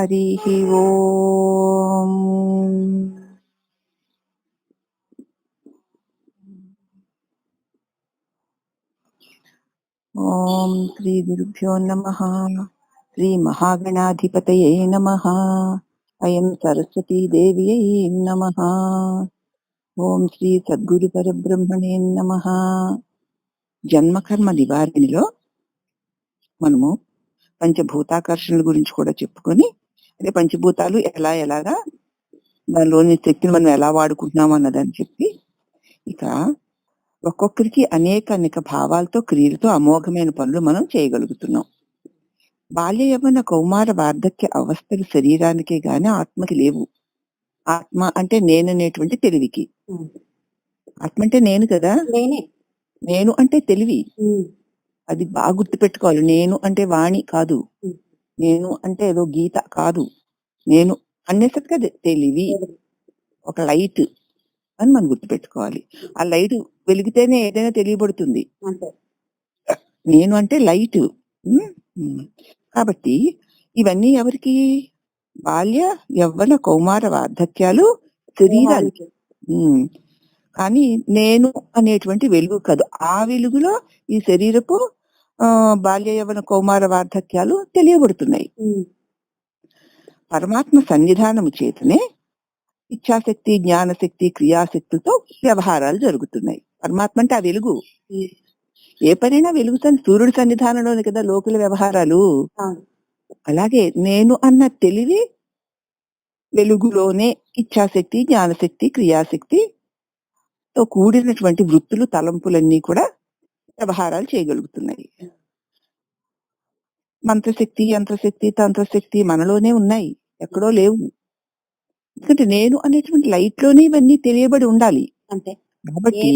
హరి ఓం. ఓం శ్రీ గురుభ్యో నమః. శ్రీ మహాగణాధిపతయే నమః. అయం సరస్వతీ దేవ్యై నమః. ఓం శ్రీ సద్గురు పరబ్రహ్మణే నమః. జన్మకర్మ నివారణలో మనము పంచభూతాకర్షణల గురించి కూడా చెప్పుకొని, అదే పంచభూతాలు ఎలాగా దానిలోని శక్తిని మనం ఎలా వాడుకుంటున్నాం అన్నదని చెప్పి, ఇక ఒక్కొక్కరికి అనేక భావాలతో క్రియలతో అమోఘమైన పనులు మనం చేయగలుగుతున్నాం. బాల్య యవ్వన కౌమార వార్ధక్య అవస్థలు శరీరానికే గాని ఆత్మకి లేవు. ఆత్మ అంటే నేననేటువంటి తెలివికి. ఆత్మ అంటే నేను కదా, నేను అంటే తెలివి. అది బాగా గుర్తుపెట్టుకోవాలి. నేను అంటే వాణి కాదు, నేను అంటే ఏదో గీత కాదు, నేను అనేసరిగా తెలివి, ఒక లైట్ అని మనం గుర్తుపెట్టుకోవాలి. ఆ లైట్ వెలిగితేనే ఏదైనా తెలియబడుతుంది. నేను అంటే లైట్. కాబట్టి ఇవన్నీ ఎవరికి? బాల్య యవ్వన కౌమార వార్ధక్యాలు శరీరానికి. కానీ నేను అనేటువంటి వెలుగు కాదు. ఆ వెలుగులో ఈ శరీరపు బాల్య యవ్వన కౌమార వార్ధక్యాలు తెలియబడుతున్నాయి. పరమాత్మ సన్నిధానము చేతనే ఇచ్ఛాశక్తి, జ్ఞానశక్తి, క్రియాశక్తులతో వ్యవహారాలు జరుగుతున్నాయి. పరమాత్మ అంటే ఆ వెలుగు. ఏ పనైనా వెలుగు సూర్యుడి సన్నిధానంలోనే కదా లోకుల వ్యవహారాలు. అలాగే నేను అన్న తెలివి వెలుగులోనే ఇచ్ఛాశక్తి, జ్ఞానశక్తి, క్రియాశక్తితో కూడినటువంటి వృత్తులు, తలంపులన్నీ కూడా వ్యవహారాలు చేయగలుగుతున్నాయి. మంత్రశక్తి, యంత్రశక్తి, తంత్రశక్తి మనలోనే ఉన్నాయి, ఎక్కడో లేవు. ఎందుకంటే నేను అనేటువంటి లైట్ లోనే ఇవన్నీ తెలియబడి ఉండాలి. అంతే. కాబట్టి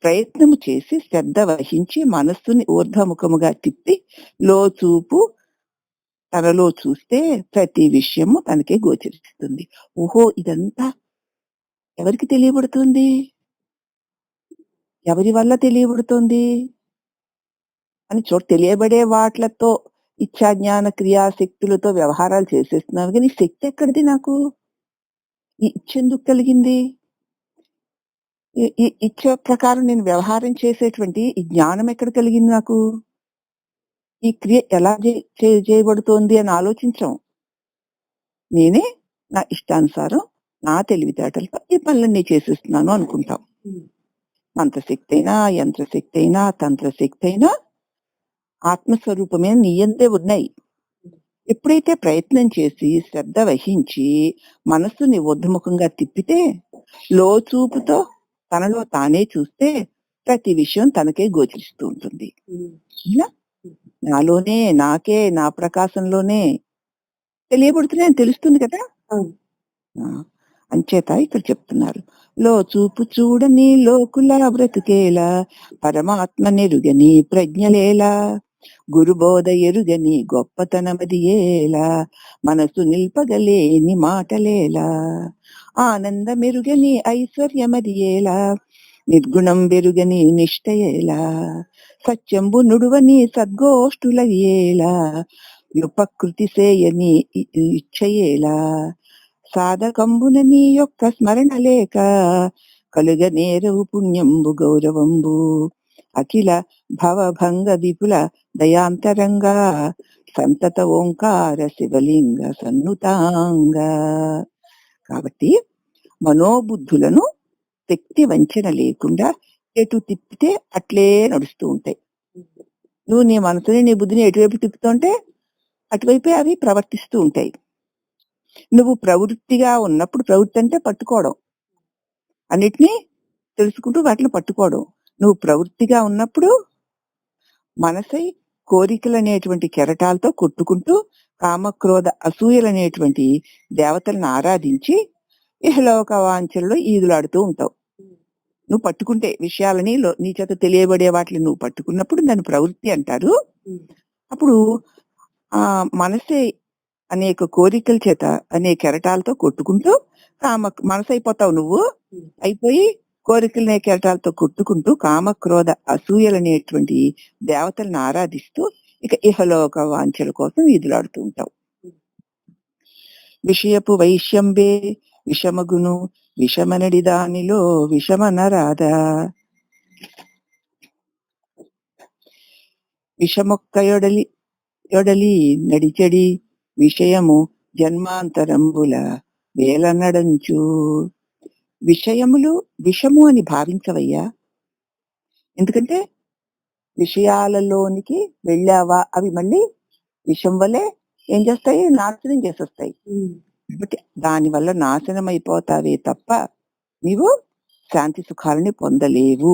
ప్రయత్నము చేసి శ్రద్ధ వహించి మనస్సుని ఊర్ధ్వముఖముగా తిప్పి లోచూపు తనలో చూస్తే ప్రతి విషయము తనకే గోచరిస్తుంది. ఓహో, ఇదంతా ఎవరికి తెలియబడుతుంది? ఎవరి వల్ల తెలియబడుతుంది అని తెలియబడే వాట్లతో ఇచ్చా జ్ఞాన క్రియాశక్తులతో వ్యవహారాలు చేసేస్తున్నాను. కానీ శక్తి ఎక్కడిది? నాకు ఈ ఇచ్చెందుకు కలిగింది? ఈ ఇచ్చ ప్రకారం నేను వ్యవహారం చేసేటువంటి ఈ జ్ఞానం ఎక్కడ కలిగింది నాకు? ఈ క్రియ ఎలా చేయబడుతోంది అని ఆలోచించాం. నేనే నా ఇష్టానుసారం నా తెలివితేటలతో ఈ పనులన్నీ చేసేస్తున్నాను అనుకుంటాం. మంత్రశక్తి అయినా, యంత్రశక్తి అయినా, తంత్రశక్తి అయినా ఆత్మస్వరూపమే నీయంతే ఉన్నాయి. ఎప్పుడైతే ప్రయత్నం చేసి శ్రద్ధ వహించి మనస్సుని ఊర్ధ్వముఖంగా తిప్పితే, లోచూపుతో తనలో తానే చూస్తే ప్రతి విషయం తనకే గోచరిస్తూ ఉంటుంది. ఇలా నాలోనే, నాకే, నా ప్రకాశంలోనే తెలియబడుతున్నాయని తెలుస్తుంది కదా. అంచేత ఇక్కడ చెప్తున్నారు, లో చూపు చూడని లోకుల బ్రతుకేలా, పరమాత్మ నెరుగని ప్రజ్ఞలేలా, గురుబోధ ఎరుగని గొప్పతనమది ఏలా, మనసు నిల్పగలేని మాటలేలా, ఆనందమెరుగని ఐశ్వర్యమది ఏలా, నిర్గుణం వెరుగని నిష్ఠయేలా, సత్యంబు నుడువని సద్గోష్ఠుల ఏలా, ఉపకృతి సేయని ఇచ్చయేలా, సాధకంబున నీ యొక్క స్మరణ లేక కలుగ నేరవు పుణ్యంబు గౌరవంబు, అఖిల భవభంగ విపుల దయాంతరంగా సంతత ఓంకార శివలింగ సన్నుతాంగ. కాబట్టి మనోబుద్ధులను శక్తి వంచన లేకుండా ఎటు తిప్పితే అట్లే నడుస్తూ ఉంటాయి. నువ్వు నీ మనసుని, నీ బుద్ధిని ఎటువైపు తిప్పుతుంటే అటువైపే అవి ప్రవర్తిస్తూ ఉంటాయి. నువ్వు ప్రవృత్తిగా ఉన్నప్పుడు, ప్రవృత్తి అంటే పట్టుకోవడం, అన్నిటినీ తెలుసుకుంటూ వాటిని పట్టుకోవడం. నువ్వు ప్రవృత్తిగా ఉన్నప్పుడు మనసై కోరికలు అనేటువంటి కెరటాలతో కొట్టుకుంటూ కామక్రోధ అసూయలనేటువంటి దేవతలను ఆరాధించి ఇహలోక వాంఛల్లో ఈదులాడుతూ ఉంటావు. నువ్వు పట్టుకుంటే విషయాలని, నీ చేత తెలియబడే వాటిని నువ్వు పట్టుకున్నప్పుడు దాన్ని ప్రవృత్తి అంటారు. అప్పుడు ఆ మనసే అనేక కోరికల చేత అనేక కెరటాలతో కొట్టుకుంటూ మనసు అయిపోతావు. నువ్వు అయిపోయి కోరికలనే కెరటాలతో కొట్టుకుంటూ కామక్రోధ అసూయలనేటువంటి దేవతలను ఆరాధిస్తూ ఇక ఇహలోక వాంఛల కోసం ఈదులాడుతూ ఉంటావు. విషయపు వైశ్యంబే విషమగును విషమనడి దానిలో విషమనరాదా. విషమొక్క యొడలి నడిచెడి విషయము జన్మాంతరంబుల వేలనడంచు. విషయములు విషము అని భావించవయ్యా. ఎందుకంటే విషయాలలోనికి వెళ్ళావా అవి మళ్ళీ విషం వల్లే ఏం చేస్తాయి, నాశనం చేసేస్తాయి. కాబట్టి దాని వల్ల నాశనం అయిపోతావే తప్ప నీవు శాంతి సుఖాలని పొందలేవు.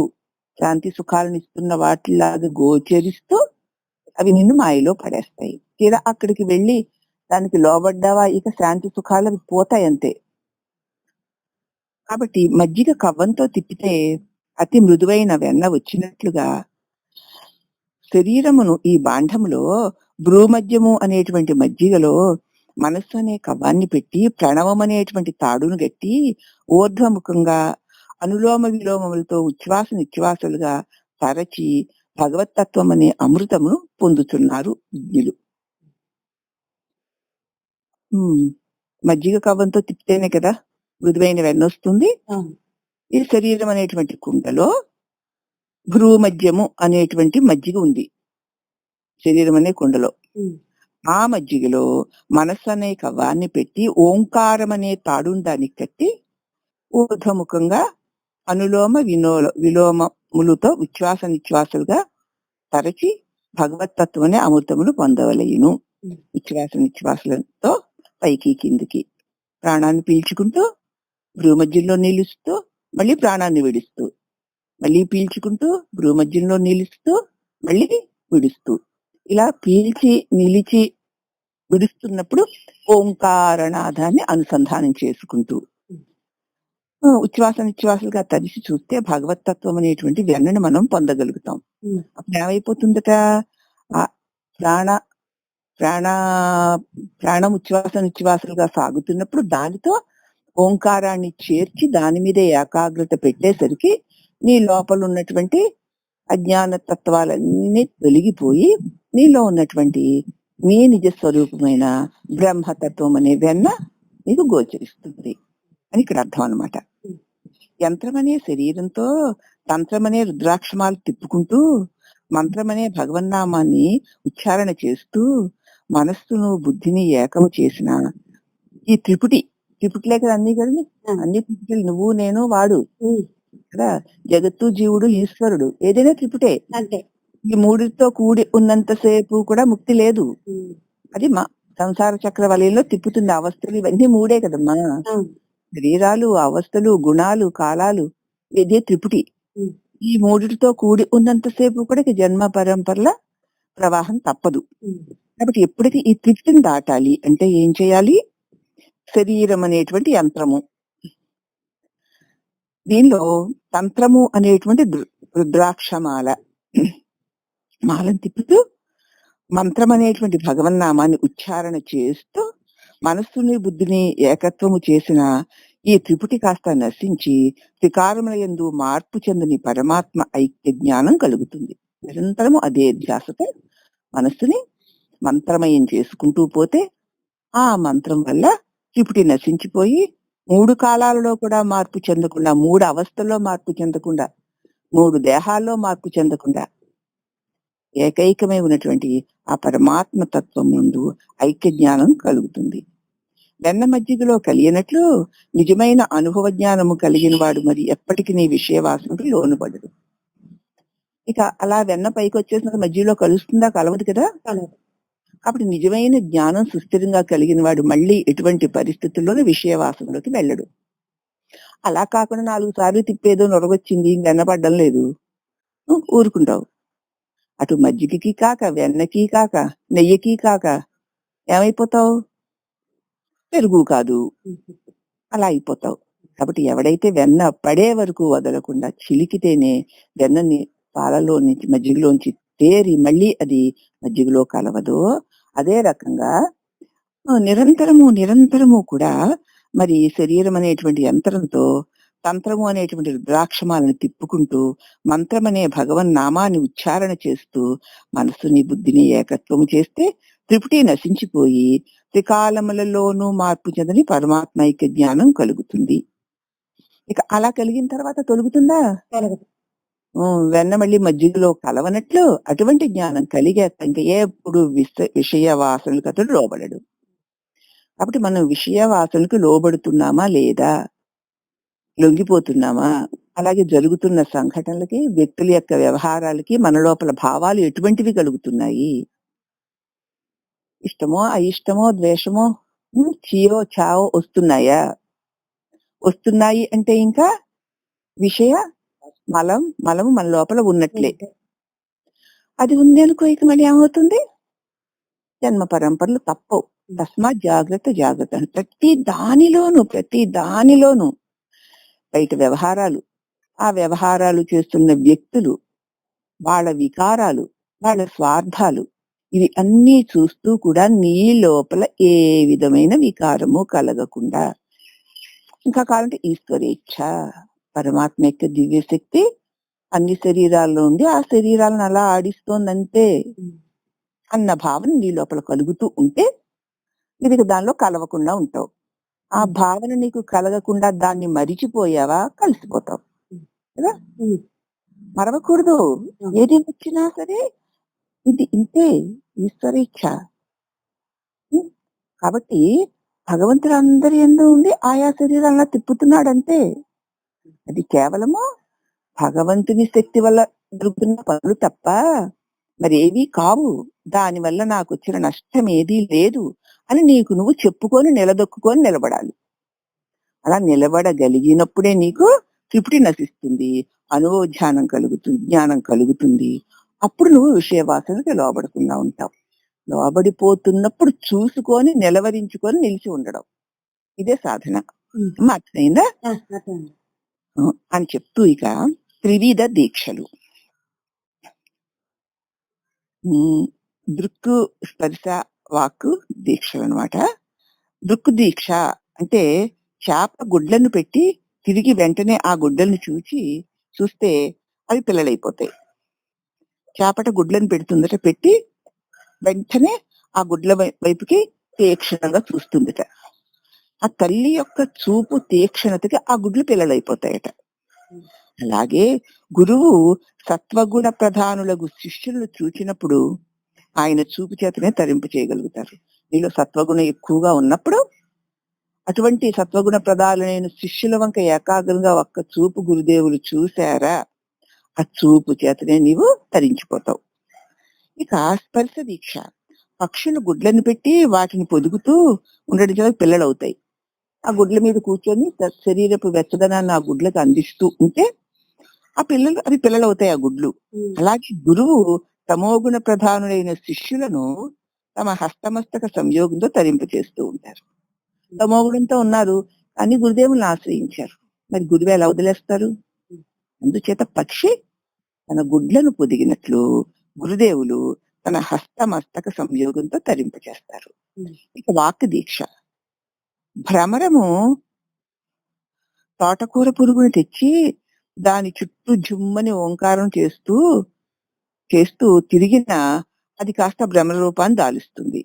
శాంతి సుఖాలను ఇస్తున్న వాటిలాగా గోచరిస్తూ అవి నిన్ను మాయలో పడేస్తాయి. తీరా అక్కడికి వెళ్ళి దానికి లోబడ్డావా ఇక శాంతి సుఖాలు అవి పోతాయి అంతే. కాబట్టి మజ్జిగ కవ్వంతో తిప్పితే అతి మృదువైన వెన్న వచ్చినట్లుగా శరీరమును ఈ బాంఢములో భ్రూమధ్యము అనేటువంటి మజ్జిగలో మనస్సు అనే కవ్వాన్ని పెట్టి ప్రణవం అనేటువంటి తాడును గట్టి ఊర్ధ్వముఖంగా అనులోమ విలోమములతో ఉచ్ఛ్వాస నిశ్వాసాలుగా తరచి భగవత్తత్వం అనే అమృతమును పొందుతున్నారు విజ్ఞులు. మజ్జిగ కవ్వంతో తిప్పితేనే కదా మృదువైన వెన్న వస్తుంది. ఈ శరీరం అనేటువంటి కుండలో భ్రూమధ్యము అనేటువంటి మజ్జిగ ఉంది శరీరం అనే కుండలో. ఆ మజ్జిగలో మనస్సు అనే కవ్వాన్ని పెట్టి ఓంకారం అనే తాడును దానికి కట్టి ఊర్ధ్వముఖంగా అనులోమ విలోమములతో ఉచ్ఛ్వాస నిశ్వాసాలుగా తరచి భగవత్తత్వం అనే అమృతములు పొందవలయును. ఉచ్ఛ్వాస నిశ్వాసాలతో పైకి కిందికి ప్రాణాన్ని పీల్చుకుంటూ భ్రూమధ్యంలో నిలుస్తూ మళ్ళీ ప్రాణాన్ని విడుస్తూ, మళ్ళీ పీల్చుకుంటూ భ్రూమధ్యంలో నిలుస్తూ మళ్ళీ విడుస్తూ, ఇలా పీల్చి నిలిచి విడుస్తున్నప్పుడు ఓంకారనాదాన్ని అనుసంధానం చేసుకుంటూ ఉచ్ఛ్వాస నిశ్వాసాలుగా తరిచి చూస్తే భగవత్తత్వం అనేటువంటి వెన్నను మనం పొందగలుగుతాం. అప్పుడు ఏమైపోతుందట, ఆ ప్రాణ ప్రాణ ప్రాణం ఉచ్ఛ్వాస నిశ్వాసాలుగా సాగుతున్నప్పుడు దానితో ఓంకారాన్ని చేర్చి దాని మీద ఏకాగ్రత పెట్టేసరికి నీ లోపల ఉన్నటువంటి అజ్ఞాన తత్వాలన్నీ తొలగిపోయి నీలో ఉన్నటువంటి నీ నిజ స్వరూపమైన బ్రహ్మతత్వం అనే వెన్న నీకు గోచరిస్తుంది అని ఇక్కడ అర్థం అన్నమాట. యంత్రమనే శరీరంతో తంత్రమనే రుద్రాక్షమాలు తిప్పుకుంటూ మంత్రమనే భగవన్నామాన్ని ఉచ్చారణ చేస్తూ మనస్సును బుద్ధిని ఏకము చేసిన ఈ త్రిపుటిలే కదా అన్ని కదండి, అన్ని త్రిపుటిలు నువ్వు నేను వాడు కదా, జగత్తు జీవుడు ఈశ్వరుడు ఏదైనా త్రిపుటే. ఈ మూడితో కూడి ఉన్నంతసేపు కూడా ముక్తి లేదు. అది మా సంసార చక్ర వలయంలో తిప్పుతుంది. అవస్థలు ఇవన్నీ మూడే కదమ్మా, శరీరాలు, అవస్థలు, గుణాలు, కాలాలు, ఇదే త్రిపుటి. ఈ మూడిటితో కూడి ఉన్నంతసేపు కూడా జన్మ పరంపరల ప్రవాహం తప్పదు. కాబట్టి ఎప్పుడైతే ఈ త్రిపుటిని దాటాలి అంటే ఏం చేయాలి, శరీరం అనేటువంటి యంత్రము, దీనిలో తంత్రము అనేటువంటి రుద్రాక్షమాల, మాలను తిప్పుతూ మంత్రం అనేటువంటి భగవన్నామాన్ని ఉచ్చారణ చేస్తూ మనస్సుని బుద్ధిని ఏకత్వము చేసిన ఈ త్రిపుటి కాస్త నశించి త్రికారముల యందు మార్పు చెందని పరమాత్మ ఐక్య జ్ఞానం కలుగుతుంది. నిరంతరము అదే ధ్యాసతో మనస్సుని మంత్రమయం చేసుకుంటూ పోతే ఆ మంత్రం వల్ల త్రిపుటి నశించిపోయి మూడు కాలాలలో కూడా మార్పు చెందకుండా, మూడు అవస్థల్లో మార్పు చెందకుండా, మూడు దేహాల్లో మార్పు చెందకుండా ఏకైకమై ఉన్నటువంటి ఆ పరమాత్మ తత్వం ముందు ఐక్య జ్ఞానం కలుగుతుంది. వెన్న మజ్జిగలో కలిగినట్లు నిజమైన అనుభవ జ్ఞానము కలిగిన వాడు మరి ఎప్పటికీ నీ విషయవాసనకు లోనుపడడు. ఇక అలా వెన్న పైకి వచ్చేసిన మజ్జిగలో కలుస్తుందా, కలవదు కదా. కాబట్టి నిజమైన జ్ఞానం సుస్థిరంగా కలిగిన వాడు మళ్ళీ ఎటువంటి పరిస్థితుల్లోనూ విషయవాసనలోకి వెళ్ళడు. అలా కాకుండా 4 సార్లు తిప్పేదో నొరగొచ్చింది, వెన్నపడ్డం లేదు, ఊరుకుంటావు. అటు మజ్జిగకి కాక, వెన్నకి కాక, నెయ్యికి కాక ఏమైపోతావు, పెరుగు కాదు, అలా అయిపోతావు. కాబట్టి ఎవడైతే వెన్న పడే వరకు వదలకుండా చిలికితేనే వెన్నని పాలలో నుంచి మజ్జిగలోంచి తేరి మళ్ళీ అది మజ్జిగలో కలవదో, అదే రకంగా నిరంతరము కూడా మరి శరీరం అనేటువంటి యంత్రంతో తంత్రము అనేటువంటి రుద్రాక్షమాలను తిప్పుకుంటూ మంత్రం అనే భగవన్ నామాన్ని ఉచ్చారణ చేస్తూ మనస్సుని బుద్ధిని ఏకత్వము చేస్తే త్రిపుటి నశించిపోయి త్రికాలములలోనూ మార్పు చెందని పరమాత్మైక్య జ్ఞానం కలుగుతుంది. ఇక అలా కలిగిన తర్వాత తొలుగుతుందా? కలగదు. వెన్న మళ్ళీ మజ్జిగలో కలవనట్లు అటువంటి జ్ఞానం కలిగాక ఇంకా ఎప్పుడు విషయ వాసనలకు అతడు లోబడడు. కాబట్టి మనం విషయ వాసనలకు లోబడుతున్నామా లేదా, లొంగిపోతున్నామా, అలాగే జరుగుతున్న సంఘటనలకి, వ్యక్తుల యొక్క వ్యవహారాలకి మన లోపల భావాలు ఎటువంటివి కలుగుతున్నాయి, ఇష్టమో అయిష్టమో ద్వేషమో చీయో చావో వస్తున్నాయా? వస్తున్నాయి అంటే ఇంకా విషయ మలము మన లోపల ఉన్నట్లే. అది ఉంది అనుకో, ఇక మళ్ళీ ఏమవుతుంది? జన్మ పరంపరలు తప్పవు. తస్మాత్ జాగ్రత్త జాగ్రత్త. ప్రతి దానిలోను బయట వ్యవహారాలు, ఆ వ్యవహారాలు చేస్తున్న వ్యక్తులు, వాళ్ళ వికారాలు, వాళ్ళ స్వార్థాలు, ఇవి అన్నీ చూస్తూ కూడా నీ లోపల ఏ విధమైన వికారము కలగకుండా, ఇంకా కావాలంటే ఈశ్వరేచ్ఛ, పరమాత్మ యొక్క దివ్యశక్తి అన్ని శరీరాల్లో ఉండి ఆ శరీరాలను అలా ఆడిస్తోందంతే అన్న భావన నీ లోపల కలుగుతూ ఉంటే నీకు దానిలో కలవకుండా ఉంటావు. ఆ భావన నీకు కలగకుండా దాన్ని మరిచిపోయావా, కలిసిపోతావు కదా. మరవకూడదు. ఏది వచ్చినా సరే ఇది ఇంతే, ఈశ్వరేచ్ఛ. కాబట్టి భగవంతుడు అందరి యందు ఉండి ఆయా శరీరాలను తిప్పుతున్నాడంతే. అది కేవలము భగవంతుని శక్తి వల్ల జరుగుతున్న పనులు తప్ప మరి ఏవీ కావు. దానివల్ల నాకు వచ్చిన నష్టం ఏదీ లేదు అని నీకు నువ్వు చెప్పుకొని నిలదొక్కుకొని నిలబడాలి. అలా నిలబడగలిగినప్పుడే నీకు త్రిపుటి నశిస్తుంది, అనుభవజ్ఞానం కలుగుతుంది, జ్ఞానం కలుగుతుంది. అప్పుడు నువ్వు విషయవాసనకి లోబడకుండా ఉంటావు. లోబడిపోతున్నప్పుడు చూసుకొని నిలవరించుకొని నిలిచి ఉండడం, ఇదే సాధన. అర్థమైందా అని చెప్తూ ఇక త్రివిధ దీక్షలు, దృక్కు స్పర్శ వాక్కు దీక్షలు అనమాట. దృక్కు దీక్ష అంటే చేప గుడ్లను పెట్టి తిరిగి వెంటనే ఆ గుడ్లను చూస్తే అవి పిల్లలైపోతాయి. చేపట గుడ్లను పెడుతుందట, పెట్టి వెంటనే ఆ గుడ్ల వైపుకి తీక్షణంగా చూస్తుందట. ఆ తల్లి యొక్క చూపు తీక్షణతకి ఆ గుడ్లు పిల్లలైపోతాయట. అలాగే గురువు సత్వగుణ ప్రధానులకు శిష్యులను చూచినప్పుడు ఆయన చూపు చేతనే తరింపు చేయగలుగుతారు. నీలో సత్వగుణం ఎక్కువగా ఉన్నప్పుడు అటువంటి సత్వగుణ ప్రధానులైన శిష్యుల వంక ఏకాగ్రంగా ఒక్క చూపు గురుదేవులు చూశారా, ఆ చూపు చేతనే నీవు తరించిపోతావు. ఇక స్పర్శ దీక్ష, పక్షులు గుడ్లను పెట్టి వాటిని పొదుగుతూ ఉండడం చేత పిల్లలు అవుతాయి. ఆ గుడ్ల మీద కూర్చొని శరీరపు వెచ్చదనాన్ని ఆ గుడ్లకు అందిస్తూ ఉంటే అవి పిల్లలు అవుతాయి ఆ గుడ్లు. అలాగే గురువు తమోగుణ ప్రధానులైన శిష్యులను తమ హస్తమస్తక సంయోగంతో తరింపు చేస్తూ ఉంటారు. తమోగుణంతో ఉన్నారు కానీ గురుదేవులను ఆశ్రయించారు, మరి గురువు ఎలా వదిలేస్తారు? అందుచేత పక్షి తన గుడ్లను పొదిగినట్లు గురుదేవులు తన హస్తమస్తక సంయోగంతో తరింపు చేస్తారు. ఇక వాక్ దీక్ష, భ్రమరము తోటకూర పురుగుని తెచ్చి దాని చుట్టూ జుమ్మని ఓంకారం చేస్తూ తిరిగిన అది కాస్త భ్రమర రూపాన్ని దాలుస్తుంది.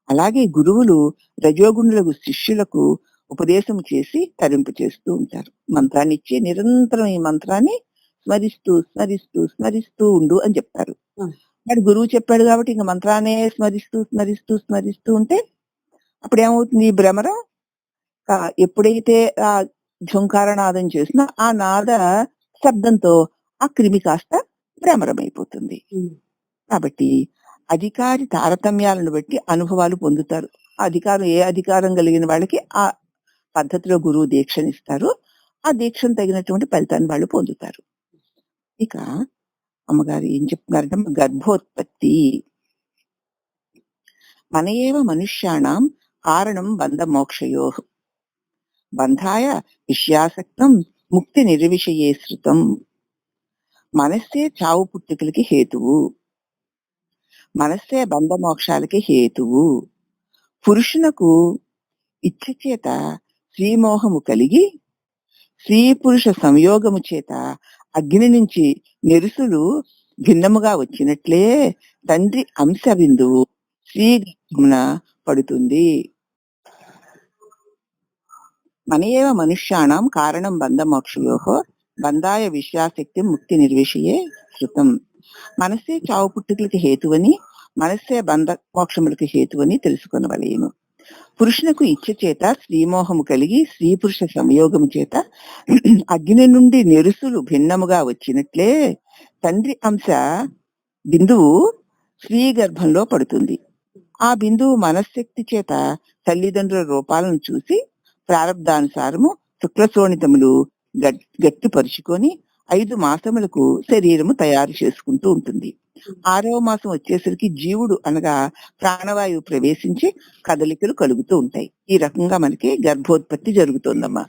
అలాగే గురువులు రజోగుణులకు శిష్యులకు ఉపదేశం చేసి తరింపు చేస్తూ ఉంటారు. మంత్రాన్ని ఇచ్చి నిరంతరం ఈ మంత్రాన్ని స్మరిస్తూ స్మరిస్తూ స్మరిస్తూ ఉండు అని చెప్తారు. మరి గురువు చెప్పాడు కాబట్టి ఇంక మంత్రాన్ని స్మరిస్తూ స్మరిస్తూ స్మరిస్తూ ఉంటే అప్పుడు ఏమవుతుంది? ఈ భ్రమరం ఎప్పుడైతే ఆ ఝుంకారనాదం చేసినా ఆ నాద శబ్దంతో ఆ క్రిమి కాస్త భ్రమరమైపోతుంది. కాబట్టి అధికారి తారతమ్యాలను బట్టి అనుభవాలు పొందుతారు. ఏ అధికారం కలిగిన వాళ్ళకి ఆ పద్ధతిలో గురువు దీక్షనిస్తారు. ఆ దీక్షను తగినటువంటి ఫలితాన్ని వాళ్ళు పొందుతారు. ఇక అమ్మగారు ఏం చెప్తున్నారంటే గర్భోత్పత్తి, మనయేవ మనుష్యాణం కారణం బంధ మోక్షయో బంధాయ విషయాసక్తం ముక్తి నిర్విషయే శృతం. మనస్సే చావు పుట్టుకలకి హేతువు, మనస్సే బంధ మోక్షాలకి హేతువు. పురుషునకు ఇచ్చ చేత శ్రీమోహము కలిగి స్త్రీ పురుష సంయోగము చేత అగ్ని నుంచి మెరుసులు భిన్నముగా వచ్చినట్లే తండ్రి అంశ బిందువు స్త్రీ గర్భమున పడుతుంది. మనయేవ మనుష్యాణం కారణం బంధమోక్షయోః బంధాయ విషయాసక్తి ముక్తి నిర్విషయే శృతం. మనస్సే చావు పుట్టుకలకి హేతువని, మనస్సే బంధ మోక్షములకు హేతువని తెలుసుకొనవలేను. పురుషునకు ఇచ్చ చేత స్త్రీమోహము కలిగి స్త్రీ పురుష సంయోగము చేత అగ్ని నుండి నెరుసులు భిన్నముగా వచ్చినట్లే తండ్రి అంశ బిందువు స్త్రీ గర్భంలో పడుతుంది. ఆ బిందువు మనశ్శక్తి చేత తల్లిదండ్రుల రూపాలను చూసి ప్రారంధానుసారము శుక్లశోణితములు గట్టిపరుచుకొని 5 మాసములకు శరీరము తయారు చేసుకుంటూ ఉంటుంది. 6వ మాసం వచ్చేసరికి జీవుడు అనగా ప్రాణవాయువు ప్రవేశించి కదలికలు కలుగుతూ ఉంటాయి. ఈ రకంగా మనకి గర్భోత్పత్తి జరుగుతోందమ్మా.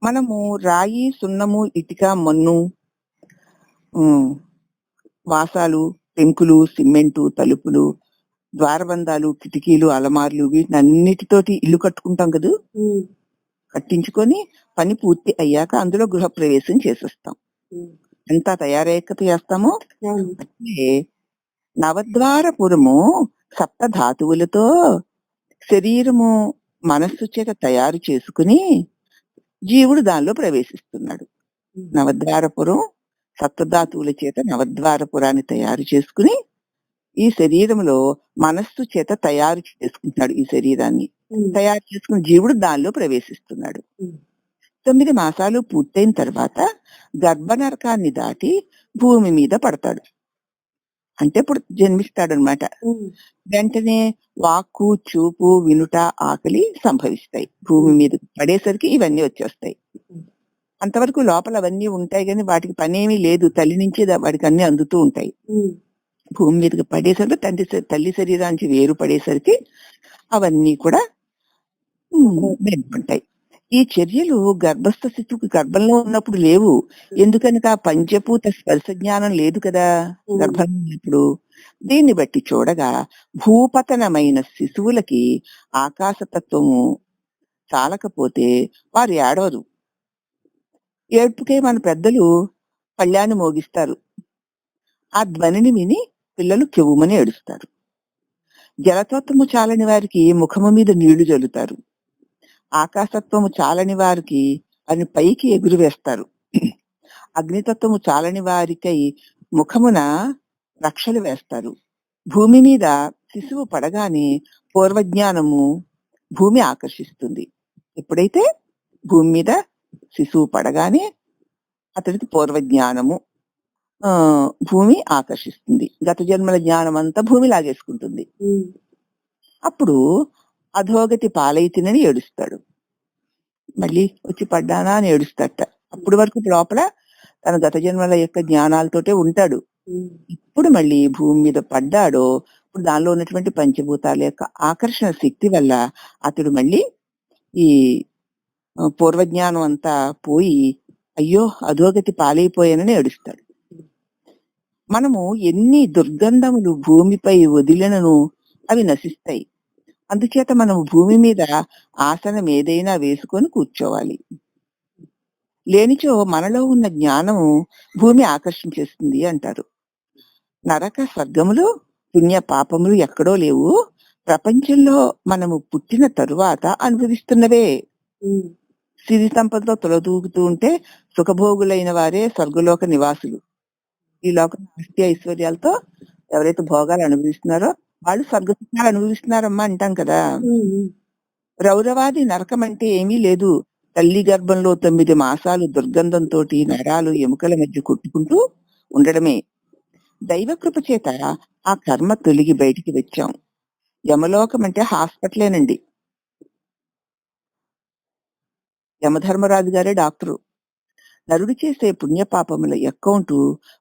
మనము రాయి, సున్నము, ఇటుక, మన్ను, వాసాలు, పెంకులు, సిమెంటు, తలుపులు, ద్వారబంధాలు, కిటికీలు, అలమార్లు వీటిని అన్నిటితోటి ఇల్లు కట్టుకుంటాం కదా. కట్టించుకొని పని పూర్తి అయ్యాక అందులో గృహప్రవేశం చేసేస్తాం. ఎంత తయారయ్యాక చేస్తామో అంటే నవద్వారపురము 7 ధాతువులతో శరీరము మనస్సు చేత తయారు చేసుకుని జీవుడు దానిలో ప్రవేశిస్తున్నాడు. నవద్వారపురం 7 ధాతువుల చేత నవద్వారపురాన్ని తయారు చేసుకుని ఈ శరీరంలో మనస్సు చేత తయారు చేసుకుంటున్నాడు. ఈ శరీరాన్ని తయారు చేసుకుని జీవుడు దానిలో ప్రవేశిస్తున్నాడు. 9 మాసాలు పూర్తయిన తర్వాత గర్భనరకాన్ని దాటి భూమి మీద పడతాడు. అంటే ఇప్పుడు జన్మిస్తాడు అనమాట. వెంటనే వాక్కు, చూపు, వినుట, ఆకలి సంభవిస్తాయి. భూమి మీద పడేసరికి ఇవన్నీ వచ్చేస్తాయి. అంతవరకు లోపల అవన్నీ ఉంటాయి కానీ వాటికి పనేమీ లేదు. తల్లి నుంచి వాటికి అన్ని అందుతూ ఉంటాయి. భూమి మీదకి పడేసరికి తల్లి శరీరానికి వేరు పడేసరికి అవన్నీ కూడా ఉంటాయి. ఈ చర్యలు గర్భస్థ శిశువుకి గర్భంలో ఉన్నప్పుడు లేవు. ఎందుకనగా పంచభూత స్పర్శ జ్ఞానం లేదు కదా గర్భంలో ఉన్నప్పుడు. దీన్ని బట్టి చూడగా భూపతనమైన శిశువులకి ఆకాశతత్వము చాలకపోతే వారు ఏడవరు. ఏడ్పుకే మన పెద్దలు పళ్ళ్యాన్ని మోగిస్తారు. ఆ ధ్వనిని విని పిల్లలు కెవ్వుమని ఏడుస్తారు. జలతత్వము చాలని వారికి ముఖము మీద నీళ్లు జల్లుతారు. ఆకాశతత్వము చాలని వారికి అని పైకి ఎగురు వేస్తారు. అగ్నితత్వము చాలని వారికై ముఖమున రక్షలు వేస్తారు. భూమి మీద శిశువు పడగానే పూర్వజ్ఞానము భూమి ఆకర్షిస్తుంది. ఎప్పుడైతే భూమి మీద శిశువు పడగానే అతడికి పూర్వజ్ఞానము భూమి ఆకర్షిస్తుంది. గత జన్మల జ్ఞానం అంతా భూమి లాగేసుకుంటుంది. అప్పుడు అధోగతి పాలైతినని ఏడుస్తాడు. మళ్ళీ వచ్చి పడ్డానా అని ఏడుస్తాట. అప్పుడు వరకు లోపల తన గత జన్మల యొక్క జ్ఞానాలతోటే ఉంటాడు. ఇప్పుడు మళ్ళీ భూమి మీద పడ్డాడో ఇప్పుడు దానిలో ఉన్నటువంటి పంచభూతాల యొక్క ఆకర్షణ శక్తి వల్ల అతడు మళ్ళీ ఈ పూర్వజ్ఞానం అంతా పోయి అయ్యో అధోగతి పాలైపోయానని ఏడుస్తాడు. మనము ఎన్ని దుర్గంధములు భూమిపై వదిలినను అవి నశిస్తాయి. అందుచేత మనము భూమి మీద ఆసనం ఏదైనా వేసుకొని కూర్చోవాలి. లేనిచో మనలో ఉన్న జ్ఞానము భూమి ఆకర్షించేస్తుంది అంటారు. నరక స్వర్గములు పుణ్య పాపములు ఎక్కడో లేవు. ప్రపంచంలో మనము పుట్టిన తరువాత అనుభవిస్తున్నవే. సిరి సంపదలో తొలదూగుతూ ఉంటే సుఖభోగులైన వారే స్వర్గలోక నివాసులు. ఈ లోక ఆస్తి ఐశ్వర్యాలతో ఎవరైతే భోగాలు అనుభవిస్తున్నారో వాళ్ళు స్వర్గ సుఖాలు అనుభవిస్తున్నారమ్మా అంటాం కదా. రౌరవాది నరకం అంటే ఏమీ లేదు. తల్లి గర్భంలో 9 మాసాలు దుర్గంధంతో నరాలు ఎముకల మధ్య కొట్టుకుంటూ ఉండడమే. దైవకృప చేత ఆ కర్మ తొలగి బయటికి వచ్చాం. యమలోకం అంటే హాస్పిటలేనండి. యమధర్మరాజు గారే డాక్టరు. నరుడు చేసే పుణ్యపాపముల అకౌంటు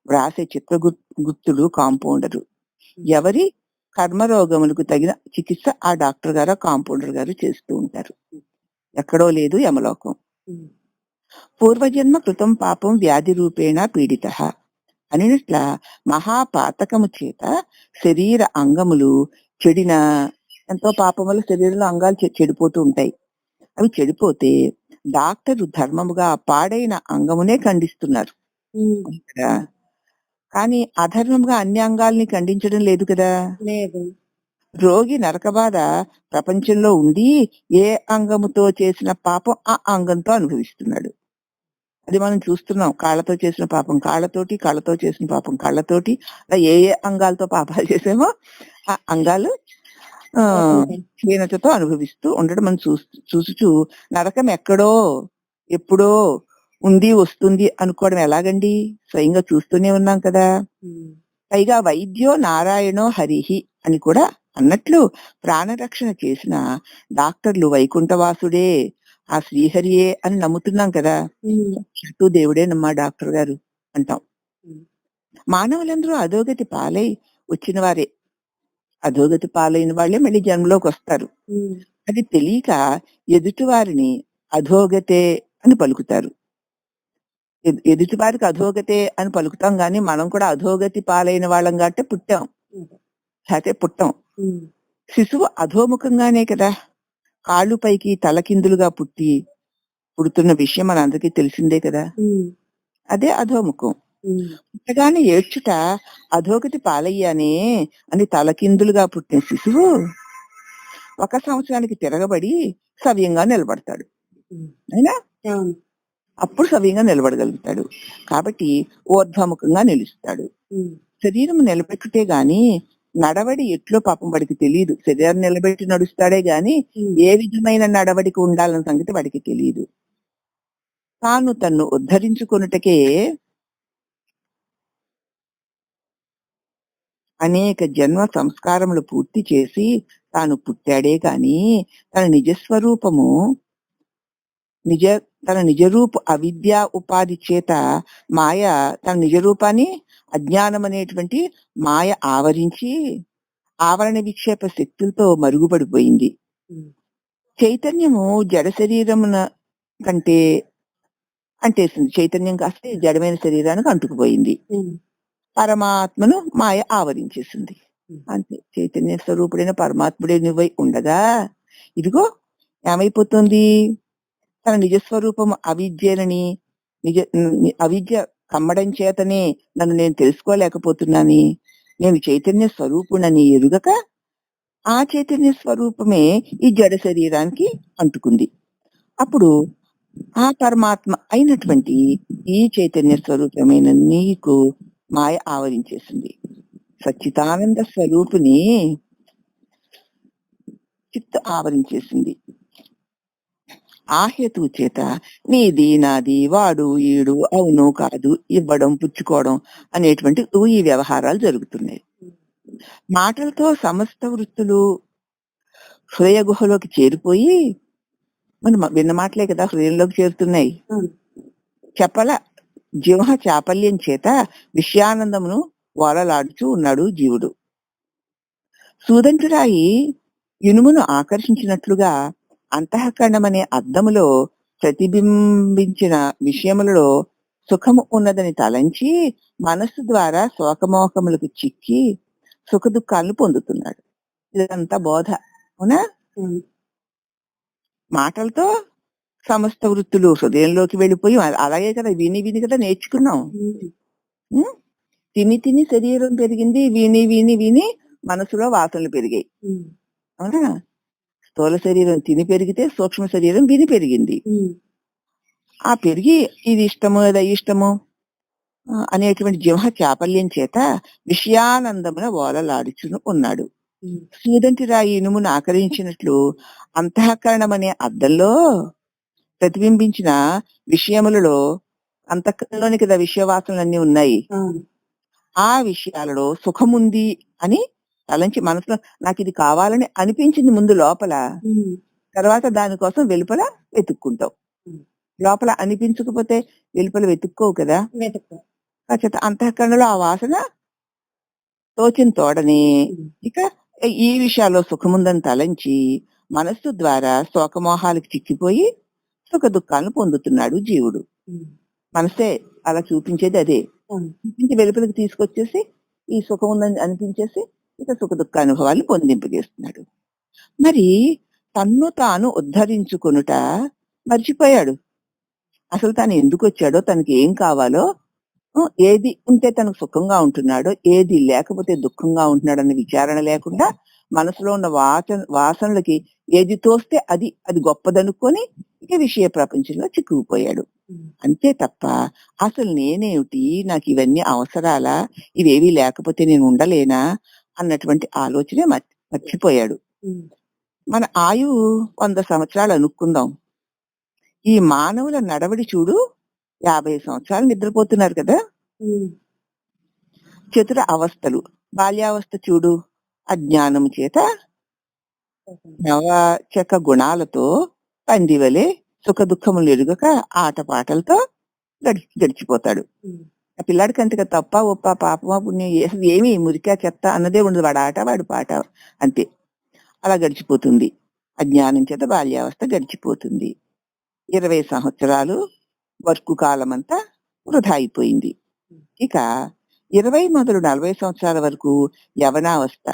వ్రాసే చిత్రగుప్తుడు కాంపౌండరు. ఎవరి కర్మరోగములకు తగిన చికిత్స ఆ డాక్టర్ గారు కాంపౌండర్ గారు చేస్తూ ఉంటారు. ఎక్కడో లేదు యమలోకం. పూర్వజన్మ కృతం పాపం వ్యాధి రూపేణ పీడిత అనిట్ల మహాపాతకము చేత శరీర అంగములు చెడిన ఎంతో పాపం వల్ల శరీరంలో అంగాలు చెడిపోతూ ఉంటాయి. అవి చెడిపోతే డాక్టరు ధర్మముగా పాడైన అంగమునే ఖండిస్తున్నారు. కానీ అధర్మంగా అన్ని అంగాల్ని ఖండించడం లేదు కదా. లేదు. రోగి నరకబాధ ప్రపంచంలో ఉండి ఏ అంగముతో చేసిన పాపం ఆ అంగంతో అనుభవిస్తున్నాడు. అది మనం చూస్తున్నాం. కాళ్ళతో చేసిన పాపం కాళ్ళతోటి, కళ్ళతో చేసిన పాపం కళ్ళతోటి, అలా ఏ ఏ అంగాలతో పాపాలు చేసామో ఆ అంగాలు క్షీణతతో అనుభవిస్తూ ఉండడం మనం చూసుచూ నరకం ఎక్కడో ఎప్పుడో ఉంది వస్తుంది అనుకోవడం ఎలాగండి? స్వయంగా చూస్తూనే ఉన్నాం కదా. పైగా వైద్యో నారాయణో హరిహి అని కూడా అన్నట్లు ప్రాణరక్షణ చేసిన డాక్టర్లు వైకుంఠవాసుడే, ఆ శ్రీహరియే అని నమ్ముతున్నాం కదా. చుట్టూ దేవుడేనమ్మా డాక్టర్ గారు అంటాం. మానవులందరూ అధోగతి పాలై వచ్చిన వారే. అధోగతి పాలైన వాళ్ళే మళ్ళీ జన్మలోకి వస్తారు. అది తెలియక ఎదుటి వారిని అధోగతే అని పలుకుతారు. ఎదుటి వారికి అధోగతే అని పలుకుతాం గాని మనం కూడా అధోగతి పాలైన వాళ్ళం కాబట్టి పుట్టాం, లేకపోతే పుట్టాం. శిశువు అధోముఖంగానే కదా కాళ్ళు పైకి తలకిందులుగా పుడుతున్న విషయం మనందరికీ తెలిసిందే కదా. అదే అధోముఖం. పుట్టగానే ఏడ్చుట అధోగతి పాలయ్యానే అని తలకిందులుగా పుట్టిన శిశువు 1 సంవత్సరానికి తిరగబడి సవ్యంగా నిలబడతాడు. అయినా అప్పుడు సవ్యంగా నిలబడగలుగుతాడు. కాబట్టి ఊర్ధ్వముఖంగా నిలుస్తాడు. శరీరం నిలబెట్టుటే గాని నడవడి ఎట్లో పాపం వాడికి తెలియదు. శరీరం నిలబెట్టి నడుస్తాడే గాని ఏ విధమైన నడవడికి ఉండాలన్న సంగతి వాడికి తెలియదు. తాను తన్ను ఉద్ధరించుకొనుటకే అనేక జన్మ సంస్కారములు పూర్తి చేసి తాను పుట్టాడే కాని తన నిజస్వరూపము తన నిజరూపు అవిద్య ఉపాధి చేత మాయ తన నిజరూపాన్ని అజ్ఞానం అనేటువంటి మాయ ఆవరించి ఆవరణ విక్షేప శక్తులతో మరుగుపడిపోయింది. చైతన్యము జడ శరీరమున కంటే అంటేసింది. చైతన్యం కాస్త జడమైన శరీరానికి అంటుకుపోయింది. పరమాత్మను మాయ ఆవరించేసింది. అంతే. చైతన్య స్వరూపుడైన పరమాత్ముడే నువ్వై ఉండగా ఇదిగో ఏమైపోతుంది? తన నిజస్వరూపం అవిద్యనని అవిద్య కమ్మడం చేతనే నన్ను నేను తెలుసుకోలేకపోతున్నాని, నేను చైతన్య స్వరూపునని ఎరుగక ఆ చైతన్య స్వరూపమే ఈ జడ శరీరానికి అంటుకుంది. అప్పుడు ఆ పరమాత్మ అయినటువంటి ఈ చైతన్య స్వరూపమైన నీకు మాయ ఆవరించేసింది. సచ్చిదానంద స్వరూపుని చిత్త ఆవరించేసింది. ఆ హేతువు చేత నీది నాది వాడు ఈడు అవును కాదు ఇవ్వడం పుచ్చుకోవడం అనేటువంటి ఈ వ్యవహారాలు జరుగుతున్నాయి. మాటలతో సమస్త వృత్తులు హృదయ గుహలోకి చేరిపోయి మనం విన్న మాటలే కదా హృదయంలోకి చేరుతున్నాయి. చెప్పల జిహ్వ చాపల్యం చేత విషయానందమును ఓలలాడుచూ ఉన్నాడు జీవుడు. సూదంటురాయి ఇనుమును ఆకర్షించినట్లుగా అంతఃకరణమనే అద్దములో ప్రతిబింబించిన విషయములలో సుఖము ఉన్నదని తలంచి మనస్సు ద్వారా శోకమోహములకు చిక్కి సుఖ దుఃఖాలను పొందుతున్నాడు. ఇదంతా బోధ అవునా? మాటలతో సమస్త వృత్తులు హృదయంలోకి వెళ్ళిపోయి అలాగే కదా విని విని కదా నేర్చుకున్నాం. తిని తిని శరీరం పెరిగింది, విని విని విని మనసులో వాసనలు పెరిగాయి. అవునా? స్థూల శరీరం తిని పెరిగితే సూక్ష్మ శరీరం విని పెరిగింది. ఆ పెరిగి ఇది ఇష్టము అది ఇష్టము అనేటువంటి జిహ్వ చాపల్యం చేత విషయానందమున ఓలలాడుచును ఉన్నాడు. సూదంటి రాయి ఇనుమును ఆకరించినట్లు అంతఃకరణం అనే అద్దంలో ప్రతిబింబించిన విషయములలో అంతఃకరణలోని కదా విషయవాసనలన్నీ ఉన్నాయి. ఆ విషయాలలో సుఖముంది అని తలంచి మనసులో నాకు ఇది కావాలని అనిపించింది ముందు లోపల, తర్వాత దానికోసం వెలుపల వెతుక్కుంటావు. లోపల అనిపించకపోతే వెలుపల వెతుక్కోవు కదా. అంతఃకరణలో ఆ వాసన తోచిన తోడని ఇక ఈ విషయాల్లో సుఖముందని తలంచి మనస్సు ద్వారా శోకమోహాలకు చిక్కిపోయి సుఖ దుఃఖాలను పొందుతున్నాడు జీవుడు. మనసే అలా చూపించేది అదే. చూపించి వెలుపలికి తీసుకొచ్చేసి ఈ సుఖం ఉందని అనిపించేసి ఇక సుఖ దుఃఖ అనుభవాన్ని పొందింపజేస్తున్నాడు. మరి తన్ను తాను ఉద్ధరించుకొనుట మర్చిపోయాడు. అసలు తాను ఎందుకు వచ్చాడో, తనకి ఏం కావాలో ఏది ఉంటే తనకు సుఖంగా ఉంటున్నాడో, ఏది లేకపోతే దుఃఖంగా ఉంటున్నాడన్న విచారణ లేకుండా మనసులో ఉన్న వాసనలకి ఏది తోస్తే అది గొప్పదనుకొని ఇక విషయ ప్రపంచంలో చిక్కుకుపోయాడు. అంతే తప్ప అసలు నేనేమిటి, నాకు ఇవన్నీ అవసరాలా, ఇవేవీ లేకపోతే నేను ఉండలేనా అన్నటువంటి ఆలోచనే మర్చిపోయాడు. మన ఆయువు 100 సంవత్సరాలు అనుకుందాం. ఈ మానవుల నడవడి చూడు, 50 సంవత్సరాలు నిద్రపోతున్నారు కదా. చతుర అవస్థలు, బాల్యావస్థ చూడు, అజ్ఞానము చేత నవచక గుణాలతో పందివలే సుఖ దుఃఖములు ఎరుగక ఆటపాటలతో గడిచిపోతాడు. ఆ పిల్లాడికి అంతగా తప్ప ఒప్ప పాపమా పుణ్యం ఏమి మురికా చెత్త అన్నదే ఉండదు. వాడు ఆట వాడు పాట అంతే. అలా గడిచిపోతుంది. అజ్ఞానం చేత బాల్యావస్థ గడిచిపోతుంది. 20 సంవత్సరాలు వర్కు కాలం అంతా వృధా అయిపోయింది. ఇక 20 మొదలు 40 సంవత్సరాల వరకు యవనావస్థ.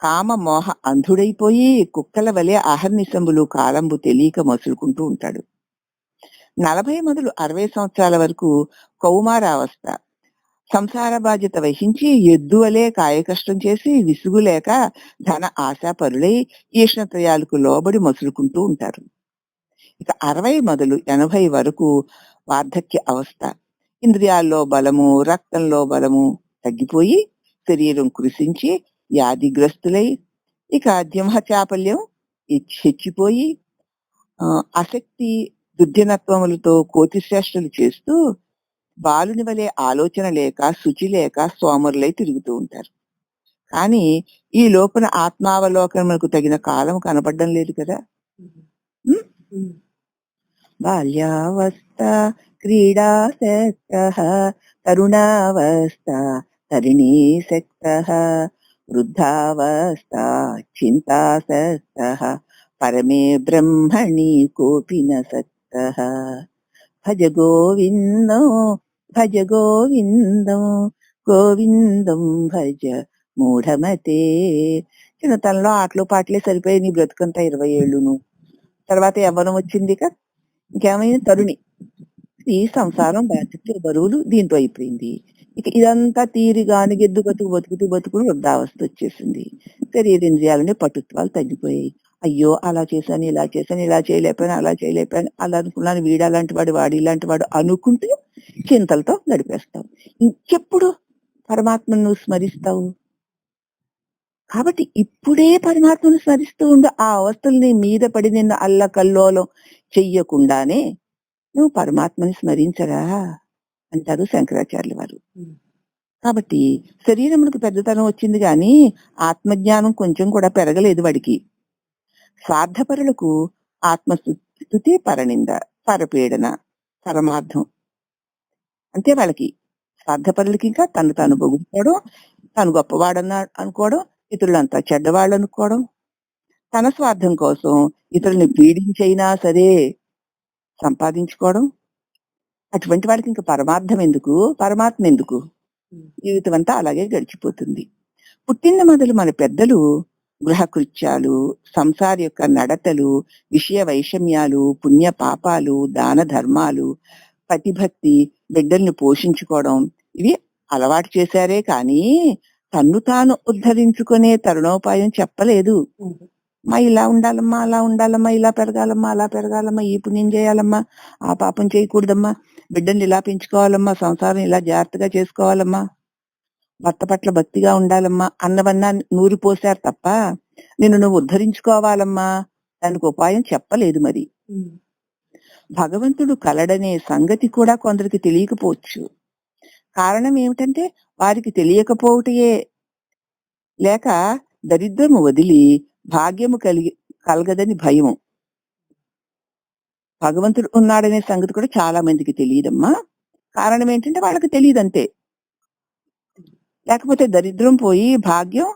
కామ మోహ అంధుడైపోయి కుక్కల వలె అహర్నిశంబులు కాలంబు తెలియక మసులుకుంటూ ఉంటాడు. 40 మొదలు 60 సంవత్సరాల వరకు కౌమారావస్థ. సంసార బాధ్యత వహించి ఎద్దు వలె కాయకష్టం చేసి విసుగులేక ధన ఆశాపరులై ఈష్ణత్రయాలకు లోబడి మసులుకుంటూ ఉంటారు. ఇక 60 మొదలు 80 వరకు వార్ధక్య అవస్థ. ఇంద్రియాల్లో బలము, రక్తంలో బలము తగ్గిపోయి శరీరం కృషించి వ్యాధిగ్రస్తులై ఇక దింహచాపల్యం హెచ్చిపోయి ఆసక్తి దుర్జనత్వములతో కోతిశ్రేష్టలు చేస్తూ బాలుని వలె ఆలోచన లేక, శుచి లేక సోమరులై తిరుగుతూ ఉంటారు. కానీ ఈ లోపల ఆత్మావలోకనకు తగిన కాలం కనపడడం లేదు కదా. బాల్యావస్థ క్రీడాసక్తః, తరుణావస్థ తరిణీసక్తః, వృద్ధావస్థ చింతాసక్తః, పరమే బ్రహ్మణి కోపి న సక్తః. భజ గోవిందం భజ గోవిందం గోవిందం భజ మూఢమతే. చిన్నతనంలో ఆటలు పాటలే సరిపోయి నీ బ్రతుకంతా 20 ఏళ్ళును. తర్వాత యవ్వనం వచ్చింది ఇక ఇంకేమైంది, తరుణి. ఈ సంసారం బాధ్యతలు బరువులు దీంతో అయిపోయింది. ఇక ఇదంతా తీరిగాని గెద్దు బతుకుతూ వృద్ధావస్థ వచ్చేసింది. శరీరేంద్రియాలని పటుత్వాలు తగ్గిపోయాయి. అయ్యో అలా చేశాను, ఇలా చేశాను, ఇలా చేయలేకపోయాను, అలా చేయలేకపోయాను, అలా అనుకున్నాను, వీడలాంటి వాడు, వాడు ఇలాంటి వాడు అనుకుంటూ చింతలతో గడిపేస్తావు. ఇంకెప్పుడు పరమాత్మను నువ్వు స్మరిస్తావు? కాబట్టి ఇప్పుడే పరమాత్మను స్మరిస్తూ ఉండు. ఆ అవస్థల్ని మీద పడి నిన్ను అల్లకల్లోలం చెయ్యకుండానే నువ్వు పరమాత్మని స్మరించరా అంటారు శంకరాచార్యుల వారు. కాబట్టి శరీరములకు పెద్దతనం వచ్చింది కానీ ఆత్మజ్ఞానం కొంచెం కూడా పెరగలేదు వాడికి. స్వార్థపరులకు ఆత్మస్థుతి, పరనింద, పరపీడన, పరమార్థం అంతే వాళ్ళకి. స్వార్థపరులకి ఇంకా తను తాను పొగుడుకోవడం, తాను గొప్పవాడన్నా అనుకోవడం, ఇతరులంతా చెడ్డవాళ్ళు అనుకోవడం, తన స్వార్థం కోసం ఇతరుల్ని పీడించైనా సరే సంపాదించుకోవడం. అటువంటి వాళ్ళకి ఇంకా పరమార్థం ఎందుకు, పరమాత్మ ఎందుకు? జీవితం అంతా అలాగే గడిచిపోతుంది. పుట్టిన మొదలు మన పెద్దలు గృహకృత్యాలు, సంసార యొక్క నడతలు, విషయ వైషమ్యాలు, పుణ్య పాపాలు, దాన ధర్మాలు, పతిభక్తి, బిడ్డల్ని పోషించుకోవడం ఇవి అలవాటు చేశారే కానీ తన్ను తాను ఉద్ధరించుకునే తరుణోపాయం చెప్పలేదు. మా ఇలా ఉండాలమ్మా, అలా ఉండాలమ్మా, ఇలా పెరగాలమ్మా, అలా పెరగాలమ్మా, ఈ పుణ్యం చేయాలమ్మా, ఆ పాపం చేయకూడదమ్మా, బిడ్డల్ని ఇలా పెంచుకోవాలమ్మా, సంసారం ఇలా జాగ్రత్తగా చేసుకోవాలమ్మా, భర్త పట్ల భక్తిగా ఉండాలమ్మా అన్నవన్నా నూరు పోశారు తప్ప నిన్ను నువ్వు ఉద్ధరించుకోవాలమ్మా దానికి ఉపాయం చెప్పలేదు. మరి భగవంతుడు కలడనే సంగతి కూడా కొందరికి తెలియకపోవచ్చు. కారణం ఏమిటంటే వారికి తెలియకపోవటయే, లేక దరిద్రము వదిలి భాగ్యము కలగదని భయము. భగవంతుడు ఉన్నాడనే సంగతి కూడా చాలా మందికి తెలియదమ్మా. కారణం ఏంటంటే వాళ్ళకి తెలియదంతే. లేకపోతే దరిద్రం పోయి భాగ్యం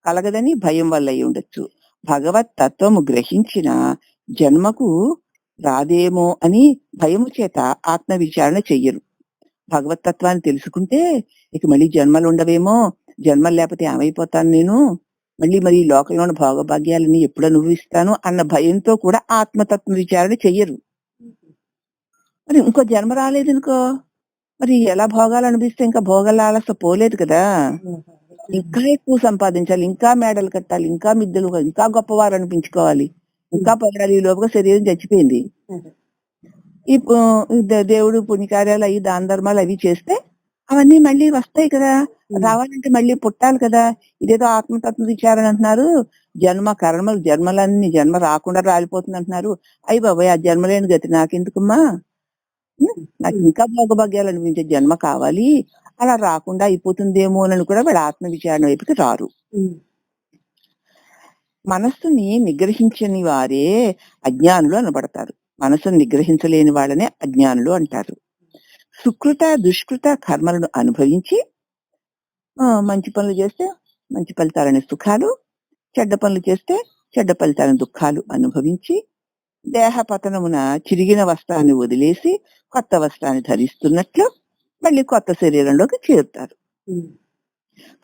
కలగదని భయం వల్ల అయి ఉండొచ్చు. భగవత్ తత్వము గ్రహించిన జన్మకు రాదేమో అని భయము చేత ఆత్మ విచారణ చెయ్యరు. భగవత్ తత్వాన్ని తెలుసుకుంటే ఇక మళ్ళీ జన్మలు ఉండవేమో, జన్మలు లేకపోతే ఏమైపోతాను నేను, మళ్ళీ మరి ఈ లోకంలోని భోగభాగ్యాలని ఎప్పుడు అనుభవిస్తాను అన్న భయంతో కూడా ఆత్మతత్వ విచారణ చెయ్యరు. మరి ఇంకో జన్మ రాలేదనుకో, మరి ఎలా భోగాలు అనిపిస్తే ఇంకా భోగాల ఆలస పోలేదు కదా. ఇంకా ఎక్కువ సంపాదించాలి, ఇంకా మేడలు కట్టాలి, ఇంకా మిద్దెలు, ఇంకా గొప్పవారు అనిపించుకోవాలి, ఇంకా పొగడాలి. ఈ లోపుగా శరీరం చచ్చిపోయింది. ఈ దేవుడు పుణ్యకార్యాలు అవి దాన ధర్మాలు అవి చేస్తే అవన్నీ మళ్ళీ వస్తాయి కదా. రావాలంటే మళ్ళీ పుట్టాలి కదా. ఇదేదో ఆత్మతత్వ విచారణ అంటున్నారు. జన్మలన్నీ జన్మ రాకుండా రాలిపోతుంది అంటున్నారు. అయ్యి బాబాయ్, ఆ జన్మలేని గతి నాకెందుకమ్మా, నాకు ఇంకా భోగభాగ్యాలు అనిపించే జన్మ కావాలి, అలా రాకుండా అయిపోతుందేమో అని కూడా వాళ్ళ ఆత్మ విచారణ వైపుకి రారు. మనస్సుని నిగ్రహించని వారే అజ్ఞానులు అనబడతారు. మనస్సును నిగ్రహించలేని వాళ్ళనే అజ్ఞానులు అంటారు. సుకృత దుష్కృత కర్మలను అనుభవించి మంచి పనులు చేస్తే మంచి ఫలితాలని సుఖాలు, చెడ్డ పనులు చేస్తే చెడ్డ ఫలితాలని దుఃఖాలు అనుభవించి దేహ పతనమున చిరిగిన వస్త్రాన్ని వదిలేసి కొత్త వస్త్రాన్ని ధరిస్తున్నట్లు మళ్ళీ కొత్త శరీరంలోకి చేరుతారు.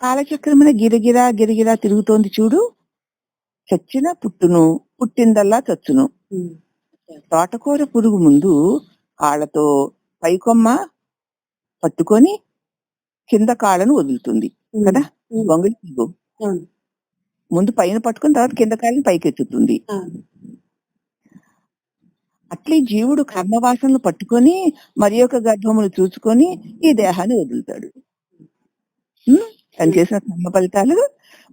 కాలచక్రమున గిరగిరా గిరగిరా తిరుగుతోంది చూడు. చచ్చిన పుట్టును, పుట్టిందల్లా చచ్చును. తోటకూర పురుగు ముందు కాళ్ళతో పైకొమ్మ పట్టుకొని కింద కాళ్ళను వదులుతుంది కదా. గొంగళి పురుగు ముందు పైన పట్టుకుని తర్వాత కింద కాళ్ళని పైకెత్తుతుంది. అట్లే జీవుడు కర్మవాసనలు పట్టుకొని మరి ఒక గర్భమును చూసుకొని ఈ దేహాన్ని వదులుతాడు. తను చేసిన కర్మ ఫలితాలు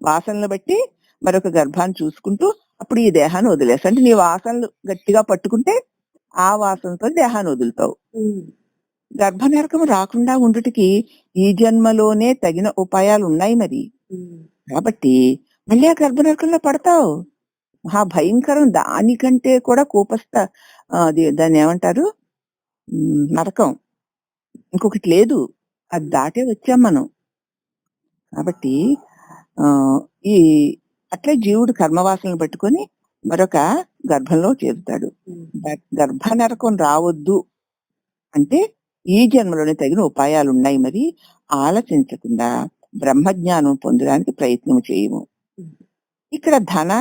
వాసనలు బట్టి మరొక గర్భాన్ని చూసుకుంటూ అప్పుడు ఈ దేహాన్ని వదిలేస్తా. అంటే నీ వాసనలు గట్టిగా పట్టుకుంటే ఆ వాసనతో దేహాన్ని వదులుతావు. గర్భ నరకం రాకుండా ఉండుటికి ఈ జన్మలోనే తగిన ఉపాయాలు ఉన్నాయి మరి. కాబట్టి మళ్ళీ ఆ గర్భ నరకంలో పడతావు. మహా భయంకరం, దానికంటే కూడా కోపస్థ దాన్ని ఏమంటారు, నరకం ఇంకొకటి లేదు. అది దాటే వచ్చాం మనం. కాబట్టి ఈ అట్లే జీవుడు కర్మవాసనలు పెట్టుకొని మరొక గర్భంలో చేరుతాడు. గర్భ నరకం రావద్దు అంటే ఈ జన్మలోనే తగిన ఉపాయాలు ఉన్నాయి మరి. ఆలోచించకుండా బ్రహ్మజ్ఞానం పొందడానికి ప్రయత్నం చేయము. ఇక్కడ ధన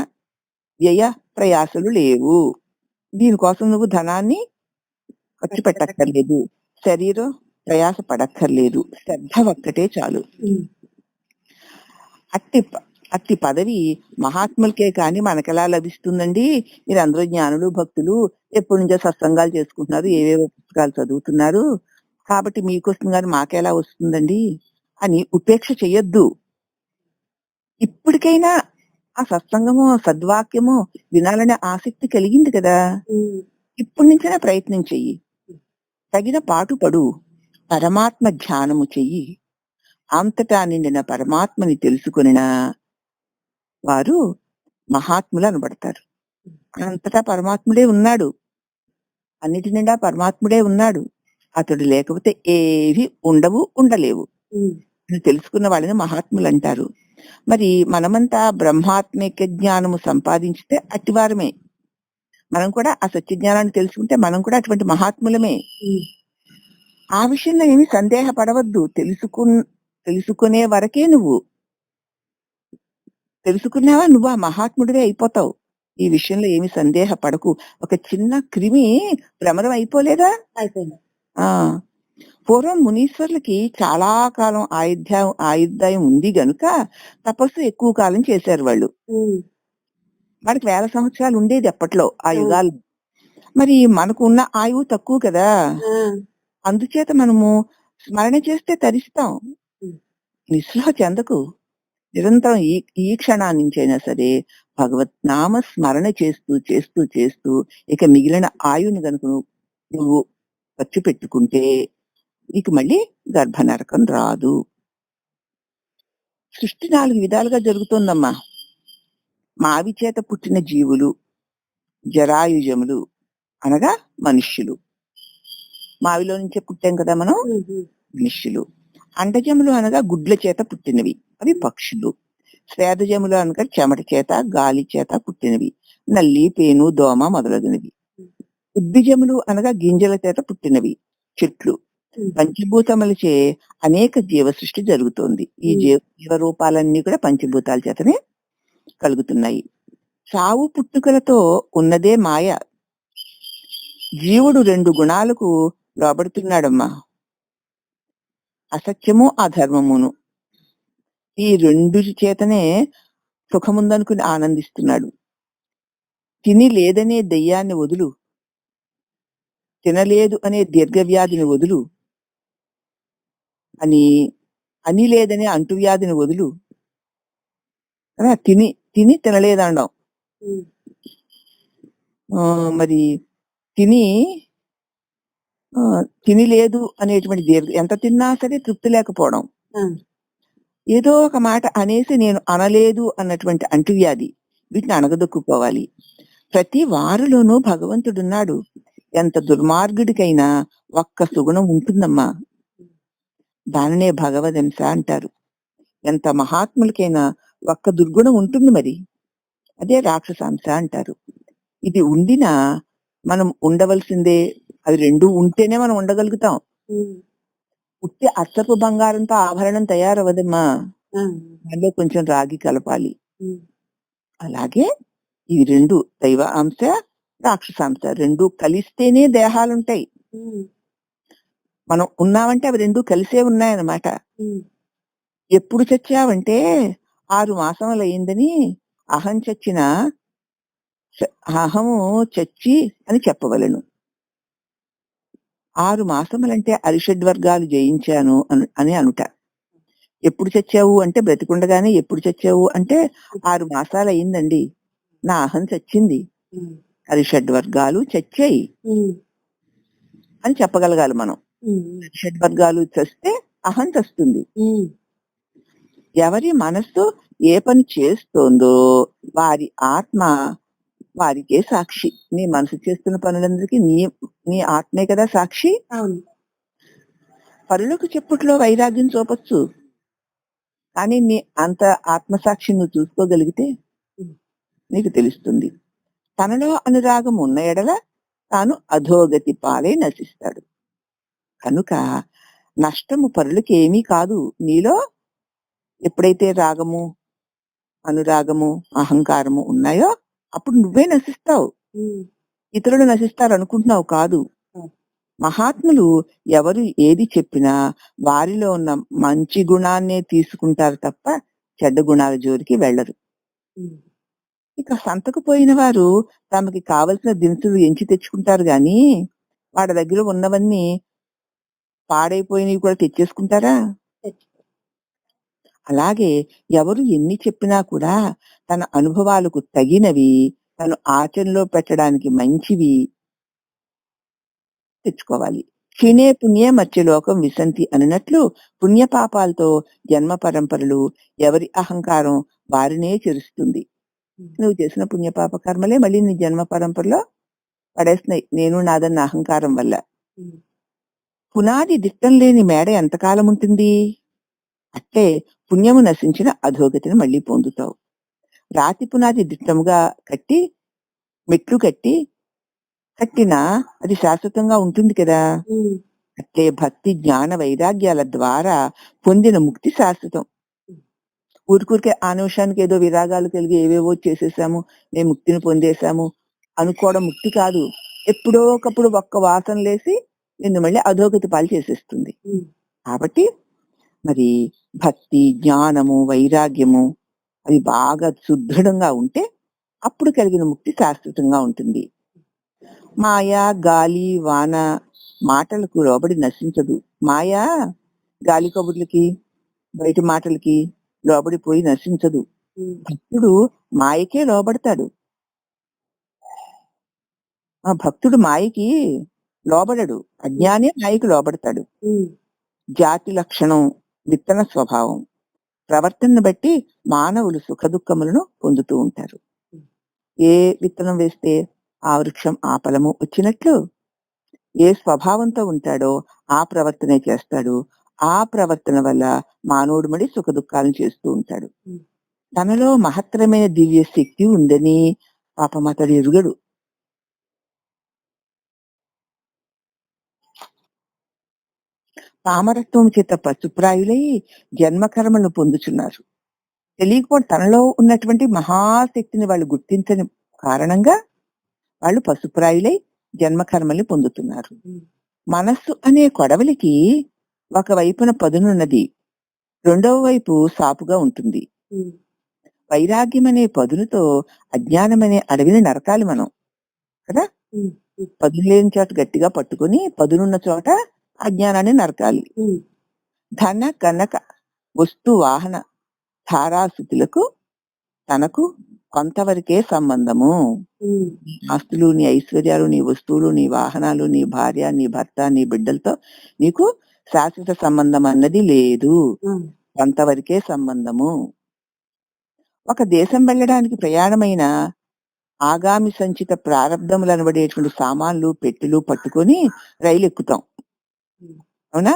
వ్యయ ప్రయాసలు లేవు. దీనికోసం నువ్వు ధనాన్ని ఖర్చు పెట్టక్కర్లేదు, శరీరం ప్రయాస పడక్కర్లేదు, శ్రద్ధ ఒక్కటే చాలు. అట్టి పదవి మహాత్ములకే కాని మనకెలా లభిస్తుందండి? మీరు అందరూ జ్ఞానులు, భక్తులు, ఎప్పటి నుంచో సత్సంగాలు చేసుకుంటున్నారు, ఏవేవో పుస్తకాలు చదువుతున్నారు, కాబట్టి మీకు వస్తుంది కానీ మాకెలా వస్తుందండి అని ఉపేక్ష చెయ్యొద్దు. ఇప్పటికైనా ఆ సత్సంగము, సద్వాక్యము వినాలనే ఆసక్తి కలిగింది కదా, ఇప్పటి నుంచైనా ప్రయత్నం చెయ్యి. తగిన పాటుపడు, పరమాత్మ ధ్యానము చెయ్యి. అంతటా నిండిన పరమాత్మని తెలుసుకునిన వారు మహాత్ములు అనబడతారు. అంతటా పరమాత్ముడే ఉన్నాడు, అన్నిటి నిండా పరమాత్ముడే ఉన్నాడు. అతడు లేకపోతే ఏవి ఉండవు, ఉండలేవు. తెలుసుకున్న వాళ్ళని మహాత్ములు అంటారు. మరి మనమంతా బ్రహ్మాత్మిక జ్ఞానము సంపాదించితే అట్టివారమే. మనం కూడా ఆ సత్య జ్ఞానాన్ని తెలుసుకుంటే మనం కూడా అటువంటి మహాత్ములమే. ఆ విషయంలో ఏమి సందేహపడవద్దు. తెలుసుకునే వరకే నువ్వు తెలుసుకున్నావా, నువ్వు ఆ మహాత్ముడివే అయిపోతావు. ఈ విషయంలో ఏమి సందేహపడకు. ఒక చిన్న క్రిమి భ్రమరం అయిపోలేదా? అయిపోయింది. పూర్వం మునీశ్వర్లకి చాలా కాలం ఆయుర్దాయం ఉంది గనుక తపస్సు ఎక్కువ కాలం చేశారు వాళ్ళు. వాళ్ళకి 1000 సంవత్సరాలు ఉండేది అప్పట్లో ఆ యుగాలు. మరి మనకు ఉన్న ఆయువు తక్కువ కదా, అందుచేత మనము స్మరణ చేస్తే తరిస్తాం. నిస్పృహ చెందకు. నిరంతరం ఈ క్షణాన్ని నుంచైనా సరే భగవత్ నామ స్మరణ చేస్తూ చేస్తూ చేస్తూ ఇక మిగిలిన ఆయువుని గనుక నువ్వు ఖర్చు పెట్టుకుంటే నీకు మళ్ళీ గర్భ నరకం రాదు. సృష్టి 4 విధాలుగా జరుగుతోందమ్మా. మావి చేత పుట్టిన జీవులు, జరాయుజములు అనగా మనుష్యులు. మావిలో నుంచే పుట్టాం కదా మనం, మనుష్యులు. అండజములు అనగా గుడ్ల చేత పుట్టినవి, అవి పక్షులు. స్వేదజములు అనగా చెమట చేత, గాలి చేత పుట్టినవి, నల్లి, పేను, దోమ మొదలగునవి. ఉద్భిజములు అనగా గింజల చేత పుట్టినవి, చెట్లు. పంచభూతములచే అనేక జీవ సృష్టి జరుగుతోంది. ఈ జీవ రూపాలన్నీ కూడా పంచభూతాల చేతనే కలుగుతున్నాయి. చావు పుట్టుకలతో ఉన్నదే మాయ. జీవుడు 2 గుణాలకు లోబడుతున్నాడమ్మా. అసత్యము అధర్మమును ఈ రెండు చేతనే సుఖముందనుకుని ఆనందిస్తున్నాడు. తిని లేదనే దెయ్యాన్ని వదులు, తినలేదు అనే దీర్ఘవ్యాధిని వదులు, అని లేదనే అంటువ్యాధిని వదులు. తిని తిని తినలేదండం. మరి తిని తిని లేదు అనేటువంటి ఎంత తిన్నా సరే తృప్తి లేకపోవడం, ఏదో ఒక మాట అనేసి నేను అనలేదు అన్నటువంటి అంటువ్యాధి, వీటిని అణగదొక్కుకోవాలి. ప్రతి వారిలోనూ భగవంతుడున్నాడు. ఎంత దుర్మార్గుడికైనా ఒక్క సుగుణం ఉంటుందమ్మా, దానినే భగవదంశ అంటారు. ఎంత మహాత్ములకైనా ఒక్క దుర్గుణం ఉంటుంది, మరి అదే రాక్షసాంశ అంటారు. ఇది ఉండినా మనం ఉండవలసిందే. అవి రెండు ఉంటేనే మనం ఉండగలుగుతాం. ఉట్టి అచ్చపు బంగారంతో ఆభరణం తయారవ్వదమ్మా, దానిలో కొంచెం రాగి కలపాలి. అలాగే ఇవి రెండు, దైవ అంశ రాక్షసాంశ, రెండు కలిస్తేనే దేహాలుంటాయి. మనం ఉన్నామంటే అవి రెండు కలిసే ఉన్నాయన్నమాట. ఎప్పుడు చచ్చావంటే 6 మాసములు అయిందని అహం చచ్చిన అహము చచ్చి అని చెప్పవలను. 6 మాసములంటే అరిషడ్వర్గాలు జయించాను అని అనుట. ఎప్పుడు చచ్చావు అంటే బ్రతికుండగానే ఎప్పుడు చచ్చావు అంటే 6 మాసాలు అయిందండి, నా అహం చచ్చింది, అరిషడ్వర్గాలు చచ్చాయి అని చెప్పగలగాలి మనం. అరిషడ్వర్గాలు చస్తే అహం చస్తుంది. ఎవరి మనస్సు ఏ పని చేస్తోందో వారి ఆత్మ వారికే సాక్షి. నీ మనసు చేస్తున్న పనులందరికీ నీ ఆత్మే కదా సాక్షి. పరులకు చెప్పుట్లో వైరాగ్యం చూపొచ్చు, కానీ నీ అంత ఆత్మసాక్షి నువ్వు చూసుకోగలిగితే నీకు తెలుస్తుంది. తనలో అనురాగం ఉన్న ఎడల తాను అధోగతి పాలై నశిస్తాడు. కనుక నష్టము పరులకి ఏమీ కాదు. నీలో ఎప్పుడైతే రాగము, అనురాగము, అహంకారము ఉన్నాయో అప్పుడు నువ్వే నశిస్తావు. ఇతరులు నశిస్తారు అనుకుంటున్నావు కాదు. మహాత్ములు ఎవరు ఏది చెప్పినా వారిలో ఉన్న మంచి గుణాన్నే తీసుకుంటారు తప్ప చెడ్డ గుణాల జోలికి వెళ్ళరు. ఇక సంతకు పోయిన వారు తమకి కావలసిన దినుసులు ఎంచి తెచ్చుకుంటారు గాని వాడి దగ్గర ఉన్నవన్నీ పాడైపోయినవి కూడా తెచ్చేసుకుంటారా? అలాగే ఎవరు ఎన్ని చెప్పినా కూడా తన అనుభవాలకు తగినవి, తను ఆచరణలో పెట్టడానికి మంచివి తెచ్చుకోవాలి. క్షీణే పుణ్యే మత్స్యలోకం విశంతి అన్నట్లు పుణ్యపాపాలతో జన్మ పరంపరలు ఎవరి అహంకారం వారినే చెరుస్తుంది. నువ్వు చేసిన పుణ్యపాప కర్మలే మళ్ళీ నీ జన్మ పరంపరలో పడేస్తున్నాయి, నేను నాదన్న అహంకారం వల్ల. పునాది దిట్టం లేని మేడ ఎంతకాలం ఉంటుంది? అట్లే పుణ్యము నశించిన అధోగతిని మళ్ళీ పొందుతావు. రాతి పునాది దిట్టముగా కట్టి మెట్లు కట్టినా అది శాశ్వతంగా ఉంటుంది కదా. అట్లే భక్తి జ్ఞాన వైరాగ్యాల ద్వారా పొందిన ముక్తి శాశ్వతం. ఊరికూరికే ఆ నిమిషానికి ఏదో విరాగాలు కలిగి ఏవేవో చేసేసాము, మేము ముక్తిని పొందేశాము అనుకోవడం ముక్తి కాదు. ఎప్పుడో ఒకప్పుడు ఒక్క వాసన లేసి నిన్ను మళ్ళీ అధోగతి పాలు చేసేస్తుంది. కాబట్టి మరి భక్తి జ్ఞానము వైరాగ్యము అది బాగా సుదృఢంగా ఉంటే అప్పుడు కలిగిన ముక్తి శాశ్వతంగా ఉంటుంది. మాయా గాలి వాన మాటలకు లోబడి నశించదు. మాయా గాలి కబుర్లకి బయట మాటలకి లోబడిపోయి నశించదు. భక్తుడు మాయకే లోబడతాడు. ఆ భక్తుడు మాయకి లోబడడు, అజ్ఞానే మాయకి లోబడతాడు. జాతి లక్షణం విత్తన స్వభావం ప్రవర్తనను బట్టి మానవులు సుఖ దుఃఖములను పొందుతూ ఉంటారు. ఏ విత్తనం వేస్తే ఆ వృక్షం ఆ ఫలము వచ్చినట్లు ఏ స్వభావంతో ఉంటాడో ఆ ప్రవర్తనే చేస్తాడు. ఆ ప్రవర్తన వల్ల మానవుడు మడి సుఖ దుఃఖాలను చేస్తూ ఉంటాడు. తనలో మహత్తరమైన దివ్య శక్తి ఉందని పాపం అతడు ఎరుగడు. పామరత్వం చేత పశుప్రాయులై జన్మకర్మలను పొందుచున్నారు. తెలియకపోతే తనలో ఉన్నటువంటి మహాశక్తిని వాళ్ళు గుర్తించని కారణంగా వాళ్ళు పశుప్రాయులై జన్మకర్మల్ని పొందుతున్నారు. మనస్సు అనే కొడవలికి ఒకవైపున పదునున్నది, రెండవ వైపు సాపుగా ఉంటుంది. వైరాగ్యం అనే పదునుతో అజ్ఞానమనే అడవిని నరకాలి మనం కదా. పదును లేని చోట గట్టిగా పట్టుకుని పదునున్న చోట అజ్ఞానాన్ని నరకాలి. ధన కనక వస్తు వాహన ధారాస్థితులకు తనకు కొంతవరకే సంబంధము. నీ ఆస్తులు, నీ ఐశ్వర్యాలు, నీ వస్తువులు, నీ వాహనాలు, నీ భార్య, నీ భర్త, నీ బిడ్డలతో నీకు శాశ్వత సంబంధం అన్నది లేదు, కొంతవరకే సంబంధము. ఒక దేశం వెళ్ళడానికి ప్రయాణమైన ఆగామి సంచిత ప్రారంధములు అనబడేటువంటి సామాన్లు పెట్టెలు పట్టుకొని రైలు ఎక్కుతాం, అవునా.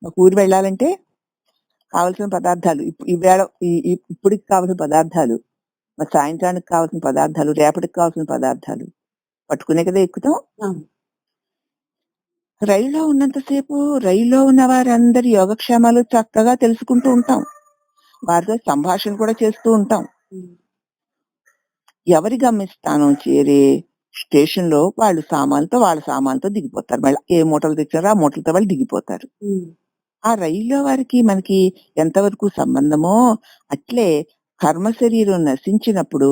ఒక ఊరు వెళ్ళాలంటే కావలసిన పదార్థాలు ఇప్పటికి కావాల్సిన పదార్థాలు, మరి సాయంత్రానికి కావాల్సిన పదార్థాలు, రేపటికి కావాల్సిన పదార్థాలు పట్టుకునే కదా ఎక్కుతాం. రైల్లో ఉన్నంతసేపు రైల్లో ఉన్న వారందరి యోగక్షేమాలు చక్కగా తెలుసుకుంటూ ఉంటాం, వారితో సంభాషణ కూడా చేస్తూ ఉంటాం. ఎవరి గమ్యస్థానం చేరే స్టేషన్ లో వాళ్ళ సామాన్లతో దిగిపోతారు. మళ్ళీ ఏ మూటలు తెచ్చారో ఆ మూటలతో వాళ్ళు దిగిపోతారు. ఆ రైల్లో వారికి మనకి ఎంతవరకు సంబంధమో అట్లే కర్మ శరీరం నశించినప్పుడు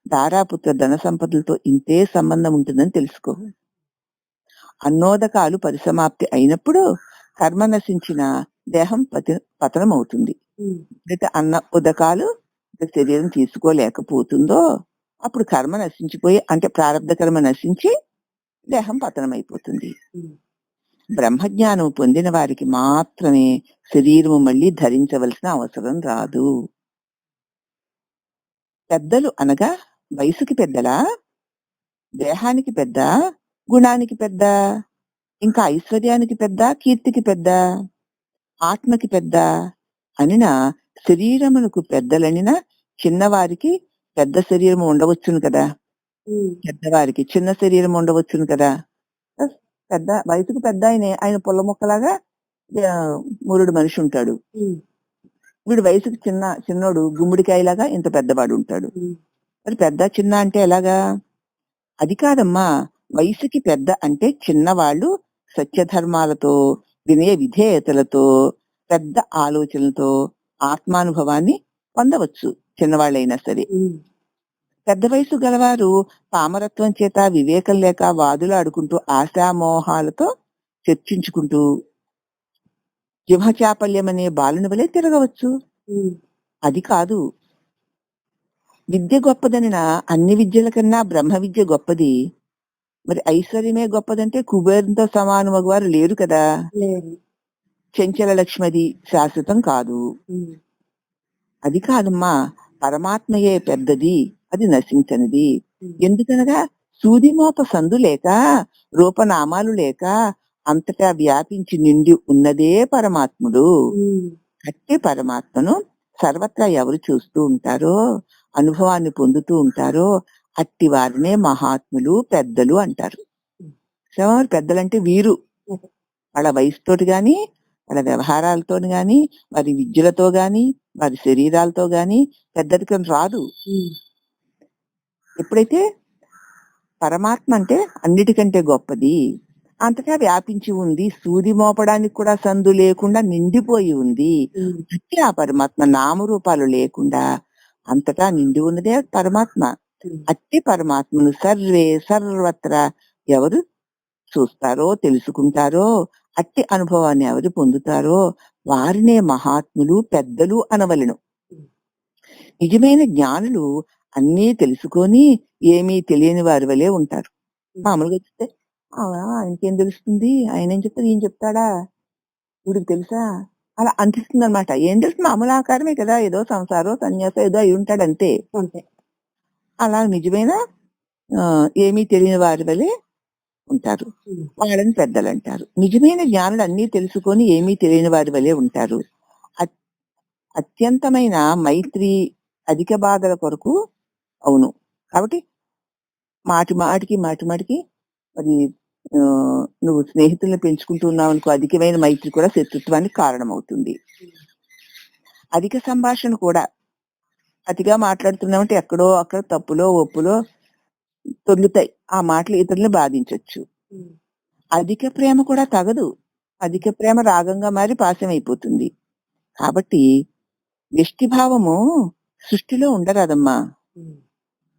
దారాపుత్ర ధన సంపదలతో ఇంతే సంబంధం ఉంటుందని తెలుసుకో. అన్నోదకాలు పరిసమాప్తి అయినప్పుడు కర్మ నశించిన దేహం పతనం అవుతుంది. అన్న ఉదకాలు శరీరం తీసుకోలేకపోతుందో అప్పుడు కర్మ నశించిపోయి, అంటే ప్రారంభ కర్మ నశించి దేహం పతనం అయిపోతుంది. బ్రహ్మజ్ఞానం పొందిన వారికి మాత్రమే శరీరము మళ్ళీ ధరించవలసిన అవసరం రాదు. పెద్దలు అనగా వయసుకి పెద్దలా, దేహానికి పెద్ద, గుణానికి పెద్ద, ఇంకా ఐశ్వర్యానికి పెద్ద, కీర్తికి పెద్ద, ఆత్మకి పెద్ద అనిన శరీరమునకు పెద్దలనిన చిన్నవారికి పెద్ద శరీరం ఉండవచ్చును కదా, పెద్దవారికి చిన్న శరీరం ఉండవచ్చును కదా. పెద్ద వయసుకు పెద్ద ఆయన పుల్ల మొక్కలాగా మూరుడు మనిషి ఉంటాడు, వీడు వయసుకు చిన్నోడు గుమ్మడికాయలాగా ఇంత పెద్దవాడు ఉంటాడు. మరి పెద్ద చిన్న అంటే ఎలాగా? అది కాదమ్మా, వయసుకి పెద్ద అంటే చిన్నవాళ్ళు సత్యధర్మాలతో, వినయ విధేయతలతో, పెద్ద ఆలోచనలతో ఆత్మానుభవాన్ని పొందవచ్చు చిన్నవాళ్ళైనా సరే. పెద్ద వయసు గలవారు పామరత్వం చేత వివేకం లేక వాదులాడుకుంటూ ఆశామోహాలతో చర్చించుకుంటూ జిహ్వచాపల్యం అనే బాలుని వలె తిరగవచ్చు. అది కాదు, విద్య గొప్పదనిన అన్ని విద్యల కన్నా బ్రహ్మ విద్య గొప్పది. మరి ఐశ్వర్యమే గొప్పదంటే కుబేరంతో సమానం మగవారు లేరు కదా. చెంచల లక్ష్మది శాశ్వతం కాదు. అది కాదమ్మా, పరమాత్మయే పెద్దది, అది నశించనిది. ఎందుకనగా సూదిమోప సందు లేక, రూపనామాలు లేక అంతటా వ్యాపించి నిండి ఉన్నదే పరమాత్ముడు. అట్టి పరమాత్మను సర్వత్రా ఎవరు చూస్తూ ఉంటారో, అనుభవాన్ని పొందుతూ ఉంటారో అట్టి వారినే మహాత్ములు, పెద్దలు అంటారు. పెద్దలంటే వీరు వాళ్ళ వయసుతోటి గాని, వాళ్ళ వ్యవహారాలతో గాని, వారి విద్యలతో గాని, వారి శరీరాలతో గాని పెద్దరికం రాదు. ఎప్పుడైతే పరమాత్మ అంటే అన్నిటికంటే గొప్పది, అంతటా వ్యాపించి ఉంది, సూది మోపడానికి కూడా సందు లేకుండా నిండిపోయి ఉంది. అట్టి ఆ పరమాత్మ నామరూపాలు లేకుండా అంతటా నిండి ఉన్నదే పరమాత్మ. అట్టి పరమాత్మను సర్వత్రా ఎవరు చూస్తారో, తెలుసుకుంటారో, అట్టి అనుభవాన్ని ఎవరు పొందుతారో వారినే మహాత్ములు, పెద్దలు అనవలెను. నిజమైన జ్ఞానులు అన్నీ తెలుసుకొని ఏమీ తెలియని వారి వలె ఉంటారు. మామూలుగా చెప్తే ఆయనకేం తెలుస్తుంది, ఆయన ఏం చెప్తాడు, ఈయన చెప్తాడా, వీడికి తెలుసా, అలా అనిపిస్తుంది అనమాట. ఏం తెలుసు, మామూలు ఆకారమే కదా, ఏదో సంసారం సన్యాసం ఏదో అయి ఉంటాడు అంతే. అలా నిజమైన ఏమీ తెలియని వారి వలె ఉంటారు, వాళ్ళని పెద్దలు అంటారు. నిజమైన జ్ఞానులు అన్ని తెలుసుకొని ఏమీ తెలియని వారి వలె ఉంటారు. అత్యంతమైన మైత్రి అధిక బాధల కొరకు అవును. కాబట్టి మాటి మాటికి మరి నువ్వు స్నేహితులను పెంచుకుంటున్నావు అనుకో, అధికమైన మైత్రి కూడా శత్రుత్వానికి కారణమవుతుంది. అధిక సంభాషణ కూడా, అతిగా మాట్లాడుతున్నామంటే ఎక్కడో అక్కడ తప్పులో ఒప్పులో తొలుతాయి, ఆ మాటలు ఇతరులను బాధించవచ్చు. అధిక ప్రేమ కూడా తగదు, అధిక ప్రేమ రాగంగా మారి పాశమైపోతుంది. కాబట్టి వ్యష్టిభావము సృష్టిలో ఉండరాదమ్మా.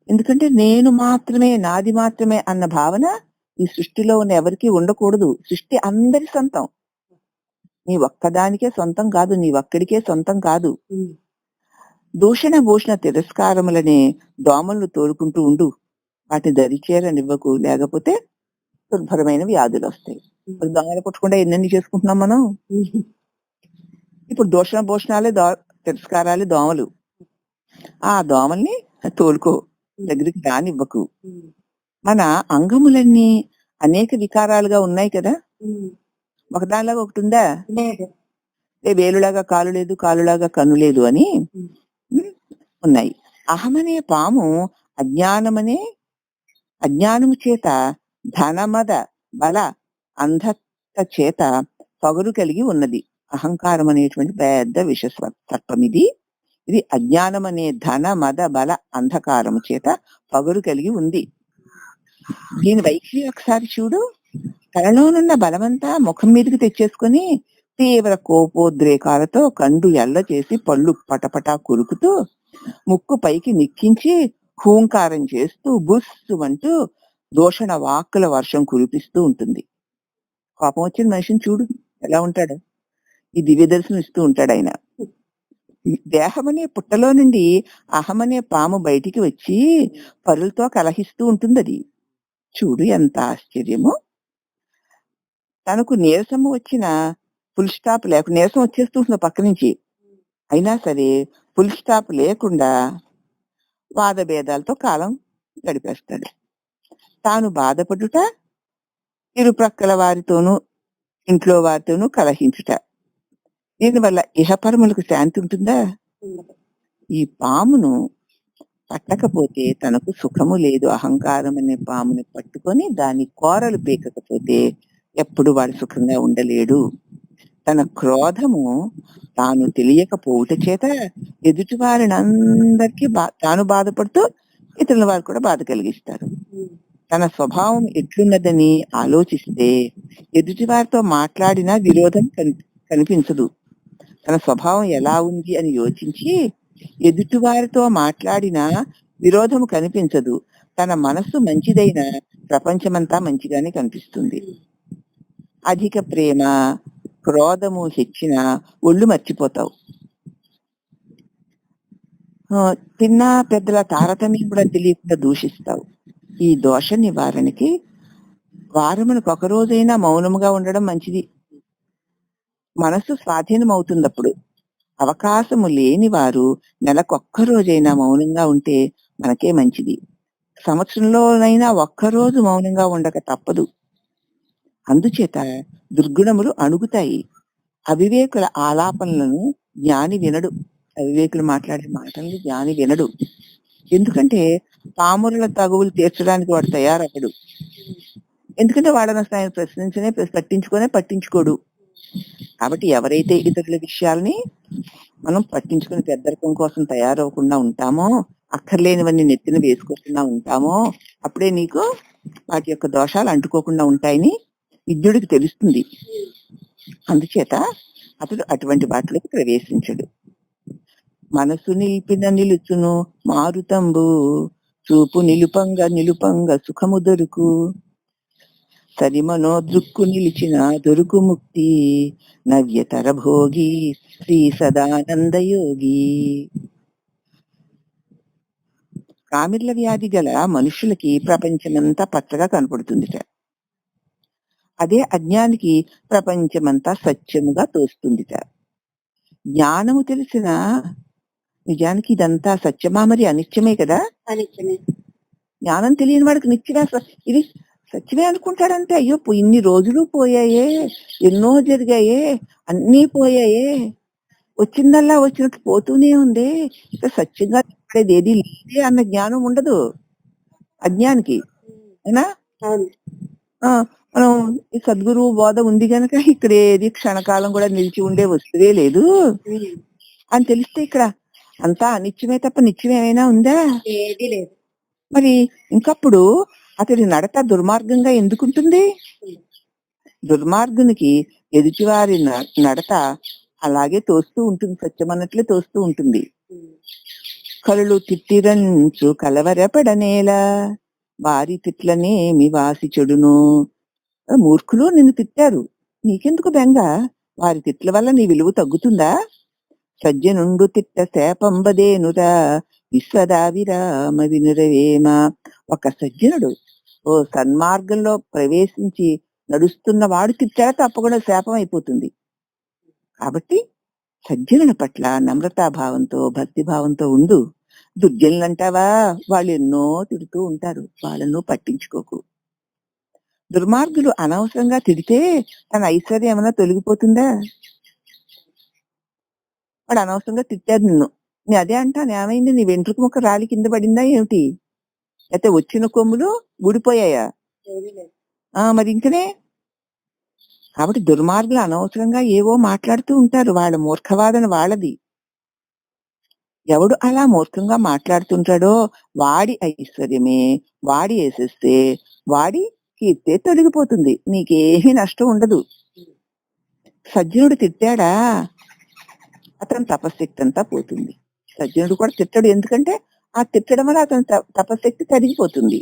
ఎందుకంటే నేను మాత్రమే, నాది మాత్రమే అన్న భావన ఈ సృష్టిలో ఉన్న ఎవరికీ ఉండకూడదు. సృష్టి అందరి సొంతం. నీ ఒక్కదానికే సొంతం కాదు, నీ ఒక్కడికే సొంతం కాదు. దూషణ భూషణ తిరస్కారములనే దోమలను తోలుకుంటూ ఉండు. వాటిని దరిచేరనివ్వకు, లేకపోతే దుర్భరమైన వ్యాధులు వస్తాయి. ఇప్పుడు దోమలు కొట్టకుండా ఎన్నెన్ని చేసుకుంటున్నాం మనం. ఇప్పుడు దూషణ భూషణాలే తిరస్కారాలే దోమలు. ఆ దోమల్ని తోలుకో, దగ్గరికి రానివ్వకు. మన అంగములన్నీ అనేక వికారాలుగా ఉన్నాయి కదా. ఒకదానిలాగా ఒకటి ఉందా? వేలులాగా కాలు లేదు, కాలులాగా కన్ను లేదు అని ఉన్నాయి. అహమనే పాము అజ్ఞానము చేత ధనమద బల అంధత చేత పగురు కలిగి ఉన్నది. అహంకారం అనేటువంటి పెద్ద విష సర్పం ఇది. ఇది అజ్ఞానం అనే ధన మద బల అంధకారము చేత పగురు కలిగి ఉంది. దీని వైఖరి ఒకసారి చూడు. తనలోనున్న బలమంతా ముఖం మీదకి తెచ్చేసుకుని తీవ్ర కోపోద్రేకాలతో కండు ఎల్ల చేసి పళ్ళు పటపటా కురుకుతూ ముక్కు పైకి నిక్కించి హూంకారం చేస్తూ బుస్సు అంటూ దూషణ వాక్కుల వర్షం కురిపిస్తూ ఉంటుంది. కోపం వచ్చిన మనిషిని చూడు ఎలా ఉంటాడు. ఈ దివ్య దర్శనం ఇస్తూ ఉంటాడు ఆయన. దేహమనే పుట్టలో నుండి అహమనే పాము బయటికి వచ్చి పరులతో కలహిస్తూ ఉంటుంది. అది చూడు ఎంత ఆశ్చర్యము. తనకు నీరసము వచ్చిన ఫుల్ స్టాప్ లేకుండా, నీరసం వచ్చేస్తూ ఉంటుంది పక్క నుంచి, అయినా సరే ఫుల్ స్టాప్ లేకుండా వాద భేదాలతో కాలం గడిపేస్తాడు. తాను బాధపడుట, ఇరుప్రక్కల వారితోనూ ఇంట్లో వారితోనూ కలహించుట, దీనివల్ల ఇహపరములకు శాంతి ఉంటుందా? ఈ పామును పట్టకపోతే తనకు సుఖము లేదు. అహంకారం అనే పాముని పట్టుకొని దాని కోరలు పీకకపోతే ఎప్పుడు వాడు సుఖంగా ఉండలేడు. తన క్రోధము తాను తెలియకపోవుట చేత ఎదుటి వారిని అందరికీ తాను బాధపడుతూ ఇతరుల వారు కూడా బాధ కలిగిస్తారు. తన స్వభావం ఎట్లున్నదని ఆలోచిస్తే ఎదుటి వారితో మాట్లాడినా విరోధం కనిపించదు. తన స్వభావం ఎలా ఉంది అని యోచించి ఎదుటి వారితో మాట్లాడినా విరోధము కనిపించదు. తన మనస్సు మంచిదైన ప్రపంచమంతా మంచిగానే కనిపిస్తుంది. అధిక ప్రేమ క్రోధము హెచ్చిన ఒళ్ళు మర్చిపోతావు. చిన్న పెద్దల తారతమ్యం కూడా తెలియకుండా దూషిస్తావు. ఈ దోష నివారణకి వారమునకు ఒక రోజైనా మౌనముగా ఉండడం మంచిది. మనసు స్వాధీనం అవుతుంది. అప్పుడు అవకాశము లేని వారు నెలకొక్క రోజైనా మౌనంగా ఉంటే మనకే మంచిది. సంవత్సరంలోనైనా ఒక్కరోజు మౌనంగా ఉండక తప్పదు. అందుచేత దుర్గుణములు అణుగుతాయి. అవివేకుల ఆలాపనలను జ్ఞాని వినడు. అవివేకులు మాట్లాడే మాటలను జ్ఞాని వినడు. ఎందుకంటే పామురుల తగువులు తీర్చడానికి వాడు తయారవ్వడు. ఎందుకంటే వాడని ఆయన పట్టించుకోడు. కాబట్టి ఎవరైతే ఇతరుల విషయాల్ని మనం పట్టించుకుని పెద్దరికం కోసం తయారవకుండా ఉంటామో, అక్కర్లేనివన్నీ నెత్తిన వేసుకోకుండా ఉంటామో, అప్పుడే నీకు వాటి యొక్క దోషాలు అంటుకోకుండా ఉంటాయని విద్యుడికి తెలుస్తుంది. అందుచేత అతడు అటువంటి వాటిలోకి ప్రవేశించడు. మనసు నిలిపిన నిలుచును మారుతంబు, చూపు నిలుపంగా సుఖము దొరుకు, సరిమనో దృక్కు నిలిచిన దొరుకు ముక్తి, నవ్యతర భోగి శ్రీ సదానంద యోగి. కామిర్ల వ్యాధి గల మనుషులకి ప్రపంచమంతా పచ్చగా కనపడుతుందిట. అదే అజ్ఞానికి ప్రపంచమంతా సత్యముగా తోస్తుందిట. జ్ఞానము తెలిసిన నిజానికి ఇదంతా సత్యమా మరి అనిత్యమే కదా. జ్ఞానం తెలియని వాడికి నిత్యమే ఇది సత్యమే అనుకుంటాడంటే, అయ్యో ఇన్ని రోజులు పోయాయే, ఎన్నో జరిగాయే, అన్నీ పోయాయే, వచ్చిందల్లా వచ్చినట్టు పోతూనే ఉంది, ఇక సత్యంగా చెప్పేది ఏది లేదే అన్న జ్ఞానం ఉండదు అజ్ఞానికి. అయినా మనం ఈ సద్గురువు బోధ ఉంది కనుక ఇక్కడ ఏది క్షణకాలం కూడా నిలిచి ఉండే వస్తువే లేదు అని తెలిస్తే ఇక్కడ అంతా అనిత్యమే తప్ప నిత్యం ఏమైనా ఉందా? ఏది లేదు. మరి ఇంకప్పుడు అతడి నడత దుర్మార్గంగా ఎందుకుంటుంది? దుర్మార్గునికి ఎదుటివారి నడత అలాగే తోస్తూ ఉంటుంది, సత్యం అన్నట్లే తోస్తూ ఉంటుంది. కళ్ళు తిట్టిరంచు కలవరపడనేలా వారి తిట్లనేమి వాసి చెడును. మూర్ఖులు నిన్ను తిట్టారు, నీకెందుకు బెంగ? వారి తిట్ల వల్ల నీ విలువ తగ్గుతుందా? సజ్జనుండు తిట్ట శాపంబదేనురా విశ్వదావిరామ వినురవేమ. ఒక సజ్జనుడు ఓ సన్మార్గంలో ప్రవేశించి నడుస్తున్న వాడు తిట్టాక తప్పకుండా శాపం అయిపోతుంది. కాబట్టి సజ్జనుల పట్ల నమ్రతాభావంతో భక్తిభావంతో ఉండు. దుర్జనులంటావా, వాళ్ళు ఎన్నో తిడుతూ ఉంటారు, వాళ్ళను పట్టించుకోకు. దుర్మార్గులు అనవసరంగా తిడితే తన ఐశ్వర్యం ఏమైనా తొలగిపోతుందా? వాడు అనవసరంగా తిట్టాడు నిన్ను, నీ అదే అంటాను, ఏమైంది? నీ వెంట్రుక ముక్క రాలి కింద పడిందా ఏమిటి? అయితే వచ్చిన కొమ్ములు ఊడిపోయాయా? మరి ఇంకనే. కాబట్టి దుర్మార్గులు అనవసరంగా ఏవో మాట్లాడుతూ ఉంటారు, వాళ్ళ మూర్ఖవాదన వాళ్ళది. ఎవడు అలా మూర్ఖంగా మాట్లాడుతుంటాడో వాడి ఐశ్వర్యమే, వాడి వేసేస్తే వాడి కీర్తే తొలగిపోతుంది, నీకేమీ నష్టం ఉండదు. సజ్జనుడు తిట్టాడా, అతని తపశక్తి అంతా పోతుంది. సజ్జనుడు కూడా తిట్టడు, ఎందుకంటే ఆ తిట్టడం వల్ల అతని తపశక్తి తరిగిపోతుంది.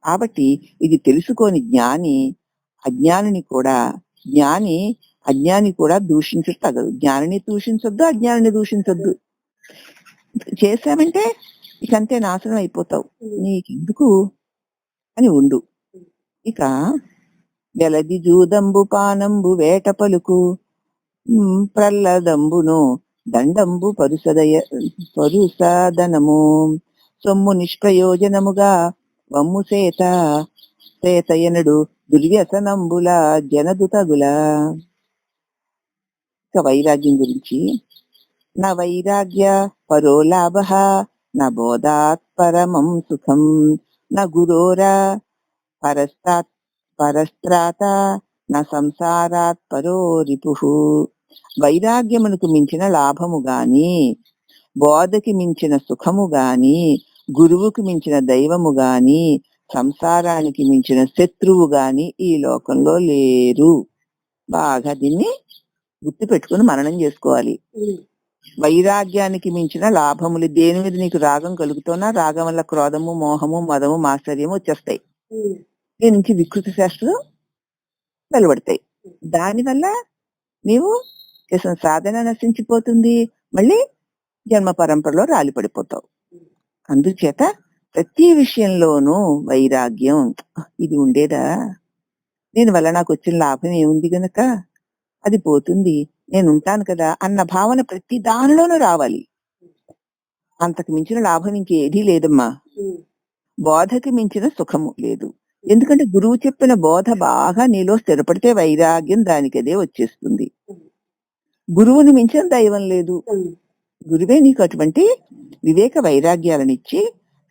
కాబట్టి ఇది తెలుసుకొని జ్ఞాని అజ్ఞాని కూడా దూషించడం తగదు. జ్ఞానిని దూషించొద్దు, అజ్ఞానిని దూషించొద్దు. చేశామంటే ఇకంతే నాశనం అయిపోతావు, నీకెందుకు అని ఉండు. ఇక వెలది జూదంబు పానంబు వేట పలుకు ప్రల్లదంబును దండంబు పరుసదనము సొమ్ము నిష్ప్రయోజనముగా వమ్ము సేతయనుడు దుర్వ్యసనంబుల జనదుతగుల. ఇక వైరాగ్యం గురించి, నా వైరాగ్య పరో లాభ నా బోధాత్ పరమం సుఖం నా గురోరా పరస్త్రాత నా సంసారాత్ పరో రిపుః. వైరాగ్యమునకు మించిన లాభము గాని, బోధకి మించిన సుఖము గాని, గురువుకి మించిన దైవము గాని, సంసారానికి మించిన శత్రువు గాని ఈ లోకంలో లేరు. బాగా దీన్ని గుర్తు పెట్టుకుని మననం చేసుకోవాలి. వైరాగ్యానికి మించిన లాభములు, దేని మీద నీకు రాగం కలుగుతున్నా రాగం వల్ల క్రోధము, మోహము, మదము, మాత్సర్యము వచ్చేస్తాయి. దీని నుంచి వికృతి శాస్త్రం వెలువడతాయి. దానివల్ల నీవు చేసిన సాధన నశించిపోతుంది, మళ్ళీ జన్మ పరంపరలో రాలి పడిపోతావు. అందుచేత ప్రతి విషయంలోనూ వైరాగ్యం, ఇది ఉండేదా, దీనివల్ల నాకు వచ్చిన లాభం ఏముంది గనక అది పోతుంది, నేను ఉంటాను కదా అన్న భావన ప్రతి దానిలోనూ రావాలి. అంతకు మించిన లాభం ఇంకేదీ లేదమ్మా. బోధకి మించిన సుఖము లేదు. ఎందుకంటే గురువు చెప్పిన బోధ బాగా నీలో స్థిరపడితే వైరాగ్యం దానికదే వచ్చేస్తుంది. గురువుని మించిన దైవం లేదు. గురువే నీకు అటువంటి వివేక వైరాగ్యాలనిచ్చి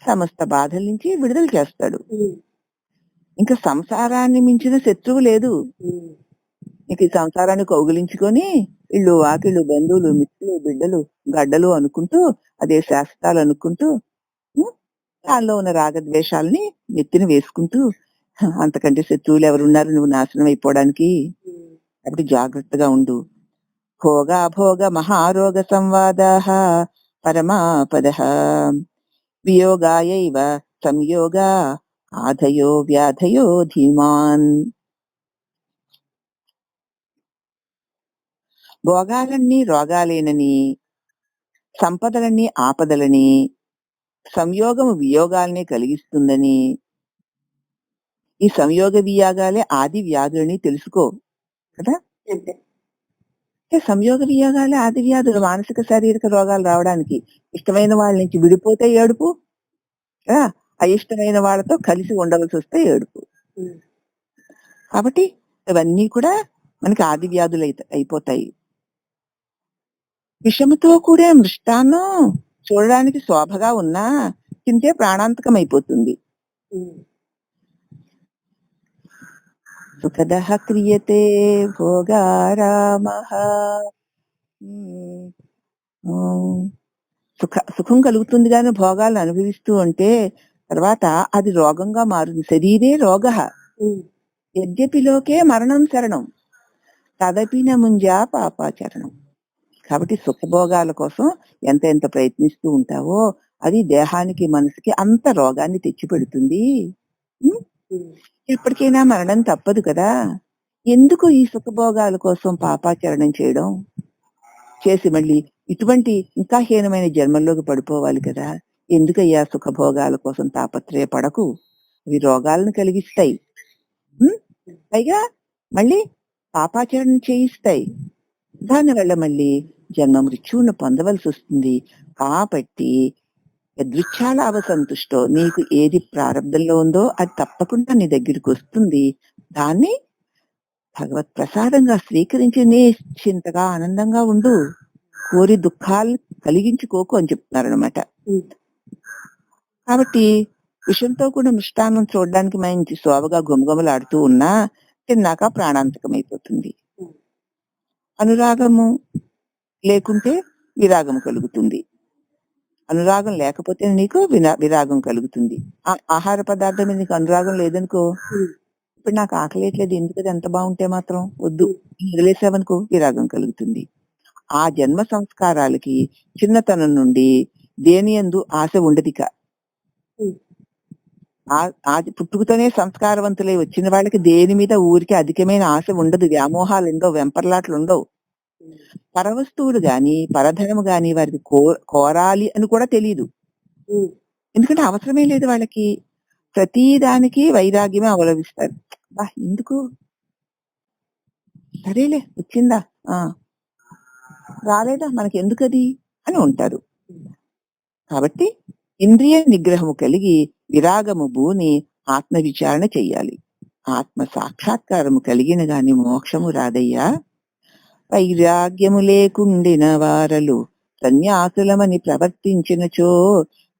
సమస్త బాధల నుంచి విడుదల చేస్తాడు. ఇంకా సంసారాన్ని మించిన శత్రువు లేదు. ఇంక ఈ సంసారాన్ని కౌగిలించుకొని ఇళ్ళు వాకిళ్ళు బంధువులు మిత్రులు బిడ్డలు గడ్డలు అనుకుంటూ అదే శాస్త్రాలు అనుకుంటూ దానిలో ఉన్న రాగద్వేషాలని నెత్తిన వేసుకుంటూ అంతకంటే శత్రువులు ఎవరున్నారు నువ్వు నాశనం అయిపోవడానికి? కాబట్టి జాగ్రత్తగా ఉండు. భోగ మహారోగ సంవాదాః పరమాపదః వియోగాయైవ సంయోగా ఆధయో వ్యాధయో ధీమాన్. భోగాలన్నీ రోగాలేనని, సంపదలన్నీ ఆపదలని, సంయోగము వియోగాల్ని కలిగిస్తుందని, ఈ సంయోగ వియోగాలే ఆది వ్యాధులని తెలుసుకో కదా. సంయోగ వియోగాలే ఆది వ్యాధులు, మానసిక శారీరక రోగాలు రావడానికి. ఇష్టమైన వాళ్ళ నుంచి విడిపోతే ఏడుపు, అయిష్టమైన వాళ్ళతో కలిసి ఉండవలసి వస్తే ఏడుపు. కాబట్టి ఇవన్నీ కూడా మనకి ఆది వ్యాధులు అయిపోతాయి. విషముతో కూడే మృష్టాన్నం చూడడానికి శోభగా ఉన్నా తింటే ప్రాణాంతకం అయిపోతుంది. సుఖదః క్రియతే భోగారామః. సుఖం కలుగుతుంది కానీ భోగాలను అనుభవిస్తూ ఉంటే తర్వాత అది రోగంగా మారుతుంది. శరీరే రోగః యద్యపి లోకే మరణం శరణం. తదపిన ముంజా పాపాచరణం. కాబట్టి సుఖభోగాల కోసం ఎంత ఎంత ప్రయత్నిస్తూ ఉంటావో అది దేహానికి మనసుకి అంత రోగాన్ని తెచ్చిపెడుతుంది. ఉం? ఎప్పటికైనా మరణం తప్పదు కదా. ఎందుకు ఈ సుఖభోగాల కోసం పాపాచరణం చేయడం చేసి మళ్ళీ ఇటువంటి ఇంకా హీనమైన జన్మల్లోకి పడిపోవాలి కదా. ఎందుకయ్యా సుఖభోగాల కోసం తాపత్రయపడకు, అవి రోగాలను కలిగిస్తాయి. ఉం? పైగా మళ్ళీ పాపాచరణ చేయిస్తాయి. దానివల్ల మళ్ళీ జన్మ మృత్యువును పొందవలసి వస్తుంది. కాబట్టి యదృచ్ఛాలాభ సంతుష్టో, నీకు ఏది ప్రారంభంలో ఉందో అది తప్పకుండా నీ దగ్గరికి వస్తుంది. దాన్ని భగవత్ ప్రసాదంగా స్వీకరించి నిశ్చింతగా ఆనందంగా ఉండు. కోరి దుఃఖాలు కలిగించుకోకు అని చెప్తున్నారనమాట. కాబట్టి విషంతో కూడా మిష్టాన్నం చూడడానికి మంచి శోభగా గుమగుమలాడుతూ ఉన్నా తిన్నాక ప్రాణాంతకమైపోతుంది. అనురాగము లేకుంటే విరాగం కలుగుతుంది. అనురాగం లేకపోతే నీకు విరాగం కలుగుతుంది. ఆ ఆహార పదార్థం మీద నీకు అనురాగం లేదనుకో, ఇప్పుడు నాకు ఆకలేట్లేదు ఎందుకది ఎంత బాగుంటే మాత్రం వద్దు వదిలేసావనుకో విరాగం కలుగుతుంది. ఆ జన్మ సంస్కారాలకి చిన్నతనం నుండి దేని యందు ఆశ ఉండదిక. ఆది పుట్టుకతోనే సంస్కారవంతులై వచ్చిన వాళ్ళకి దేని మీద ఊరికి అధికమైన ఆశ ఉండదు. వ్యామోహాలు ఉండవు, వెంపర్లాట్లు ఉండవు. పరవస్తువులు గాని పరధనము గాని వారికి కోరాలి అని కూడా తెలియదు. ఎందుకంటే అవసరమే లేదు వాళ్ళకి. ప్రతి దానికి వైరాగ్యమే అవలంబిస్తారు. బా ఎందుకు, సరేలే వచ్చిందా, రాలేదా మనకి ఎందుకది అని ఉంటారు. కాబట్టి ఇంద్రియ నిగ్రహము కలిగి విరాగము భూని ఆత్మ విచారణ చెయ్యాలి. ఆత్మ సాక్షాత్కారము కలిగిన గాని మోక్షము రాదయ్యా. వైరాగ్యము లేకుండిన వారలు సన్యాసులమని ప్రవర్తించినచో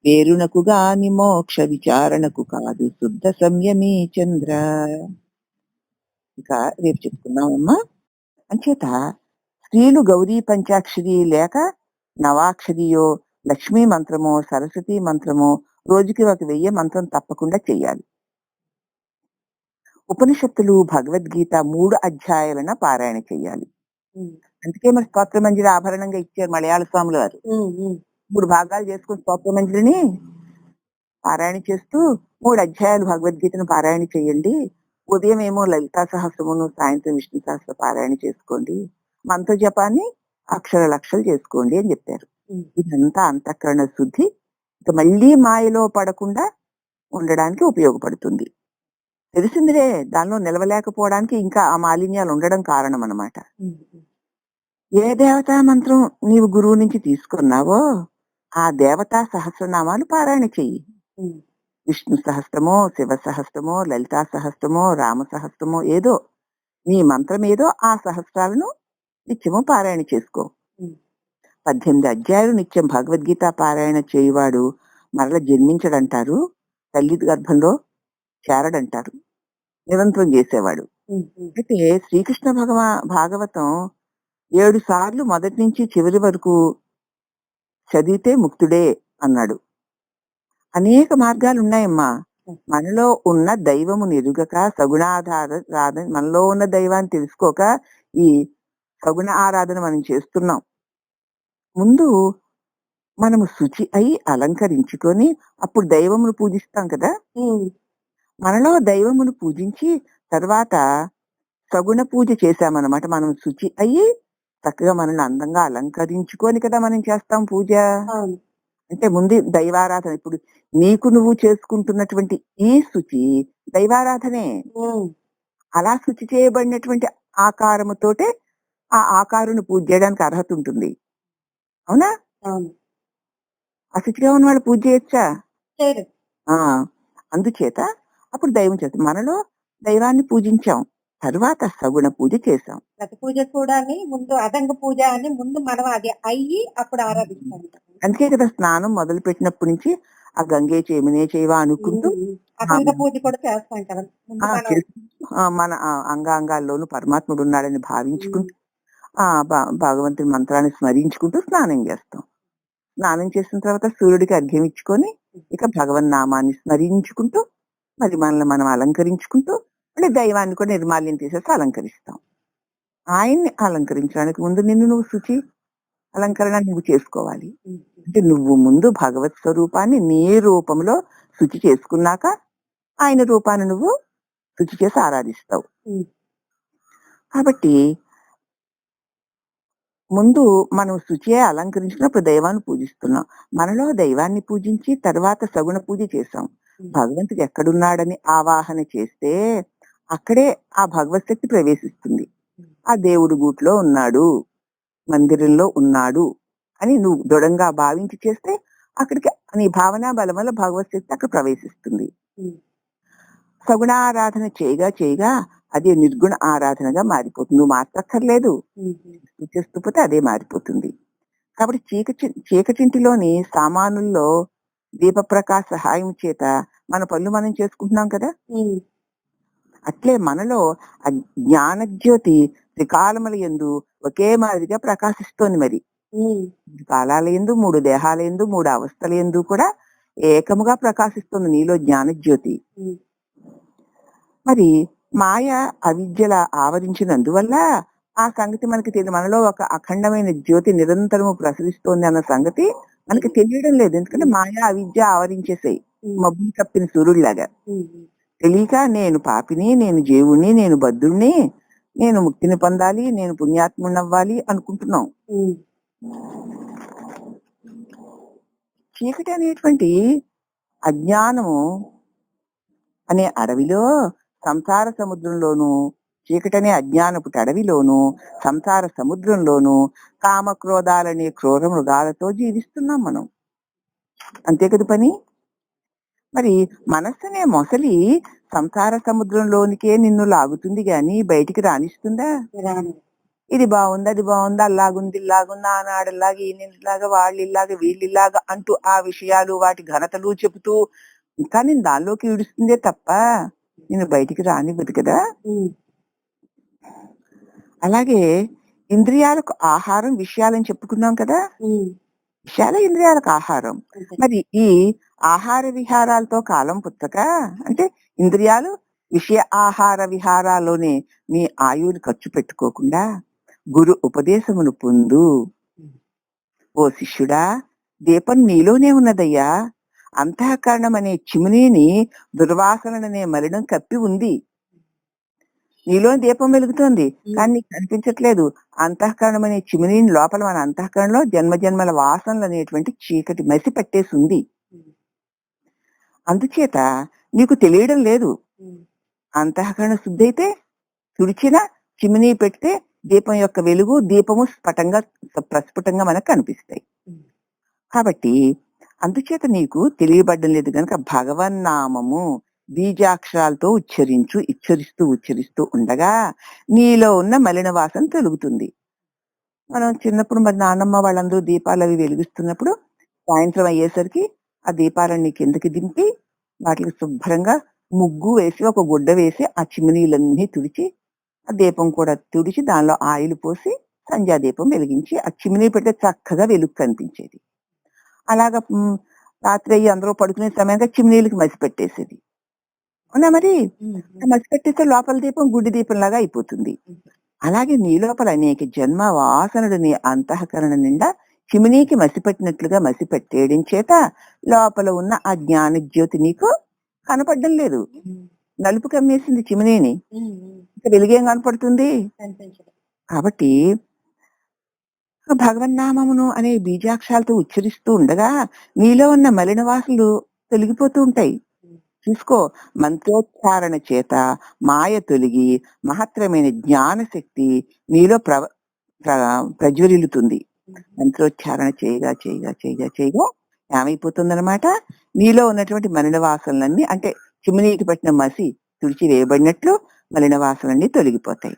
పేరునకు గాని మోక్ష విచారణకు కాదు శుద్ధ సంయమీ చంద్ర. ఇక రేపు చెప్పుకున్నామమ్మా. అంచేత స్త్రీలు గౌరీ పంచాక్షరి లేక నవాక్షరియో, లక్ష్మీ మంత్రమో, సరస్వతి మంత్రమో రోజుకి 1000 మంత్రం తప్పకుండా చెయ్యాలి. ఉపనిషత్తులు, భగవద్గీత 3 అధ్యాయాలన పారాయణ చెయ్యాలి. అందుకే మరి స్తోత్ర మంజరి ఆభరణంగా ఇచ్చారు మలయాళ స్వాములు వారు. 3 భాగాలు చేసుకుని స్తోత్ర మంజరిని పారాయణ చేస్తూ 3 అధ్యాయాలు భగవద్గీతను పారాయణ చేయండి. ఉదయం ఏమో లలితా సహస్రమును, సాయంత్రం విష్ణు సహస్ర పారాయణ చేసుకోండి. మంత్ర జపాన్ని అక్షర లక్షలు చేసుకోండి అని చెప్పారు. ఇదంతా అంతఃకరణ శుద్ధి, ఇక మళ్ళీ మాయలో పడకుండా ఉండడానికి ఉపయోగపడుతుంది. తెలిసిందిరే, దానిలో నిలవలేకపోవడానికి ఇంకా ఆ మాలిన్యాలు ఉండడం కారణం అన్నమాట. ఏ దేవతా మంత్రం నీవు గురువు నుంచి తీసుకున్నావో ఆ దేవతా సహస్రనామాలు పారాయణ చెయ్యి. విష్ణు సహస్రమో, శివ సహస్రమో, లలితా సహస్రమో, రామ సహస్రమో, ఏదో నీ మంత్రం ఏదో ఆ సహస్రాలను నిత్యము పారాయణ చేసుకో. 18 అధ్యాయులు నిత్యం భగవద్గీత పారాయణ చేయువాడు మరల జన్మించడంటారు, తల్లి గర్భంలో చేరడంటారు, నిరంతరం చేసేవాడు. అయితే శ్రీకృష్ణ భాగవతం 7 సార్లు మొదటి నుంచి చివరి వరకు చదివితే ముక్తుడే అన్నాడు. అనేక మార్గాలు ఉన్నాయమ్మా. మనలో ఉన్న దైవము నిరుగక సగుణారాధన, మనలో ఉన్న దైవాన్ని తెలుసుకోక ఈ సగుణ ఆరాధన మనం చేస్తున్నాం. ముందు మనము శుచి అయి అలంకరించుకొని అప్పుడు దైవమును పూజిస్తాం కదా. మనలో దైవమును పూజించి తర్వాత సగుణ పూజ చేశామన్నమాట. మనం శుచి అయ్యి చక్కగా మనల్ని అందంగా అలంకరించుకొని కదా మనం చేస్తాం పూజ. అంటే ముందు దైవారాధన. ఇప్పుడు నీకు నువ్వు చేసుకుంటున్నటువంటి ఈ శుచి దైవారాధనే. అలా శుచి చేయబడినటువంటి ఆకారముతోటే ఆ ఆకారుని పూజ చేయడానికి అర్హత ఉంటుంది. అవునా? అశుచిగా ఉన్న వాళ్ళు పూజ చేయొచ్చా? అందుచేత అప్పుడు దైవం చేస్తాం. మనలో దైవాన్ని పూజించాం, తర్వాత సగుణ పూజ చేశాం. ప్రతి పూజ కూడా ముందు అదంగ పూజ అని ముందు మనం అది అయ్యి అప్పుడు ఆరాధిస్తాం. అందుకే కదా స్నానం మొదలు పెట్టినప్పటి నుంచి ఆ గంగే చేయమనే చేయవా అనుకుంటూ అదంగ పూజ కూడా చేస్తాం కదా. మన అంగాంగాల్లోనూ పరమాత్ముడు ఉన్నాడని భావించుకుంటూ భగవంతుని మంత్రాన్ని స్మరించుకుంటూ స్నానం చేస్తాం. స్నానం చేసిన తర్వాత సూర్యుడికి అర్ఘ్యం ఇచ్చుకొని ఇక భగవన్ నామాన్ని స్మరించుకుంటూ మరి మనల్ని మనం అలంకరించుకుంటూ మళ్ళీ దైవాన్ని కూడా నిర్మాల్యం తీసేసి అలంకరిస్తాం. ఆయన్ని అలంకరించడానికి ముందు నిన్ను నువ్వు శుచి అలంకరణ నువ్వు చేసుకోవాలి. అంటే నువ్వు ముందు భగవత్ స్వరూపాన్ని నీ రూపంలో శుచి చేసుకున్నాక ఆయన రూపాన్ని నువ్వు శుచి చేసి ఆరాధిస్తావు. కాబట్టి ముందు మనం శుచియే అలంకరించినప్పుడు దైవాన్ని పూజిస్తున్నాం. మనలో దైవాన్ని పూజించి తర్వాత సగుణ పూజ చేశాం. భగవంతుడు ఎక్కడున్నాడని ఆవాహన చేస్తే అక్కడే ఆ భగవత్ శక్తి ప్రవేశిస్తుంది. ఆ దేవుడు గూట్లో ఉన్నాడు, మందిరంలో ఉన్నాడు అని నువ్వు దృఢంగా భావించి చేస్తే అక్కడికి నీ భావన బలం వల్ల భగవత్ శక్తి అక్కడ ప్రవేశిస్తుంది. సగుణారాధన చేయగా చేయగా అదే నిర్గుణ ఆరాధనగా మారిపోతుంది. నువ్వు మార్చక్కర్లేదు, చేస్తూ పోతే అదే మారిపోతుంది. కాబట్టి చీకటింటిలోని సామానుల్లో దీప ప్రకాశ సహాయం చేత మన పనులు మనం చేసుకుంటున్నాం కదా. అట్లే మనలో ఆ జ్ఞానజ్యోతి త్రికాలముల యందు ఒకే మాదిరిగా ప్రకాశిస్తోంది. మరి కాలాల యందు, 3 దేహాల యందు, 3 అవస్థల యందు కూడా ఏకముగా ప్రకాశిస్తుంది నీలో జ్ఞానజ్యోతి. మరి మాయ అవిద్యల ఆవరించినందువల్ల ఆ సంగతి మనకి తెలియదు. మనలో ఒక అఖండమైన జ్యోతి నిరంతరము ప్రసరిస్తోంది అన్న సంగతి మనకి తెలియడం లేదు. ఎందుకంటే మాయ అవిద్య ఆవరించేసాయి మబ్బుని కప్పిన సూర్యుడిలాగా. తెలియక నేను పాపిని, నేను జీవుణ్ణి, నేను బద్ధుణ్ణి, నేను ముక్తిని పొందాలి, నేను పుణ్యాత్ముని అవ్వాలి అనుకుంటున్నాం. చీకటి అనేటువంటి అజ్ఞానము అనే అడవిలో సంసార సముద్రంలోను, చీకటనే అజ్ఞానపు అడవిలోను, సంసార సముద్రంలోను కామక్రోధాలనే క్రూర మృగాలతో జీవిస్తున్నాం మనం. అంతే కదా పని. మరి మనస్సునే మొసలి సంసార సముద్రంలోనికే నిన్ను లాగుతుంది గాని బయటికి రానిస్తుందా? ఇది బాగుంది, అది బాగుంది, అల్లాగుంది, ఇల్లాగుంది, ఆనాడలాగా, ఈయనలాగా, వాళ్ళిల్లాగా, వీళ్ళిల్లాగా అంటూ ఆ విషయాలు వాటి ఘనతలు చెబుతూ ఇంకా నేను దానిలోకి ఈడుస్తుందే తప్ప నేను బయటికి రానివ్వదు కదా. అలాగే ఇంద్రియాలకు ఆహారం విషయాలని చెప్పుకున్నాం కదా. విషయాలే ఇంద్రియాలకు ఆహారం. మరి ఈ ఆహార విహారాలతో కాలం పుచ్చక అంటే ఇంద్రియాలు విషయ ఆహార విహారాల్లోనే మీ ఆయువుని ఖర్చు పెట్టుకోకుండా గురు ఉపదేశమును పొందు. ఓ శిష్యుడా, దీపం నీలోనే ఉన్నదయ్యా. అంతఃకరణం అనే చిమునీని దుర్వాసననే మలినం కప్పి ఉంది. నీలో దీపం వెలుగుతోంది కానీ నీకు కనిపించట్లేదు. అంతఃకరణం అనే చిమునీని లోపల మన అంతఃకరణలో జన్మ జన్మల వాసనలు అనేటువంటి చీకటి మసి పట్టేసి ఉంది. అందుచేత నీకు తెలియడం లేదు. అంతఃకరణ శుద్ధి అయితే తుడిచిన చిమినీ పెడితే దీపం యొక్క వెలుగు, దీపము ప్రస్ఫుటంగా మనకు కనిపిస్తాయి. కాబట్టి అందుచేత నీకు తెలియబడ్డం లేదు కనుక భగవన్నామము బీజాక్షరాలతో ఉచ్చరిస్తూ ఉండగా నీలో ఉన్న మలిన వాసన తొలుగుతుంది. మనం చిన్నప్పుడు మరి నాన్నమ్మ వాళ్ళందరూ దీపాలు అవి వెలిగిస్తున్నప్పుడు సాయంత్రం అయ్యేసరికి ఆ దీపాలన్నీ కిందకి దింపి వాటికి శుభ్రంగా ముగ్గు వేసి ఒక గుడ్డ వేసి ఆ చిమినీలన్నీ తుడిచి ఆ దీపం కూడా తుడిచి దానిలో ఆయిల్ పోసి సంధ్యాదీపం వెలిగించి ఆ చిమినీ పెడితే చక్కగా వెలుగు కనిపించేది. అలాగా రాత్రి అయ్యి అందరూ పడుకునే సమయంగా చిమినీలకి మసి పెట్టేసేది. అవునా? మరి మసి పెట్టేస్తే లోపల దీపం గుడ్డి దీపం లాగా అయిపోతుంది. అలాగే నీ లోపల అనేక జన్మ వాసనలు నీ అంతఃకరణ నిండా చిమినీకి మసిపెట్టినట్లుగా మసిపెట్టేయడం చేత లోపల ఉన్న ఆ జ్ఞాన జ్యోతి నీకు కనపడడం లేదు. నలుపు కమ్మేసింది చిమినీని, ఇంకా వెలుగేం కనపడుతుంది? కాబట్టి భగవన్నామమును అనే బీజాక్షరాలతో ఉచ్చరిస్తూ ఉండగా నీలో ఉన్న మలిన వాసనలు తొలగిపోతూ ఉంటాయి. చూసుకో, మంత్రోచ్చారణ చేత మాయ తొలగి మహత్తరమైన జ్ఞాన శక్తి నీలో ప్రజ్వరిల్లుతుంది. మంత్రోచ్చారణ చేయగా చేయగా చేయగా చేయగా ఏమైపోతుందన్నమాట, నీలో ఉన్నటువంటి మలిన వాసనలన్నీ అంటే చిమ్నీకి పెట్టిన మసి తుడిచి వేయబడినట్లు మలిన వాసనలన్నీ తొలగిపోతాయి.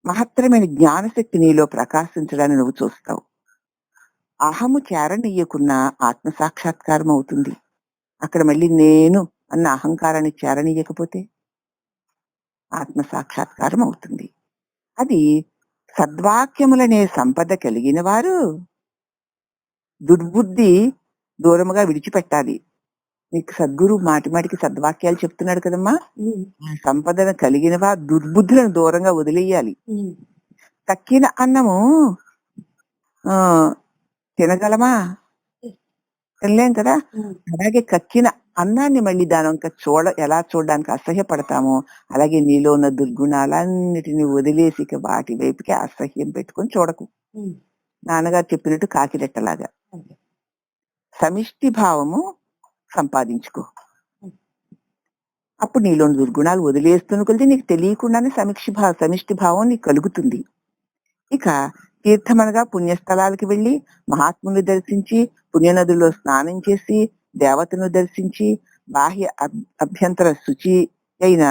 మహత్తరమైన జ్ఞానశక్తి నీలో ప్రకాశించడాన్ని నువ్వు చూస్తావు. అహము చేరనీయకున్న ఆత్మ సాక్షాత్కారం అవుతుంది. అక్కడ మళ్ళీ నేను అన్న అహంకారాన్ని చేరనీయకపోతే ఆత్మ సాక్షాత్కారం అవుతుంది. అది సద్వాక్యములనే సంపద కలిగిన వారు దుర్బుద్ధి దూరముగా విడిచిపెట్టాలి. నీకు సద్గురు మాటి మాటికి సద్వాక్యాలు చెప్తున్నాడు కదమ్మా. ఉమ్, ఆ సంపదను కలిగినవా దుర్బుద్ధులను దూరంగా వదిలేయాలి. ఉమ్, కక్కిన అన్నము ఆ తినగలమా? తినలేం కదా. ఉమ్, అలాగే కక్కిన అన్నాన్ని మళ్ళీ దాని వంక ఎలా చూడడానికి అసహ్యపడతామో అలాగే నీలో ఉన్న దుర్గుణాలన్నిటిని వదిలేసి ఇక వాటి వైపుకి అసహ్యం పెట్టుకొని చూడకు. ఉమ్, నాన్నగారు చెప్పినట్టు కాకిరెట్టలాగా అంతే. సమిష్టి భావము సంపాదించుకో. ఉమ్, అప్పుడు నీలో దుర్గుణాలు వదిలేస్తున్న కొద్దీ నీకు తెలియకుండానే సమిష్టి భావం నీకు కలుగుతుంది. ఇక తీర్థమనగా పుణ్యస్థలాలకు వెళ్లి మహాత్ముని దర్శించి పుణ్యనదుల్లో స్నానం చేసి దేవతను దర్శించి బాహ్య అభ్యంతర శుచి అయిన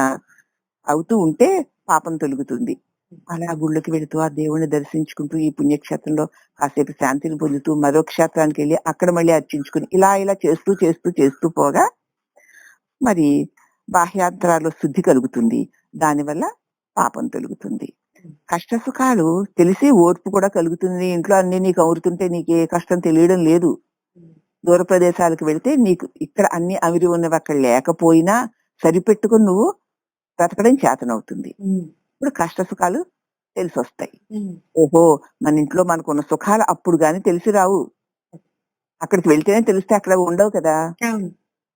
అవుతూ ఉంటే పాపం తొలుగుతుంది. అలా గుళ్ళకి వెళుతూ ఆ దేవుణ్ణి దర్శించుకుంటూ ఈ పుణ్యక్షేత్రంలో కాసేపు శాంతిని పొందుతూ మరో క్షేత్రానికి వెళ్ళి అక్కడ మళ్ళీ అర్చించుకుని ఇలా చేస్తూ చేస్తూ చేస్తూ పోగా మరి బాహ్యాంతరాల్లో శుద్ధి కలుగుతుంది. దానివల్ల పాపం తొలుగుతుంది. కష్ట సుఖాలు తెలిసి ఓర్పు కూడా కలుగుతుంది. ఇంట్లో అన్ని నీకు అవుతుంటే నీకు ఏ కష్టం తెలియడం లేదు. దూర ప్రదేశాలకు వెళితే నీకు ఇక్కడ అన్ని అవిరి ఉన్నవి అక్కడ లేకపోయినా సరిపెట్టుకుని నువ్వు బ్రతకడం చేతనవుతుంది. ఉమ్, ఇప్పుడు కష్ట సుఖాలు తెలిసి వస్తాయి. ఉమ్, ఓహో మన ఇంట్లో మనకున్న సుఖాలు అప్పుడు గాని తెలిసి రావు. అక్కడికి వెళ్తేనే తెలిస్తే అక్కడ ఉండవు కదా. అవును.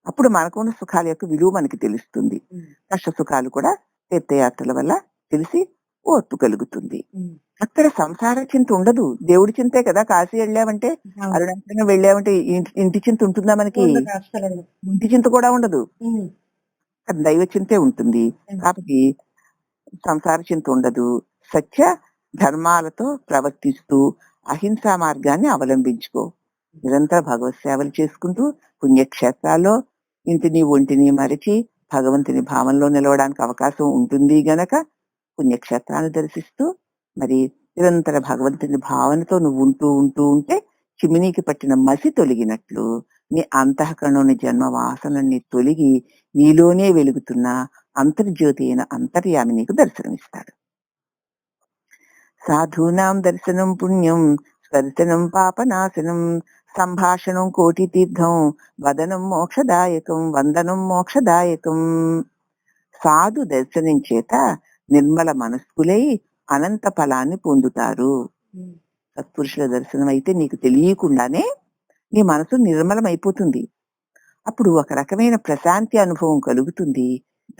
అప్పుడు మనకున్న సుఖాల యొక్క విలువ మనకి తెలుస్తుంది. ఉమ్, కష్ట సుఖాలు కూడా తీర్థయాత్రల వల్ల తెలిసి ఓర్పు కలుగుతుంది. ఉమ్, అక్కడ సంసార చింత ఉండదు. దేవుడి చింతే కదా. కాశీ వెళ్ళామంటే అవును. అరుణాచలం వెళ్ళామంటే ఇంటి చింత ఉంటుందా మనకి? ఉండదు, అస్సలు ఉండదు. ఇంటి చింత కూడా ఉండదు. ఉమ్, అక్కడ దైవ చింతే ఉంటుంది. ఉమ్, కాబట్టి సంసార చింత ఉండదు. సత్య ధర్మాలతో ప్రవర్తిస్తూ అహింసా మార్గాన్ని అవలంబించుకో. నిరంతర భగవత్ సేవలు చేసుకుంటూ పుణ్యక్షేత్రాల్లో ఇంటిని ఒంటిని మరిచి భగవంతుని భావంలో నిలవడానికి అవకాశం ఉంటుంది గనక పుణ్యక్షేత్రాన్ని దర్శిస్తూ మరి నిరంతర భగవంతుని భావనతో నువ్వు ఉంటూ ఉంటే చిమినీకి పట్టిన మసి తొలగినట్లు నీ అంతఃకరణలోని జన్మ వాసనని తొలగి నీలోనే వెలుగుతున్న అంతర్జ్యోతి అయిన అంతర్యామి నీకు దర్శనమిస్తాడు. సాధూనాం దర్శనం పుణ్యం స్పర్శనం పాపనాశనం సంభాషణం కోటి తీర్థం వదనం మోక్షదాయకం వందనం మోక్షదాయకం. సాధు దర్శనం చేత నిర్మల మనస్కులై అనంత ఫలాన్ని పొందుతారు. ఉమ్, సత్పురుషుల దర్శనం అయితే నీకు తెలియకుండానే నీ మనసు నిర్మలమైపోతుంది. అప్పుడు ఒక రకమైన ప్రశాంతి అనుభవం కలుగుతుంది.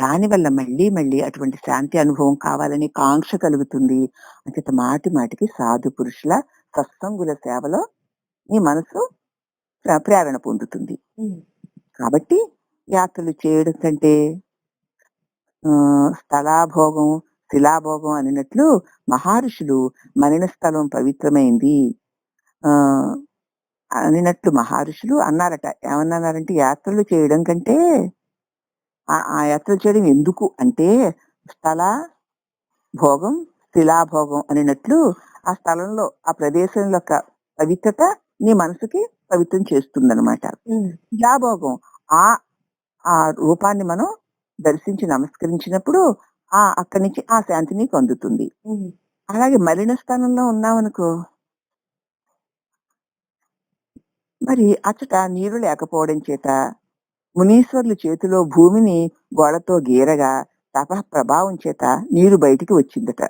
దానివల్ల మళ్ళీ మళ్ళీ అటువంటి శాంతి అనుభవం కావాలని కాంక్ష కలుగుతుంది. అంచేత మాటి మాటికి సాధు పురుషుల సత్సంగుల సేవలో నీ మనసు ప్రేరణ పొందుతుంది. ఉమ్, కాబట్టి యాత్రలు చేయడం కంటే స్థలాభోగం శిలాభోగం అనినట్లు మహర్షులు మరణ స్థలం పవిత్రమైంది అనినట్లు మహర్షులు అన్నారట. ఏమన్నారంటే యాత్రలు చేయడం కంటే ఆ యాత్రలు చేయడం ఎందుకు అంటే స్థల భోగం శిలాభోగం అనినట్లు ఆ స్థలంలో ఆ ప్రదేశం యొక్క పవిత్రత నీ మనసుకి పవిత్రం చేస్తుందన్నమాట. ఉమ్, శిలాభోగం ఆ రూపాన్ని మనం దర్శించి నమస్కరించినప్పుడు అక్కడి నుంచి ఆ శాంతి నీకు అందుతుంది. ఉమ్, అలాగే మలిన స్థానంలో ఉన్నామనుకో మరి అచ్చట నీరు లేకపోవడం చేత మునీశ్వర్లు చేతిలో భూమిని గోడతో గీరగా తప ప్రభావం చేత నీరు బయటికి వచ్చిందట.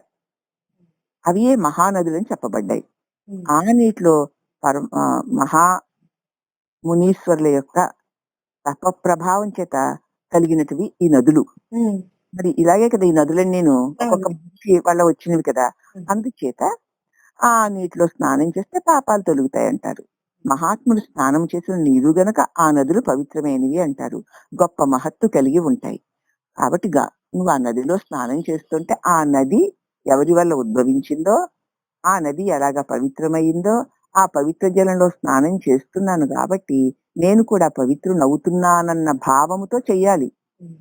అవి మహానదులని చెప్పబడ్డాయి. ఉమ్, ఆ నీటిలో మహా మునీశ్వర్ల యొక్క తప ప్రభావం చేత కలిగినటివి ఈ నదులు. ఉమ్, మరి ఇలాగే కదా ఈ నదులని నేను ఒక్కొక్క అవును. మనిషి వల్ల వచ్చినవి కదా. ఉమ్, అందుచేత ఆ నీటిలో స్నానం చేస్తే పాపాలు తొలుగుతాయి అంటారు. మహాత్ముడు స్నానం చేసిన నీరు గనక ఆ నదులు పవిత్రమైనవి అంటారు. గొప్ప మహత్తు కలిగి ఉంటాయి. కాబట్టి నువ్వు ఆ నదిలో స్నానం చేస్తుంటే ఆ నది ఎవరి వల్ల ఉద్భవించిందో ఆ నది ఎలాగా పవిత్రమైందో ఆ పవిత్ర జలంలో స్నానం చేస్తున్నాను కాబట్టి నేను కూడా పవిత్రునవుతున్నానన్న భావముతో చెయ్యాలి. ఉమ్,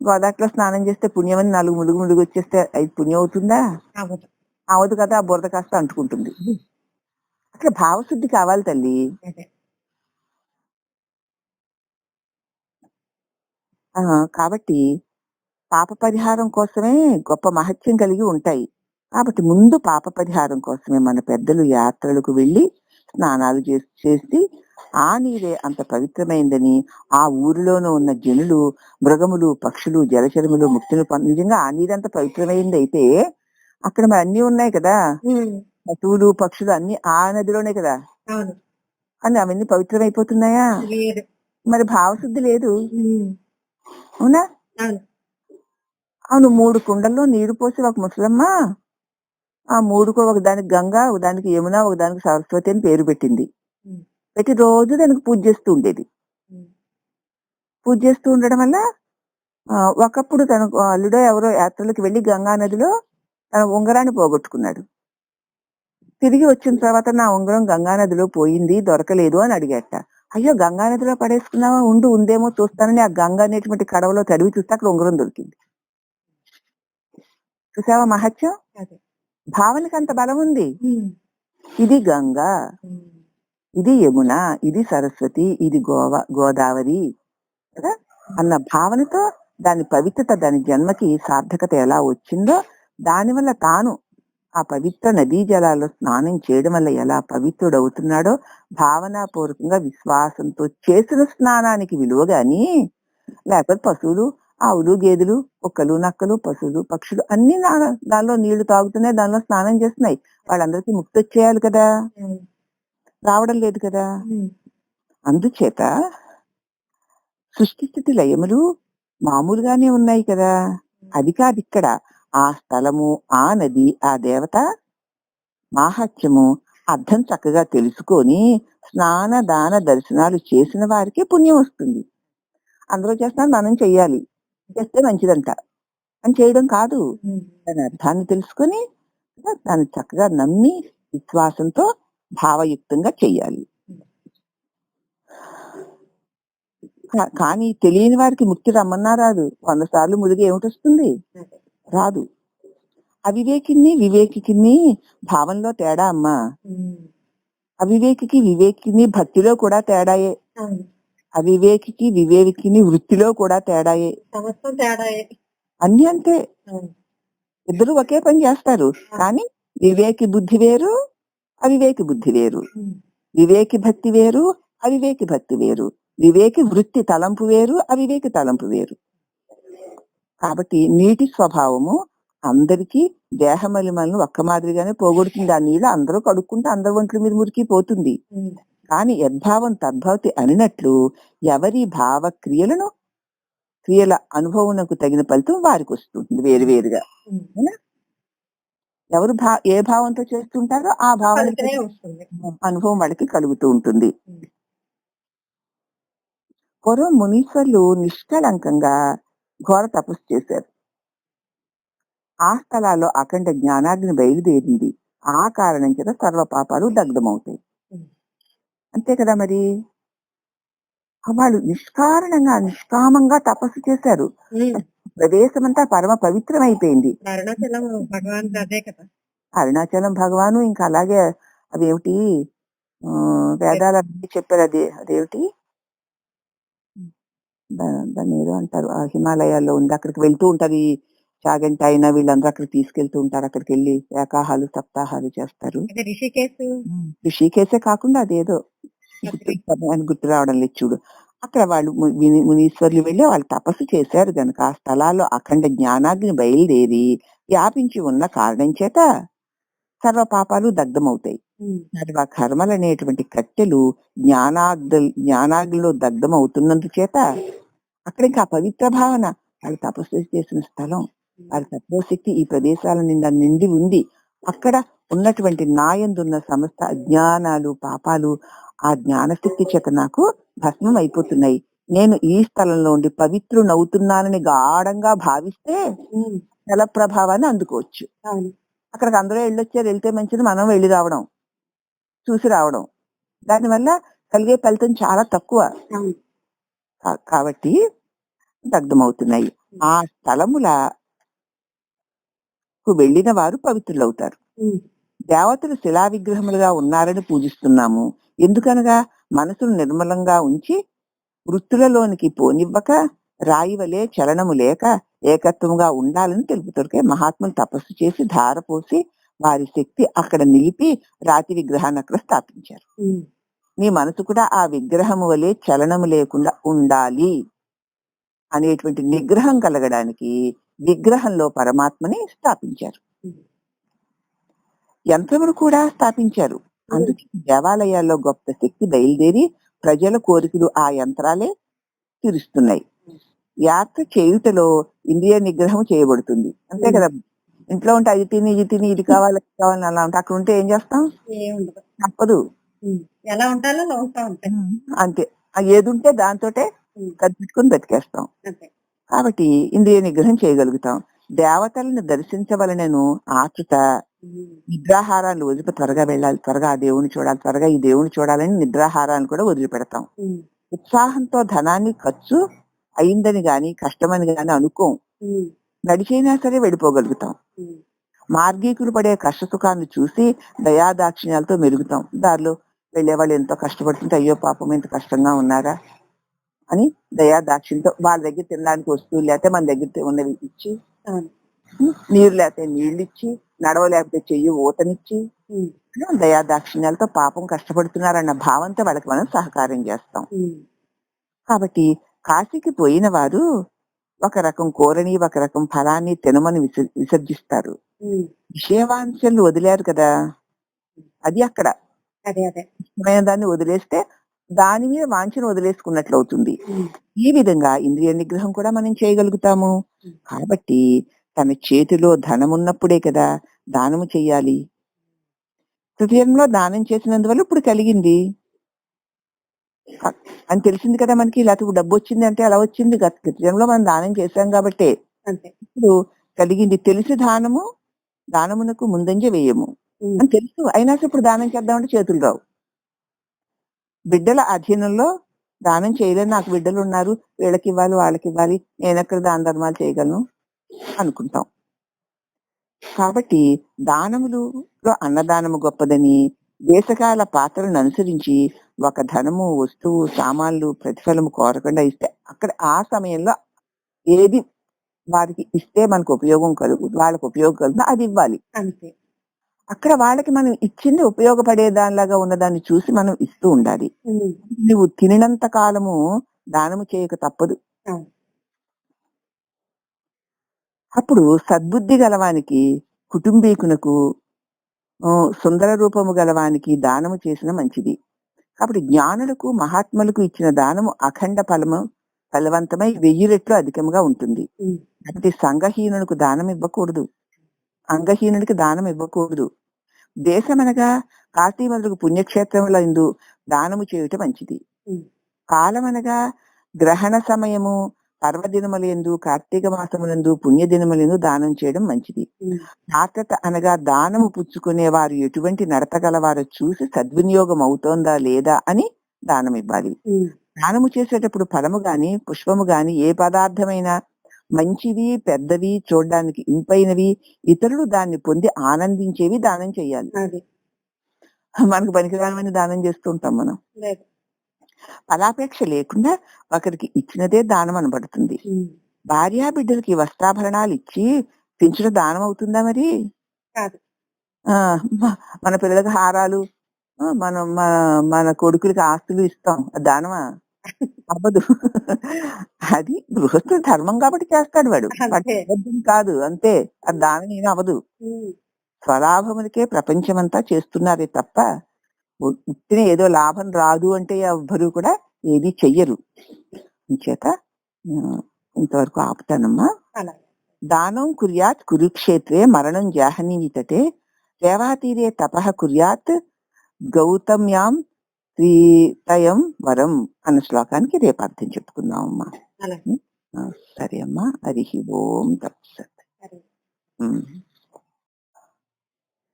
గోదాట్లో స్నానం చేస్తే పుణ్యమని 4 ములుగు వచ్చేస్తే అది పుణ్యం అవుతుందా? అవ్వదు. అవదు కదా. ఆ బురద కాస్త అంటుకుంటుంది. అట్లా భావశుద్ధి కావాలి తల్లి. అదే. కాబట్టి పాప పరిహారం కోసమే గొప్ప మహత్యం కలిగి ఉంటాయి. కాబట్టి ముందు పాప పరిహారం కోసమే మన పెద్దలు యాత్రలకు వెళ్లి స్నానాలు చేసి ఆ నీరే అంత పవిత్రమైందని ఆ ఊరిలోనూ ఉన్న జనులు, మృగములు, పక్షులు, జలచరములు, ముక్తులు నిజంగా ఆ నీరంత పవిత్రమైంది అయితే అక్కడ మరి అన్ని ఉన్నాయి కదా, పశువులు, పక్షులు అన్ని ఆ నదిలోనే కదా, అవును అని అవన్నీ పవిత్రమైపోతున్నాయా? లేదు మరి భావశుద్ధి లేదు. అవునా? అవును అవును, 3 కుండల్లో నీరు పోసి ఒక ముసలమ్మ ఆ 3కు ఒకదానికి గంగా, ఒకదానికి యమున, ఒకదానికి సరస్వతి అని పేరు పెట్టింది. పెట్టి రోజు దానికి పూజ చేస్తూ ఉండేది. పూజ చేస్తూ ఉండడం వల్ల ఒకప్పుడు తన అల్లుడో ఎవరో యాత్రలకు వెళ్లి గంగా నదిలో తన ఉంగరాన్ని పోగొట్టుకున్నాడు. తిరిగి వచ్చిన తర్వాత నా ఉంగరం గంగా నదిలో పోయింది, దొరకలేదు అని అడిగాట. అయ్యో గంగా నదిలో పడేసుకున్నావా, ఉందేమో చూస్తానని ఆ గంగా అనేటువంటి కడవలో తడివి చూస్తే అక్కడ ఉంగరం దొరికింది. చూసావా మహత్యం? భావనకి అంత బలం ఉంది. ఇది గంగా, ఇది యమున, ఇది సరస్వతి, ఇది గోదావరి కదా అన్న భావనతో దాని పవిత్రత, దాని జన్మకి సార్థకత ఎలా వచ్చిందో, దానివల్ల తాను ఆ పవిత్ర నదీ జలాల్లో స్నానం చేయడం వల్ల ఎలా పవిత్రుడవుతున్నాడో భావనాపూర్వకంగా విశ్వాసంతో చేసిన స్నానానికి విలువ గాని, లేకపోతే పశువులు, ఆవులు, గేదెలు, కుక్కలు, నక్కలు, పశువులు, పక్షులు అన్ని దానిలో నీళ్లు తాగుతున్నాయి, దానిలో స్నానం చేస్తున్నాయి. వాళ్ళందరికీ ముక్తి వచ్చేయాలి కదా, రావడం లేదు కదా. అందుచేత సృష్టి స్థితి లయములు మామూలుగానే ఉన్నాయి కదా. అది కాదు ఇక్కడ ఆ స్థలము, ఆ నది, ఆ దేవత మాహాత్మ్యము అర్థం చక్కగా తెలుసుకొని స్నాన దాన దర్శనాలు చేసిన వారికి పుణ్యం వస్తుంది. అందరూ చేస్తున్నారు, మనం చెయ్యాలి, చేస్తే మంచిదంట అని చేయడం కాదు. దాని అర్థాన్ని తెలుసుకొని దాన్ని చక్కగా నమ్మి విశ్వాసంతో భావయుక్తంగా చెయ్యాలి. కానీ తెలియని వారికి ముక్తి రమ్మన్నా రాదు. 100 సార్లు ముదిగి ఏమిటొస్తుంది? రాదు. అవివేకిని వివేకిని భావంలో తేడా అమ్మా. అవివేకికి వివేకిని భక్తిలో కూడా తేడాయే. అవివేకికి వివేకిని వృత్తిలో కూడా తేడాయే. అన్ని అంతే, ఇద్దరు ఒకే పని చేస్తారు. కానీ వివేకి బుద్ధి వేరు, అవివేకి బుద్ధి వేరు. వివేకి భక్తి వేరు, అవివేకి భక్తి వేరు. వివేకి వృత్తి తలంపు వేరు, అవివేకి తలంపు వేరు. కాబట్టి నీటి స్వభావము అందరికీ దేహమలిమలను ఒక్క మాదిరిగానే పోగొడుతుంది. ఆ నీళ్ళు అందరూ కడుక్కుంటే అందరి ఒంట్ల మీద మురికి పోతుంది. కానీ యద్భావం తద్భవతి అనినట్లు ఎవరి భావ క్రియల అనుభవంకు తగిన ఫలితం వారికి వస్తుంది వేరువేరుగా. ఎవరు ఏ భావంతో చేస్తుంటారో ఆ భావం అనుభవం వాళ్ళకి కలుగుతూ ఉంటుంది. పూర్వం మునీశ్వర్లు నిష్కళంకంగా ఘోర తపస్సు చేశారు. ఆ స్థలాల్లో అఖండ జ్ఞానాగ్ని బయలుదేరింది. ఆ కారణం చేత సర్వ పాపాలు దగ్ధమవుతాయి. అంతే కదా మరి. వాళ్ళు నిష్కారణంగా నిష్కామంగా తపస్సు చేశారు. ప్రదేశం అంతా పరమ పవిత్రమైపోయింది. అరుణాచలం భగవాను ఇంకా అలాగే అదేమిటి వేదాలు చెప్పారు. అదేమిటి దాన్ని ఏదో అంటారు, హిమాలయాల్లో ఉంది, అక్కడికి వెళ్తూ ఉంటారు. ఈ చాగంట అయినా వీళ్ళందరూ అక్కడికి తీసుకెళ్తూ ఉంటారు. అక్కడికి వెళ్ళి ఏకాహాలు సప్తాహాలు చేస్తారు. ఋషికేశే కాకుండా అదేదో గుర్తు రావడం లేదు చూడు. అక్కడ వాళ్ళు మునీశ్వర్లు వెళ్ళి వాళ్ళు తపస్సు చేశారు గనక ఆ స్థలాల్లో అఖండ జ్ఞానాగ్ని బయలుదేరి వ్యాపించి ఉన్న కారణం చేత సర్వ పాపాలు దగ్ధమవుతాయి. సర్వ కర్మలు అనేటువంటి కట్టెలు జ్ఞానాగ్నిలో దగ్ధం అవుతున్నందు చేత అక్కడ ఇంకా పవిత్ర భావన, వాళ్ళు తపస్సు చేసిన స్థలం, వాళ్ళ తత్వశక్తి ఈ ప్రదేశాల నిండా నిండి ఉంది. అక్కడ ఉన్నటువంటి నాయందున్న సమస్త అజ్ఞానాలు, పాపాలు ఆ జ్ఞానశక్తి చేత నాకు భస్మం అయిపోతున్నాయి. నేను ఈ స్థలంలో ఉండి పవిత్రునవుతున్నానని గాఢంగా భావిస్తే జల ప్రభావాన్ని అందుకోవచ్చు. అక్కడికి అందరూ వెళ్ళొచ్చారు, వెళ్తే మంచిది, మనం వెళ్ళి రావడం, చూసి రావడం, దానివల్ల కలిగే ఫలితం చాలా తక్కువ. కాబట్టి దగ్ధమవుతున్నాయి. ఆ స్థలములకు వెళ్ళిన వారు పవిత్రులవుతారు. దేవతలు శిలా విగ్రహములుగా ఉన్నారని పూజిస్తున్నాము. ఎందుకనగా మనసును నిర్మలంగా ఉంచి వృత్తులలోనికి పోనివ్వక రాయి వలె చలనము లేక ఏకత్వంగా ఉండాలని తెలుపుతారు. మహాత్ములు తపస్సు చేసి ధార పోసి వారి శక్తి అక్కడ నిలిపి రాతి విగ్రహాన్ని అక్కడ స్థాపించారు. ఉమ్, నీ మనసు కూడా ఆ విగ్రహము వలె చలనము లేకుండా ఉండాలి అనేటువంటి నిగ్రహం కలగడానికి విగ్రహంలో పరమాత్మని స్థాపించారు. ఉమ్, యంత్రములు కూడా స్థాపించారు. అందుకే దేవాలయాల్లో గొప్ప శక్తి బయలుదేరి ప్రజల కోరికలు ఆ యంత్రాలే తీరుస్తున్నాయి. యాత్ర చేయుటలో ఇంద్రియ నిగ్రహం చేయబడుతుంది. అంతే కదా, ఇంట్లో ఉంటే అది తిని ఇది తిని ఇది కావాలి అది కావాలని అలా ఉంటే అక్కడ ఉంటే ఏం చేస్తాం? ఏముండదు. తప్పదు. ఎలా ఉంటాలో అలా ఉంటా ఉంటాయి. అంతే, ఏది ఉంటే దాంతోటే కల్పించుకొని బతికేస్తాం. అంతే. కాబట్టి ఇంద్రియ నిగ్రహం చేయగలుగుతాం. దేవతలను దర్శించవలనను ఆతృత, నిద్రాహారాలు వదిలిపి త్వరగా వెళ్ళాలి, త్వరగా ఆ దేవుని చూడాలి, త్వరగా ఈ దేవుని చూడాలని నిద్రాహారాన్ని కూడా వదిలిపెడతాం. ఉత్సాహంతో ధనాన్ని ఖర్చు అయిందని గాని కష్టమని గాని అనుకోం. నడిచైనా సరే వెళ్ళిపోగలుగుతాం. మార్గీకులు పడే కష్ట సుఖాన్ని చూసి దయాదాక్షిణ్యాలతో మెరుగుతాం. దారిలో వెళ్లే వాళ్ళు ఎంతో కష్టపడుతుంటే అయ్యో పాపం ఎంత కష్టంగా ఉన్నారా అని దయాదాక్షిణ్యంతో వాళ్ళ దగ్గర తినడానికి వస్తువులు లేకపోతే మన దగ్గర ఉన్నవి ఇచ్చి, నీరు లేకపోతే నీళ్లు ఇచ్చి, నడవలేకపోతే చెయ్యి ఊతనిచ్చి దయాదాక్షిణ్యాలతో పాపం కష్టపడుతున్నారన్న భావంతో వాళ్ళకి మనం సహకారం చేస్తాం. కాబట్టి కాశీకి పోయిన వారు ఒక రకం కూరని ఒక రకం ఫలాన్ని తినమని విసర్జిస్తారు. విషయవాంఛలు వదిలేరు కదా, అది అక్కడ ఇష్టమైన దాన్ని వదిలేస్తే దాని మీద వాంఛను వదిలేసుకున్నట్లు అవుతుంది. ఈ విధంగా ఇంద్రియ నిగ్రహం కూడా మనం చేయగలుగుతాము. కాబట్టి తన చేతిలో ధనం ఉన్నప్పుడే కదా దానము చెయ్యాలి. తృతీయంలో దానం చేసినందువల్ల ఇప్పుడు కలిగింది అని తెలిసింది కదా మనకి. లేకపోతే డబ్బు వచ్చింది అంటే అలా వచ్చింది, గత తృతీయంలో మనం దానం చేశాం కాబట్టి ఇప్పుడు కలిగింది. తెలిసి దానమునకు ముందంజ వేయము అని తెలుసు, అయినా ఇప్పుడు దానం చేద్దామంటే చేతులు రావు. బిడ్డల అధీనంలో దానం చేయలేని, నాకు బిడ్డలు ఉన్నారు వీళ్ళకి ఇవ్వాలి వాళ్ళకి ఇవ్వాలి, నేను ఎక్కడ దాన ధర్మాలు చేయగలను అనుకుంటాం. కాబట్టి దానములో అన్నదానము గొప్పదని దేశకాల పాత్రలను అనుసరించి ఒక ధనము వస్తువు సామాన్లు ప్రతిఫలము కోరకుండా ఇస్తే అక్కడ ఆ సమయంలో ఏది వారికి ఇస్తే మనకు ఉపయోగం వాళ్ళకి ఉపయోగం కలుగుతుందో అది ఇవ్వాలి. అంతే. అక్కడ వాళ్ళకి మనం ఇచ్చింది ఉపయోగపడే దానిలాగా ఉన్నదాన్ని చూసి మనం ఇస్తూ ఉండాలి. నువ్వు తినినంత కాలము దానము చేయక తప్పదు. అప్పుడు సద్బుద్ధి గలవానికి, కుటుంబీకునకు, సుందర రూపము గలవానికి దానము చేసిన మంచిది. కాబట్టి జ్ఞానులకు మహాత్ములకు ఇచ్చిన దానము అఖండ ఫలవంతమై 1000 రెట్లు అధికంగా ఉంటుంది. కాబట్టి సంఘహీనునికి దానం ఇవ్వకూడదు, అంగహీనుడికి దానం ఇవ్వకూడదు. దేశమనగా కాశీ మొదలగు పుణ్యక్షేత్రముల యందు దానము చేయుట మంచిది. కాలమనగా గ్రహణ సమయము, పర్వదినములందు, కార్తీక మాసములందు, పుణ్యదినములందు దానం చేయడం మంచిది. పాత్రత అనగా దానము పుచ్చుకునే వారు ఎటువంటి నడత గలవారో చూసి సద్వినియోగం అవుతోందా లేదా అని దానం ఇవ్వాలి. దానము చేసేటప్పుడు ఫలము గాని పుష్పము గాని ఏ పదార్థమైనా మంచివి, పెద్దవి, చూడడానికి ఇంపైనవి, ఇతరులు దాన్ని పొంది ఆనందించేవి దానం చేయాలి. మనకు పనికిరాని దానం చేస్తూ ఉంటాం మనం. ఫలాపేక్ష లేకుండా ఒకరికి ఇచ్చినదే దానం అనబడుతుంది. భార్యా బిడ్డలకి వస్త్రాభరణాలు ఇచ్చి పెంచడం దానం అవుతుందా మరి? మన పిల్లలకి హారాలు, మనం మన కొడుకులకి ఆస్తులు ఇస్తాం, దానమా? అవ్వదు. అది గృహస్థ ధర్మం కాబట్టి చేస్తాడు వాడు, కాదు అంతే. అది దానం ఏమీ అవ్వదు. స్వలాభములకే ప్రపంచమంతా చేస్తున్నారే తప్ప ఉట్టిన ఏదో లాభం రాదు అంటే ఎవ్వరూ కూడా ఏది చెయ్యరు. చేత ఇంతవరకు ఆపుతానమ్మా. దానం కుర్యాత్ కురుక్షేత్రే మరణం జాహనీవితటే దేవాతీరే తపః కుర్యాత్ గౌతమ్యాం శ్రీతయం వరం అన్న శ్లోకానికి రేపు అర్థం చెప్పుకుందాం అమ్మా. సరే అమ్మా. హరి ఓం తత్సత్.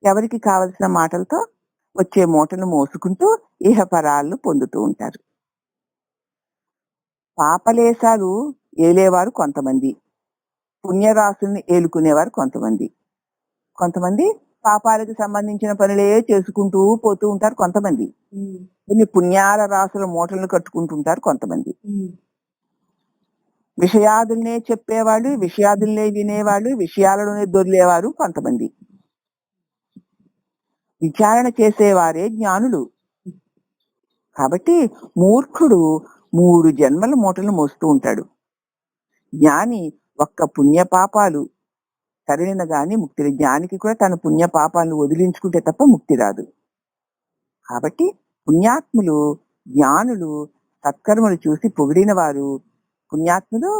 ఎవరికి కావలసిన మాటలతో వచ్చే మూటను మోసుకుంటూ ఇహపరాలను పొందుతూ ఉంటారు. పాపలేశాలు ఏలేవారు కొంతమంది, పుణ్యరాశుల్ని ఏలుకునేవారు కొంతమంది. కొంతమంది పాపాలకు సంబంధించిన పనులే చేసుకుంటూ పోతూ ఉంటారు కొంతమంది. కొన్ని పుణ్యాల రాసుల మూటలను కట్టుకుంటుంటారు కొంతమంది. విషయాదుల్నే చెప్పేవాళ్ళు, విషయాదుల్నే వినేవాళ్ళు, విషయాలలోనే దొర్లేవారు కొంతమంది. విచారణ చేసేవారే జ్ఞానులు. కాబట్టి మూర్ఖుడు 3 జన్మల మూటలు మోస్తూ ఉంటాడు. జ్ఞాని ఒక్క పుణ్య పాపాలు సరైన గాని ముక్తి లేదు. జ్ఞానికి కూడా తన పుణ్య పాపాలను వదిలించుకుంటే తప్ప ముక్తి రాదు. కాబట్టి పుణ్యాత్ములు, జ్ఞానులు సత్కర్మలు చూసి పొగిడిన వారు, పుణ్యాత్ములు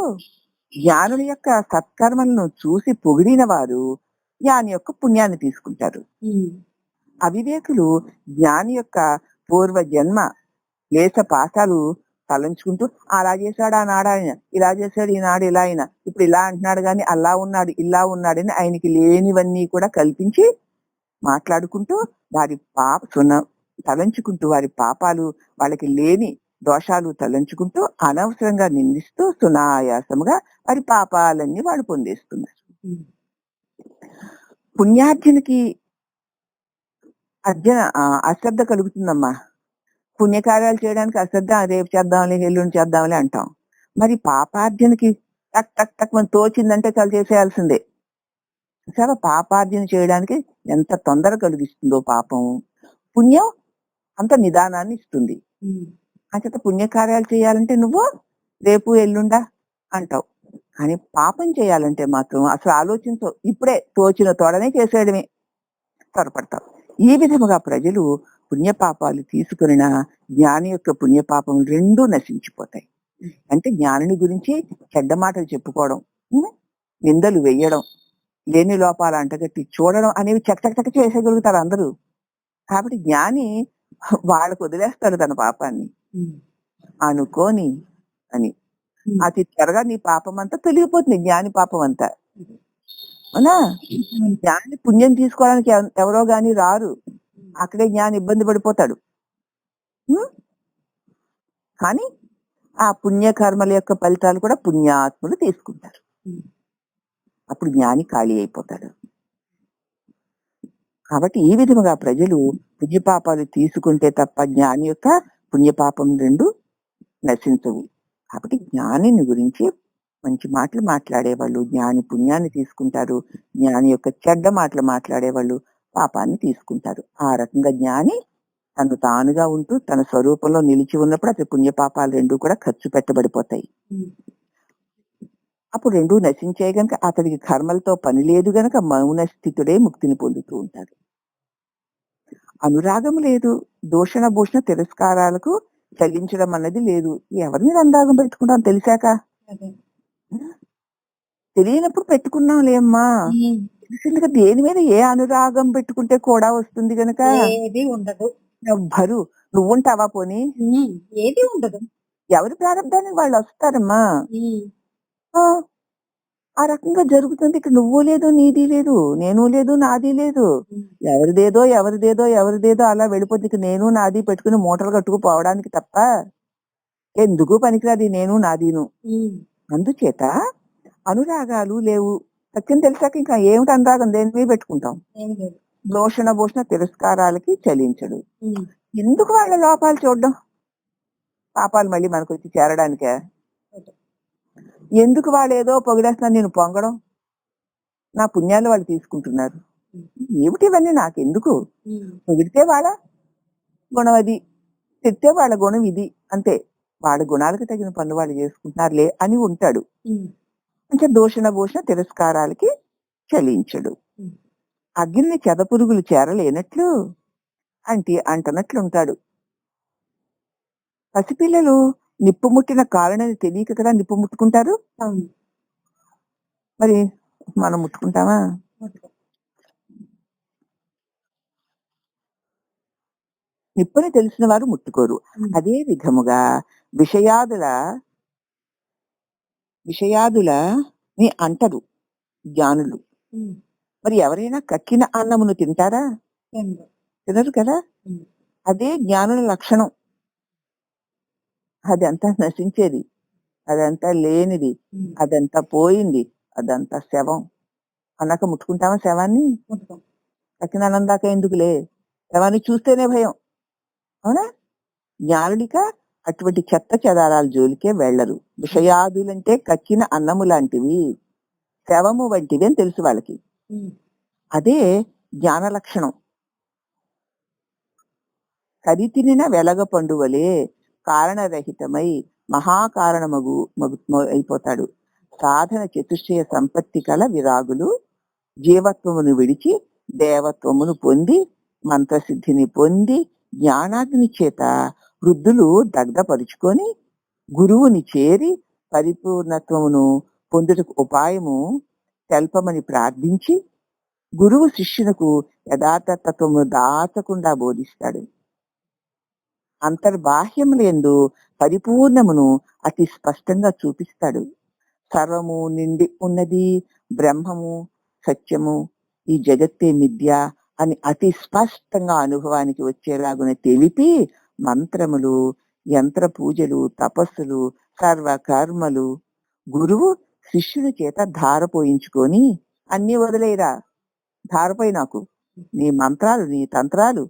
జ్ఞానుల యొక్క సత్కర్మలను చూసి పొగిడిన వారు జ్ఞాని యొక్క పుణ్యాన్ని తీసుకుంటారు. అవివేకులు జ్ఞాని యొక్క పూర్వ జన్మ లేస పాశాలు తలంచుకుంటూ అలా చేశాడు ఆనాడు ఆయన, ఇలా చేశాడు ఈనాడు ఇలా ఆయన, ఇప్పుడు ఇలా అంటున్నాడు గాని అలా ఉన్నాడు ఇలా ఉన్నాడని ఆయనకి లేనివన్నీ కూడా కల్పించి మాట్లాడుకుంటూ వారి తలంచుకుంటూ వారి పాపాలు, వాళ్ళకి లేని దోషాలు తలంచుకుంటూ అనవసరంగా నిందిస్తూ సునాయాసముగా వారి పాపాలన్నీ వాళ్ళు పొందేస్తున్నారు. పుణ్యార్జనకి అశ్రద్ధ కలుగుతుందమ్మా. పుణ్యకార్యాలు చేయడానికి అశ్రద్ధ, రేపు చేద్దాంలే ఎల్లుండి చేద్దాంలే అంటాం. మరి పాపార్జనకి టక్ టక్ టక్ మనం తోచిందంటే చాలా చేసేయాల్సిందే. చాలా పాపార్జన చేయడానికి ఎంత తొందర కలిగిస్తుందో పాపం, పుణ్యం అంత నిదానాన్ని ఇస్తుంది. అంచేత పుణ్యకార్యాలు చేయాలంటే నువ్వు రేపు ఎల్లుండా అంటావు, కానీ పాపం చేయాలంటే మాత్రం అసలు ఆలోచించవు, ఇప్పుడే తోచిన తోడనే చేసేయడమే, త్వరపడతావు. ఈ విధముగా ప్రజలు పుణ్యపాపాలు తీసుకున్న జ్ఞాని యొక్క పుణ్యపాపం రెండూ నశించిపోతాయి. అంటే జ్ఞానిని గురించి చెడ్డ మాటలు చెప్పుకోవడం, నిందలు వేయడం, లేని లోపాలు అంటగట్టి చూడడం అనేవి చకచక చేసేయగలుగుతారు అందరూ. కాబట్టి జ్ఞాని వాళ్ళకు వదిలేస్తాడు తన పాపాన్ని అనుకోని అని. అతి త్వరగా నీ పాపం అంతా తొలగిపోతుంది, జ్ఞాని పాపం అంతా. అవునా? జ్ఞాని పుణ్యం తీసుకోవడానికి ఎవరో గాని రారు, అక్కడే జ్ఞాని ఇబ్బంది పడిపోతాడు. కానీ ఆ పుణ్యకర్మల యొక్క ఫలితాలు కూడా పుణ్యాత్ములు తీసుకుంటారు. అప్పుడు జ్ఞాని ఖాళీ అయిపోతాడు. కాబట్టి ఈ విధముగా ప్రజలు పుణ్యపాపాలు తీసుకుంటే తప్ప జ్ఞాని యొక్క పుణ్యపాపం రెండు నశించవు. కాబట్టి జ్ఞానిని గురించి మంచి మాటలు మాట్లాడేవాళ్ళు జ్ఞాని పుణ్యాన్ని తీసుకుంటారు, జ్ఞాని యొక్క చెడ్డ మాటలు మాట్లాడేవాళ్ళు పాపాన్ని తీసుకుంటారు. ఆ రకంగా జ్ఞాని తను తానుగా ఉంటూ తన స్వరూపంలో నిలిచి ఉన్నప్పుడు అతని పుణ్యపాపాలు రెండు కూడా ఖర్చు పెట్టబడిపోతాయి. అప్పుడు రెండు నశించే గనక అతడికి కర్మలతో పని లేదు గనక మౌన స్థితుడే ముక్తిని పొందుతూ ఉంటాడు. అనురాగం లేదు, దూషణ భూషణ తిరస్కారాలకు చెల్లించడం అన్నది లేదు. ఎవరి మీద అనురాగం పెట్టుకుంటాం తెలిసాక? తెలియనప్పుడు పెట్టుకున్నాం లేమ్మా. తెలిసిందిగా దేని మీద ఏ అనురాగం పెట్టుకుంటే కూడా వస్తుంది గనక ఏది ఉండదు. ఎవ్వరు నువ్వుంటావా పోనీ? ఏది ఉండదు. ఎవరి ప్రారంభానికి వాళ్ళు వస్తారమ్మా. ఆ రకంగా జరుగుతుంది. ఇక్కడ నువ్వు లేదు, నీది లేదు, నేను లేదు, నాది లేదు. ఎవరిదేదో ఎవరిదేదో ఎవరిదేదో అలా వెళ్ళిపోతుంది. ఇక నేను నాది పెట్టుకుని మూటలు కట్టుకుపోవడానికి తప్ప ఎందుకు పనికిరాది నేను నాదీను. అందుచేత అనురాగాలు లేవు. సత్యం తెలిసాక ఇంకా ఏమిటి అనురాగం, దేని మీద పెట్టుకుంటాం? దోషణ భూషణ తిరస్కారాలకి చలించడు. ఎందుకు వాళ్ళ లోపాలు చూడడం? పాపాలు మళ్ళీ మనకు వచ్చి చేరడానికే. ఎందుకు వాళ్ళు ఏదో పొగిడేస్తున్నారు, నేను పొంగడం? నా పుణ్యాలు వాళ్ళు తీసుకుంటున్నారు. ఏమిటి ఇవన్నీ నాకెందుకు? పొగిడితే వాళ్ళ గుణం అది, తిట్టే వాళ్ళ గుణం ఇది, అంతే. వాళ్ళ గుణాలకు తగిన పనులు వాళ్ళు చేసుకుంటున్నారులే అని ఉంటాడు. అంటే దూషణ భూషణ తిరస్కారాలకి చలించడు. అగ్నిని చెదపురుగులు చేరలేనట్లు అంటనట్లు ఉంటాడు. పసిపిల్లలు నిప్పు ముట్టిన కారణని తెలియక కదా నిప్పు ముట్టుకుంటారు. మరి మనం ముట్టుకుంటామా? నిప్పుని తెలిసిన వారు ముట్టుకోరు. అదే విధముగా విషయాదులని అంటరు జ్ఞానులు. మరి ఎవరైనా కక్కిన అన్నమును తింటారా? తినరు కదా. అదే జ్ఞానుల లక్షణం. అదంతా నశించేది, అదంతా లేనిది, అదంతా పోయింది, అదంతా శవం అన్నాక ముట్టుకుంటామా శవాన్ని? కక్కిన అన్నం దాకా ఎందుకులే, శవాన్ని చూస్తేనే భయం. అవునా? జ్ఞానుడిక అటువంటి చెత్త చెదారాల జోలికే వెళ్లరు. విషయాదులంటే కక్కిన అన్నము లాంటివి, శవము వంటివి అని తెలుసు వాళ్ళకి. అదే జ్ఞాన లక్షణం. కరితినిన వెలగ పండువలే కారణరహితమై మహాకారణమగు అయిపోతాడు. సాధన చతుష్టయ సంపత్తి కల విరాగులు జీవత్వమును విడిచి దేవత్వమును పొంది మంత్రసిద్ధిని పొంది జ్ఞానాగ్ని చేత వృద్ధులు దగ్ధపరుచుకొని గురువుని చేరి పరిపూర్ణత్వమును పొందుటకు ఉపాయము తెల్పమని ప్రార్థించి గురువు శిష్యునకు యథార్థతత్వము దాచకుండా బోధిస్తాడు. అంతర్బాహ్యములందు పరిపూర్ణమును అతి స్పష్టంగా చూపిస్తాడు. సర్వము నిండి ఉన్నది బ్రహ్మము, సత్యము, ఈ జగత్తే మిథ్య అని అతి స్పష్టంగా అనుభవానికి వచ్చేలాగున తెలిపి మంత్రములు, యంత్ర పూజలు, తపస్సులు, సర్వ కర్మలు గురువు శిష్యుని చేత ధారపోయించుకొని అన్ని వదిలేరా, ధారపోయి నాకు నీ మంత్రాలు, నీ తంత్రాలు,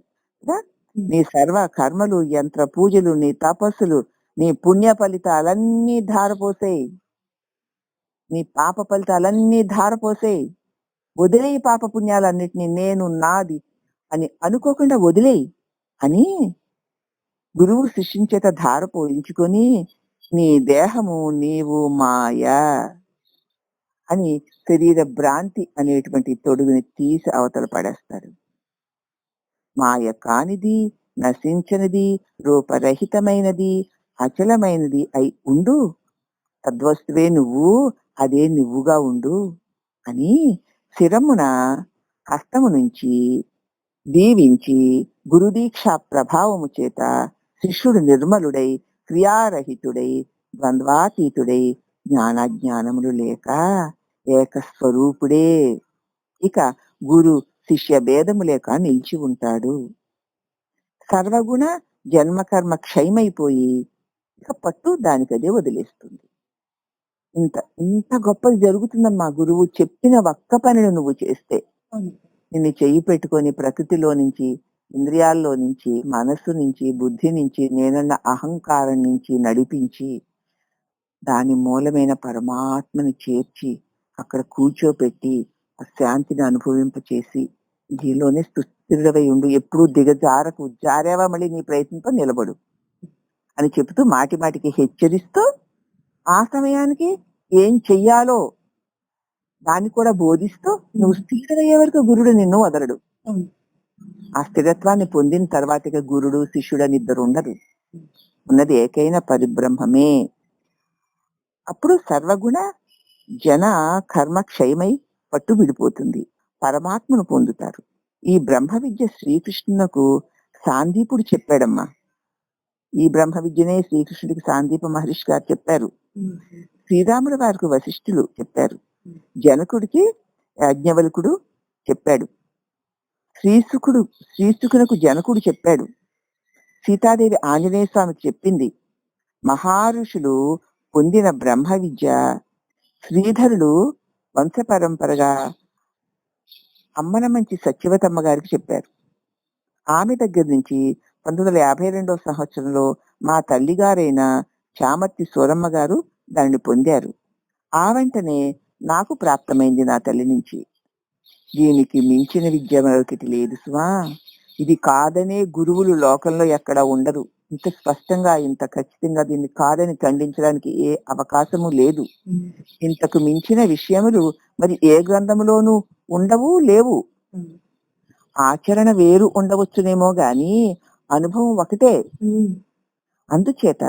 నీ సర్వ కర్మలు, యంత్ర పూజలు, నీ తపస్సులు, నీ పుణ్య ఫలితాలన్నీ ధారపోసేయి, నీ పాప ఫలితాలన్నీ ధారపోసేయి, వదిలేయి పాప పుణ్యాలన్నిటినీ, నేను నాది అని అనుకోకుండా వదిలేయి అని గురువు శిష్యుని చేత ధారపోయించుకొని నీ దేహము నీవు మాయ అని శరీర భ్రాంతి అనేటువంటి తొడుగుని తీసి అవతల పడేస్తాడు. మాయ కానిది, నశించనిది, రూపరహితమైనది, అచలమైనది అయి ఉండు, తద్వస్తువే నువ్వు, అదే నువ్వుగా ఉండు అని శిరమున హస్తము నుంచి దీవించి గురుదీక్ష ప్రభావము చేత శిష్యుడు నిర్మలుడై క్రియారహితుడై ద్వంద్వాతీతుడై జ్ఞానాజ్ఞానములు లేక ఏకస్వరూపుడే ఇక గురు శిష్య భేదము లేక నిలిచి ఉంటాడు. సర్వగుణ జన్మకర్మ క్షయమైపోయి ఇక పట్టు దానికదే వదిలేస్తుంది. ఇంత గొప్పది జరుగుతుందమ్మా గురువు చెప్పిన ఒక్క పనిని నువ్వు చేస్తే. నిన్ను చెయ్యి పెట్టుకొని ప్రకృతిలో నుంచి, ఇంద్రియాల్లో నుంచి, మనస్సు నుంచి, బుద్ధి నుంచి, నేనన్న అహంకారం నుంచి నడిపించి దాని మూలమైన పరమాత్మని చేర్చి అక్కడ కూర్చోపెట్టి ఆ శాంతిని అనుభవింపచేసి దీనిలోనే స్థిరవై ఉండు, ఎప్పుడూ దిగజారకు, జారేవా మళ్ళీ నీ ప్రయత్నంతో నిలబడు అని చెబుతూ మాటి మాటికి హెచ్చరిస్తూ ఆ సమయానికి ఏం చెయ్యాలో దాన్ని కూడా బోధిస్తూ నువ్వు స్థిరమయ్యే వరకు గురుడు నిన్ను వదలడు. ఆ స్థిరత్వాన్ని పొందిన తర్వాత గురుడు శిష్యుడు అని ఇద్దరు ఉండరు, ఉన్నది ఏకైన పరిబ్రహ్మమే. అప్పుడు సర్వగుణ జన కర్మ క్షయమై పట్టు విడిపోతుంది, పరమాత్మను పొందుతారు. ఈ బ్రహ్మ విద్య శ్రీకృష్ణునకు సాందీపుడు చెప్పాడమ్మా. ఈ బ్రహ్మ విద్యనే శ్రీకృష్ణుడికి సాందీప మహర్షి గారు చెప్పారు, శ్రీరాముల వారికి వశిష్ఠులు చెప్పారు, జనకుడికి యాజ్ఞవల్కుడు చెప్పాడు, శ్రీశుకునకు జనకుడు చెప్పాడు, సీతాదేవి ఆంజనేయ స్వామికి చెప్పింది. మహారుషులు పొందిన బ్రహ్మ విద్య శ్రీధరుడు వంశపరంపరగా అమ్మనమంచి సత్యవతమ్మ గారికి చెప్పారు. ఆమె దగ్గర నుంచి 1952 సంవత్సరంలో మా తల్లిగారైన చామర్తి సూరమ్మ గారు దానిని పొందారు. ఆ వెంటనే నాకు ప్రాప్తమైంది నా తల్లి నుంచి. దీనికి మించిన విద్య మరొకటి లేదు సుమా. ఇది కాదనే గురువులు లోకంలో ఎక్కడ ఉండరు. ఇంత స్పష్టంగా, ఇంత ఖచ్చితంగా దీన్ని కాదని ఖండించడానికి ఏ అవకాశము లేదు. ఇంతకు మించిన విషయములు మరి ఏ గ్రంథములోనూ ఉండవు, లేవు. ఆచరణ వేరు ఉండవచ్చునేమో గాని అనుభవం ఒకటే. అందుచేత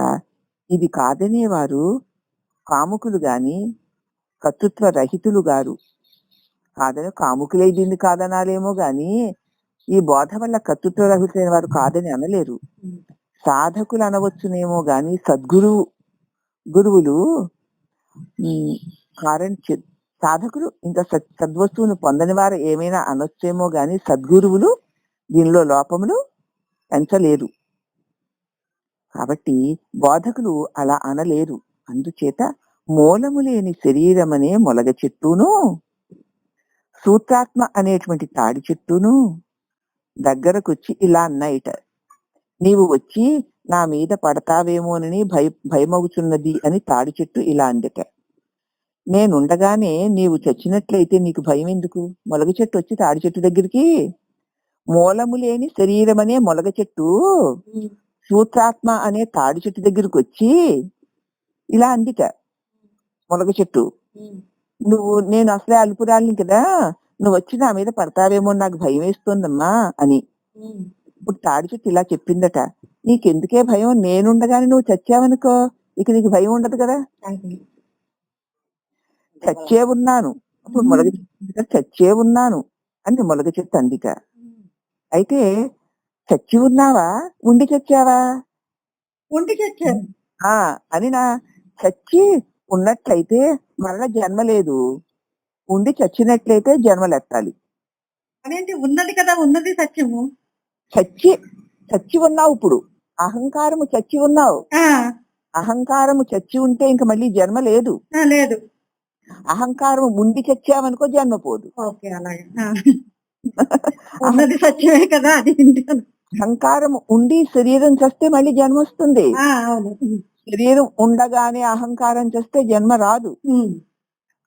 ఇది కాదనేవారు కాముకులు గాని కర్తృత్వ రహితులు గారు. కాదని కాముకులే దీన్ని కాదనాలేమో గాని ఈ బోధ వల్ల కర్తృత్వ రహితులైన వారు కాదని అనలేరు. సాధకులు అనవచ్చునేమో గాని గురువులు సాధకులు ఇంకా సద్వస్తువును పొందని వారు ఏమైనా అనొచ్చేమో గాని సద్గురువులు దీనిలో లోపములు పెంచలేరు. కాబట్టి బోధకులు అలా అనలేరు. అందుచేత మూలము లేని శరీరమనే మొలగ చెట్టును, సూత్రాత్మ అనేటువంటి తాడి చెట్టును దగ్గరకొచ్చి ఇలా అన్నాయిట, నీవు వచ్చి నా మీద పడతావేమోనని భయమవుతున్నది అని తాడి చెట్టు ఇలా అందట. నేనుండగానే నీవు చచ్చినట్లయితే నీకు భయం ఎందుకు? మొలగ చెట్టు వచ్చి తాడి చెట్టు దగ్గరికి మూలము లేని శరీరం అనే మొలగ చెట్టు ఉమ్, సూత్రాత్మ అనే తాడి చెట్టు దగ్గరకు వచ్చి ఇలా అందిట. మొలగ చెట్టు, ఉమ్, నేను అసలే అల్పురాలిని కదా, నువ్వు వచ్చి నా మీద పడతావేమో నాకు భయం వేస్తోందమ్మా అని. ఉమ్, ఇప్పుడు తాడి చెట్టు ఇలా చెప్పిందట, నీకెందుకే భయం, నేనుండగానే నువ్వు చచ్చావనుకో ఇక నీకు భయం ఉండదు కదా. అది. చచ్చే ఉన్నాను, అప్పుడు ఉమ్, మొలగ చెట్టు చచ్చే ఉన్నాను అని మొలగ చెట్టు అందిట. ఉమ్. అయితే చచ్చి ఉన్నావా, ఉండి చచ్చావా ఉండి చచ్చారు. ఆ అని నా చచ్చి ఉన్నట్లయితే మరల జన్మ లేదు, ఉండి చచ్చినట్లయితే జన్మలెత్తాలి. అదేంటి, ఉన్నది కదా, ఉన్నది సత్యము. చచ్చి చచ్చి ఉన్నావు, ఇప్పుడు అహంకారము చచ్చి ఉన్నావు. ఆ, అహంకారము చచ్చి ఉంటే ఇంక మళ్ళీ జన్మ లేదు. ఆ, లేదు. అహంకారం ఉండి చచ్చావనుకో జన్మ పోదు. ఓకే, అలాగే. ఉన్నది సత్యమే కదా, అది వింటాను. అహంకారం ఉండి శరీరం చస్తే మళ్ళీ జన్మ వస్తుంది. అవును. శరీరం ఉండగానే అహంకారం చస్తే జన్మ రాదు. ఉమ్,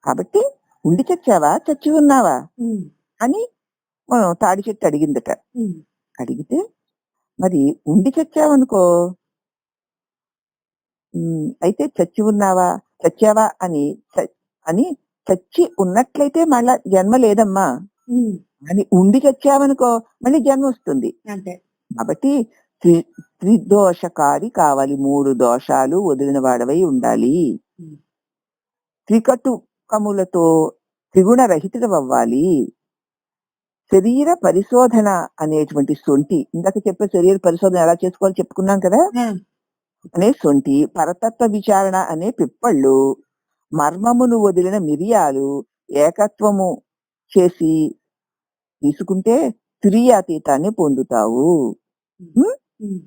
కాబట్టి ఉండి చచ్చావా, చచ్చి ఉన్నావా ఉమ్, అని తాడి చెట్టు అడిగిందట. ఉమ్, అడిగితే మరి ఉండి చచ్చావనుకో, అయితే చచ్చి ఉన్నావా, చచ్చావా అని చచ్చి ఉన్నట్లయితే మళ్ళా జన్మ లేదమ్మా ఉమ్, అని ఉండి చచ్చావనుకో మళ్ళీ జన్మ వస్తుంది. అంతే. కాబట్టి త్రిదోషకారి కావాలి, 3 దోషాలు వదిలిన వాడవై ఉండాలి. ఉమ్, త్రికటుకములతో త్రిగుణ రహితుడవ్వాలి. శరీర పరిశోధన అనేటువంటి సొంటి, ఇందాక చెప్పే శరీర పరిశోధన ఎలా చేసుకోవాలో చెప్పుకున్నాం కదా, ఆ, అనే సొంటి, పరతత్వ విచారణ అనే పిప్పళ్ళు, మర్మమును వదిలిన మిరియాలు ఏకత్వము చేసి తీసుకుంటే తురీయాతీతాన్ని పొందుతావు. ఉమ్? ఉమ్,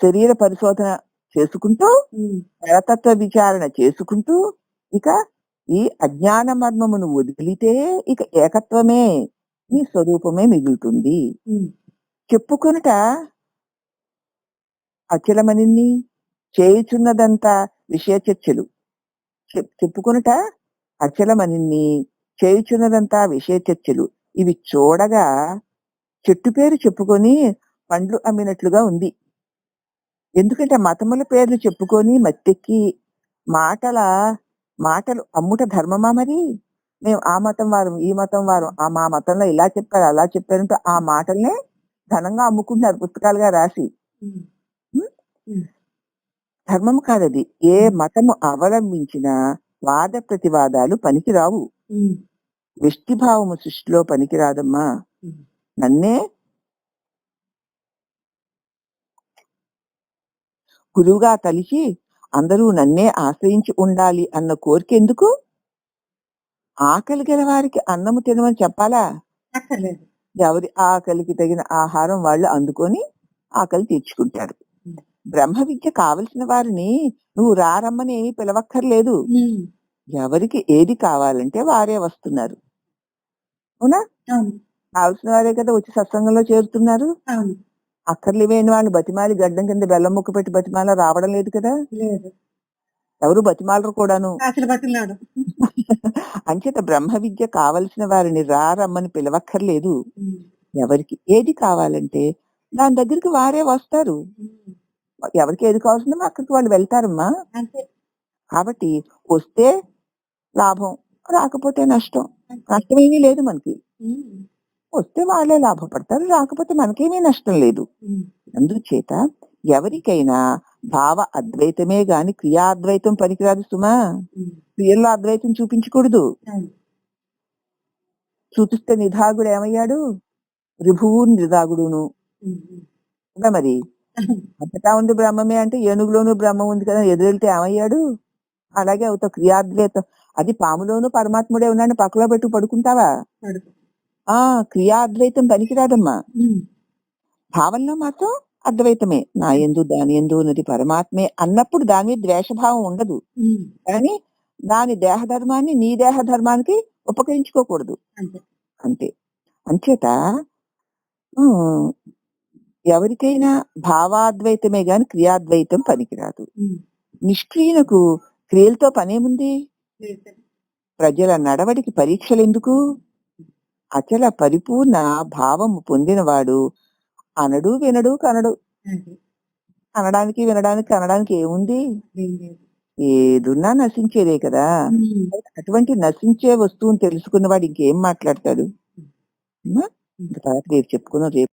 శరీర పరిశోధన చేసుకుంటూ ఉమ్, పరతత్వ విచారణ చేసుకుంటూ ఇక ఈ అజ్ఞాన మర్మమును వదిలితే ఇక ఏకత్వమే, నీ స్వరూపమే మిగులుతుంది. ఉమ్, చెప్పుకొనుట అచలమని చేయుచున్నదంతా విషయ చర్చలు. చెప్పుకొనుట అచలమని చేయుచున్నదంతా విషయ చర్చలు. ఇవి చూడగా చెట్టు పేరు చెప్పుకొని పండ్లు అమ్మినట్లుగా ఉంది. ఎందుకంటే మతముల పేర్లు చెప్పుకొని మత్తెక్కి మాటలు అమ్ముట ధర్మమా మరి? మేము ఆ మతం వారు, ఈ మతం వారు, మా మతంలో ఇలా చెప్పారు అలా చెప్పారంటూ ఆ మాటల్నే ధనంగా అమ్ముకుంటున్నారు పుస్తకాలుగా రాసి. ఉమ్, ఉం? ఉమ్, ధర్మం కాదది. ఏ మతము అవలంబించినా వాద ప్రతివాదాలు పనికిరావు. ఉమ్, వ్యష్టిభావము సృష్టిలో పనికిరాదమ్మా. ఉమ్, నన్నే గురువుగా తలిచి అందరూ నన్నే ఆశ్రయించి ఉండాలి అన్న కోరిక ఎందుకు? ఆకలి గల వారికి అన్నము తినమని చెప్పాలా? అక్కర్లేదు. ఎవరి ఆకలికి తగిన ఆహారం వాళ్ళు అందుకొని ఆకలి తీర్చుకుంటారు. ఉమ్, బ్రహ్మ విద్య కావలసిన వారిని నువ్వు రారమ్మని పిలవక్కర్లేదు. ఉమ్, ఎవరికి ఏది కావాలంటే వారే వస్తున్నారు. అవునా? అవును, కావలసిన వారే కదా వచ్చి సత్సంగంలో చేరుతున్నారు. అవును, అక్కర్లేని వాళ్ళు బతిమాలి గడ్డం కింద బెల్లం ముక్క పెట్టి బతిమాల రావడం లేదు కదా. లేదు. ఎవరు బతిమాలరు కూడాను. అసలు బతున్నాడు. అంచేత బ్రహ్మ విద్య కావలసిన వారిని రారమ్మని పిలవక్కర్లేదు. ఉమ్, ఎవరికి ఏది కావాలంటే దాని దగ్గరికి వారే వస్తారు. ఉమ్, ఎవరికి ఏది కావాల్సిందో అక్కడికి వాళ్ళు వెళ్తారమ్మా. అంతే. కాబట్టి వస్తే లాభం, రాకపోతే నష్టం. అంతే. నష్టమేమీ లేదు మనకి. ఉమ్, వస్తే వాళ్ళే లాభపడతారు, రాకపోతే మనకేమీ నష్టం లేదు. ఉమ్, అందుచేత ఎవరికైనా భావ అద్వైతమే గాని క్రియాద్వైతం పనికిరాదు సుమా. ఉమ్, క్రియల్లో అద్వైతం చూపించకూడదు. అవును, చూపిస్తే నిధాగుడు ఏమయ్యాడు? రిభువు నిధాగుడును ఉమ్, ఉమ్, కదా. మరి అంతటా ఉంది బ్రహ్మమే అంటే ఏనుగులోను బ్రహ్మం ఉంది కదా, ఎదురెళ్తే ఏమయ్యాడు? అలాగే అవుతావు క్రియాద్వైతం. అది పాములోను పరమాత్ముడే ఉన్నాడు పక్కలో పెట్టు పడుకుంటావా? పడుకో. క్రియాద్వైతం పనికిరాదమ్మా. ఉమ్, భావనలో మాత్రం అద్వైతమే, నా యందు దాని యందు ఉన్నది పరమాత్మే అన్నప్పుడు దాని మీద ద్వేషభావం ఉండదు. ఉమ్, కానీ దాని దేహధర్మాన్ని నీ దేహ ధర్మానికి ఉపకరించుకోకూడదు. అంతే. అంతే. అంచేత ఎవరికైనా భావాద్వైతమే గాని క్రియాద్వైతం పనికిరాదు. ఉమ్, నిష్క్రియలకు క్రియలతో పనేముంది? లేదు. ప్రజల నడవడికి పరీక్షలు ఎందుకు? అచల పరిపూర్ణ భావము పొందినవాడు అనడు వినడు కనడు. అది. అనడానికి వినడానికి కనడానికి ఏముంది? ఏం లేదు. ఏదున్నా నశించేదే కదా. ఉమ్. అటువంటి నశించే వస్తువుని తెలుసుకున్నవాడు ఇంకేం మాట్లాడతాడు? ఉమ్. ఇంకా తర్వాత రేపు చెప్పుకుందాం. రేపు